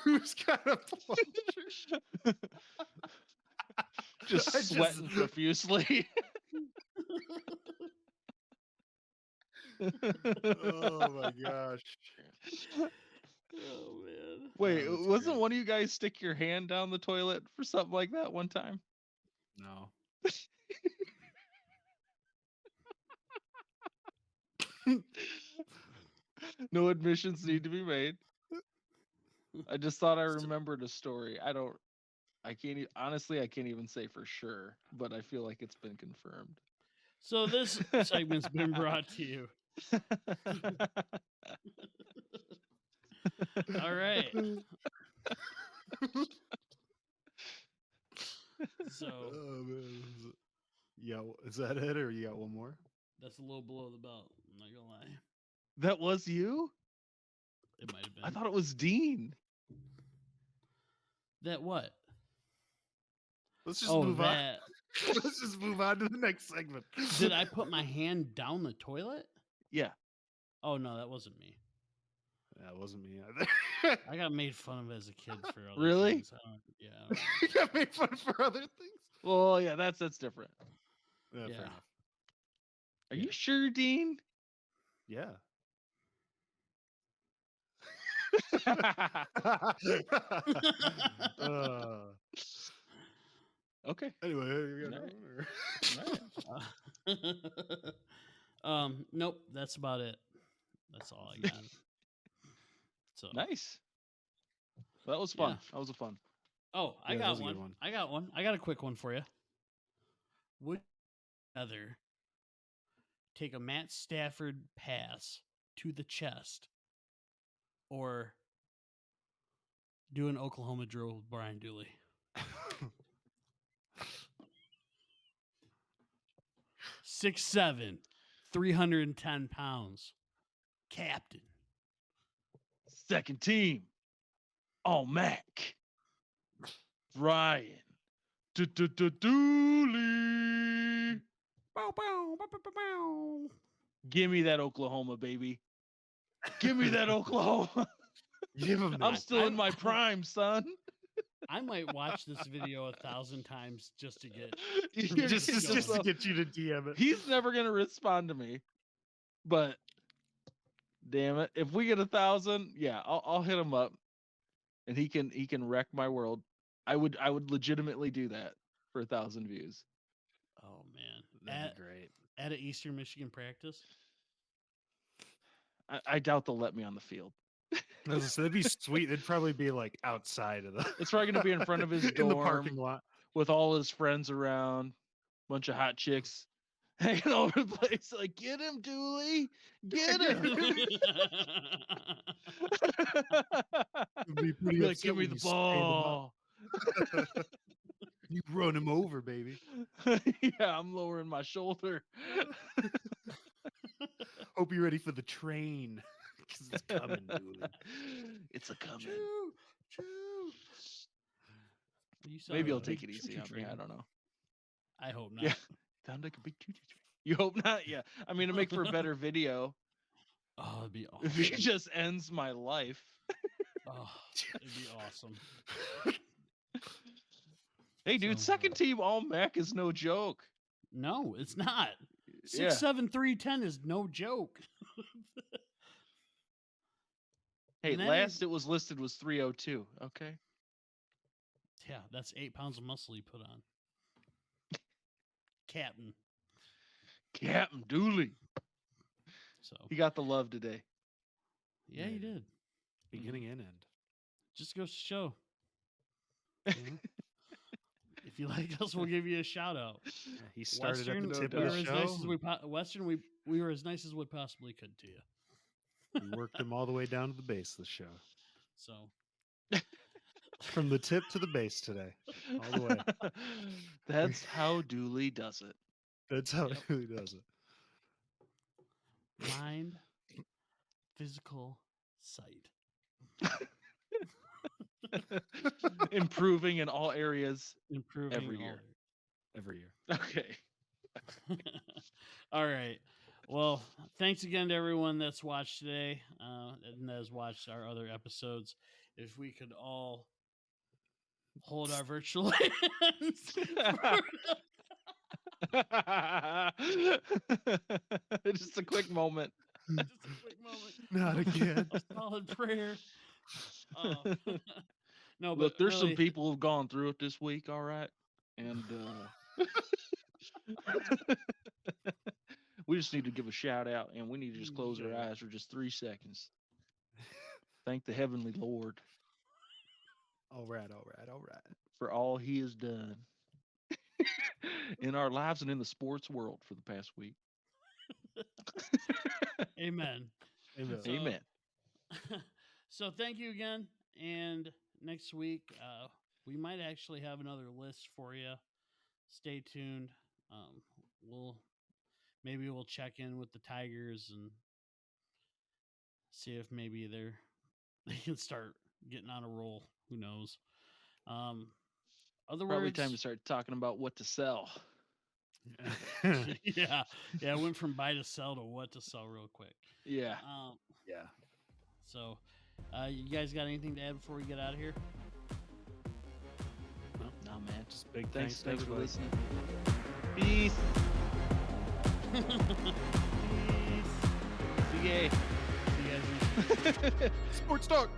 Speaker 1: Who's got a plunger?
Speaker 2: Just sweating profusely.
Speaker 1: Oh my gosh.
Speaker 3: Oh man.
Speaker 2: Wait,
Speaker 1: Oh, that's
Speaker 2: wasn't
Speaker 1: great.
Speaker 2: one of you guys stick your hand down the toilet for something like that one time?
Speaker 1: No.
Speaker 2: No admissions need to be made. I just thought I remembered a story. Honestly, I can't even say for sure, but I feel like it's been confirmed.
Speaker 3: So this segment's been brought to you. All right. So
Speaker 1: Oh, man. Yeah, is that it, or you got one more?
Speaker 3: that's a little below the belt. I'm not gonna lie.
Speaker 2: That was you?
Speaker 3: It might have been.
Speaker 2: I thought it was Dean.
Speaker 3: That what?
Speaker 1: Let's just move on.
Speaker 3: that.
Speaker 1: Let's just move on to the next segment.
Speaker 3: Did I put my hand down the toilet?
Speaker 2: Yeah.
Speaker 3: Oh no, that wasn't me.
Speaker 1: That wasn't me either.
Speaker 3: I got made fun of as a kid for other
Speaker 2: Really?
Speaker 3: things. Yeah.
Speaker 1: You got made fun for other things.
Speaker 2: Well, yeah, that's different.
Speaker 1: Yeah,
Speaker 3: Yeah.
Speaker 1: fair enough.
Speaker 2: Are you sure, Dean?
Speaker 1: Yeah.
Speaker 2: Okay.
Speaker 1: Anyway, you got
Speaker 2: All right.
Speaker 3: Nope, that's about it. That's all I got. So
Speaker 2: Nice. That was fun.
Speaker 3: Yeah.
Speaker 2: That was a fun.
Speaker 3: Oh, I
Speaker 1: Yeah, that
Speaker 3: got
Speaker 1: was a good
Speaker 3: one.
Speaker 1: one.
Speaker 3: I got one. I got a quick one for you. Would you rather take a Matt Stafford pass to the chest or do an Oklahoma drill with Brian Dooley? 6'7", 310 pounds. Captain.
Speaker 2: Second team. All Mac. Brian Dooley.
Speaker 3: Bow, bow, bow, bow, bow, bow.
Speaker 2: Give me that Oklahoma, baby. Give me that Oklahoma.
Speaker 1: Give him
Speaker 2: I'm
Speaker 1: that.
Speaker 2: still in my prime, son.
Speaker 3: I might watch this video 1,000 times just to get.
Speaker 2: You're
Speaker 1: just
Speaker 2: just
Speaker 1: to
Speaker 2: so-
Speaker 1: get you to DM it.
Speaker 2: He's never gonna respond to me, but damn it, if we get 1,000, yeah, I'll hit him up, and he can wreck my world. I would legitimately do that for 1,000 views.
Speaker 3: Oh man,
Speaker 1: That'd be great.
Speaker 3: at an Eastern Michigan practice.
Speaker 2: I doubt they'll let me on the field.
Speaker 1: That'd be sweet. It'd probably be like outside of the
Speaker 2: It's probably gonna be in front of his
Speaker 1: in
Speaker 2: dorm
Speaker 1: the parking lot.
Speaker 2: with all his friends around, bunch of hot chicks hanging all over the place. Like, get him, Dooley, get him.
Speaker 1: Be
Speaker 2: Be like, give me the ball.
Speaker 1: You run him over, baby.
Speaker 2: Yeah, I'm lowering my shoulder.
Speaker 1: Hope you're ready for the train. Because it's coming, dude.
Speaker 2: It's a coming.
Speaker 3: Choo, choo. You saw
Speaker 2: Maybe
Speaker 3: the
Speaker 2: he'll take
Speaker 3: big
Speaker 2: it easy
Speaker 3: choo-choo
Speaker 2: on me. I
Speaker 3: train.
Speaker 2: don't know.
Speaker 3: I hope not.
Speaker 2: Yeah. Sound like a big choo-choo train. You hope not? Yeah. I mean, to make for a better video,
Speaker 3: Oh, it'd be
Speaker 2: if he
Speaker 3: awesome.
Speaker 2: just ends my life.
Speaker 3: Oh, it'd be awesome.
Speaker 2: Hey, dude,
Speaker 3: So-
Speaker 2: second team All Mac is no joke.
Speaker 3: No, it's not.
Speaker 2: Yeah.
Speaker 3: 6'7", 310 is no joke.
Speaker 2: Hey,
Speaker 3: And that
Speaker 2: last
Speaker 3: is-
Speaker 2: it was listed was 302. Okay.
Speaker 3: Yeah, that's 8 pounds of muscle you put on. Captain.
Speaker 2: Captain Dooley.
Speaker 3: So
Speaker 2: He got the love today.
Speaker 3: yeah, you did.
Speaker 1: Beginning and end.
Speaker 3: Just goes to show. If you like us, we'll give you a shout out.
Speaker 1: Yeah, he started
Speaker 3: Western,
Speaker 1: at the tip
Speaker 2: we
Speaker 1: of
Speaker 3: we
Speaker 1: the
Speaker 3: were as
Speaker 1: show.
Speaker 3: nice as Western, we were as nice as we possibly could to you.
Speaker 1: We worked him all the way down to the base of the show.
Speaker 3: So
Speaker 1: From the tip to the base today. All the way.
Speaker 2: That's how Dooley does it.
Speaker 1: That's how
Speaker 3: Yep.
Speaker 1: he does it.
Speaker 3: mind, physical, sight.
Speaker 2: Improving in all areas.
Speaker 3: Improving
Speaker 2: Every
Speaker 3: all
Speaker 2: year.
Speaker 1: Every year.
Speaker 2: Okay.
Speaker 3: All right. Well, thanks again to everyone that's watched today and has watched our other episodes. If we could all hold our virtual hands.
Speaker 2: Just a quick moment.
Speaker 3: Just a quick moment.
Speaker 1: Not again.
Speaker 3: A solid prayer. No,
Speaker 2: Look,
Speaker 3: but
Speaker 2: there's some
Speaker 3: really,
Speaker 2: people who've gone through it this week, all right? And we just need to give a shout out, and we need to just close our eyes for just 3 seconds. Thank the Heavenly Lord
Speaker 1: All right.
Speaker 2: for all he has done in our lives and in the sports world for the past week.
Speaker 3: amen.
Speaker 1: Amen.
Speaker 3: So-
Speaker 2: Amen.
Speaker 3: So thank you again. And next week, we might actually have another list for you. Stay tuned. Maybe we'll check in with the Tigers and see if maybe they can start getting on a roll. Who knows? Other
Speaker 2: Probably
Speaker 3: words,
Speaker 2: time to start talking about what to sell.
Speaker 3: yeah, it went from buy to sell to what to sell real quick.
Speaker 2: Yeah.
Speaker 1: Yeah.
Speaker 3: So, you guys got anything to add before we get out of here?
Speaker 2: No, man.
Speaker 1: Just big
Speaker 2: Thanks
Speaker 1: thanks to
Speaker 2: for
Speaker 1: everybody.
Speaker 2: listening. Peace.
Speaker 3: Peace.
Speaker 2: See ya.
Speaker 3: See you guys next week.
Speaker 1: Sports talk.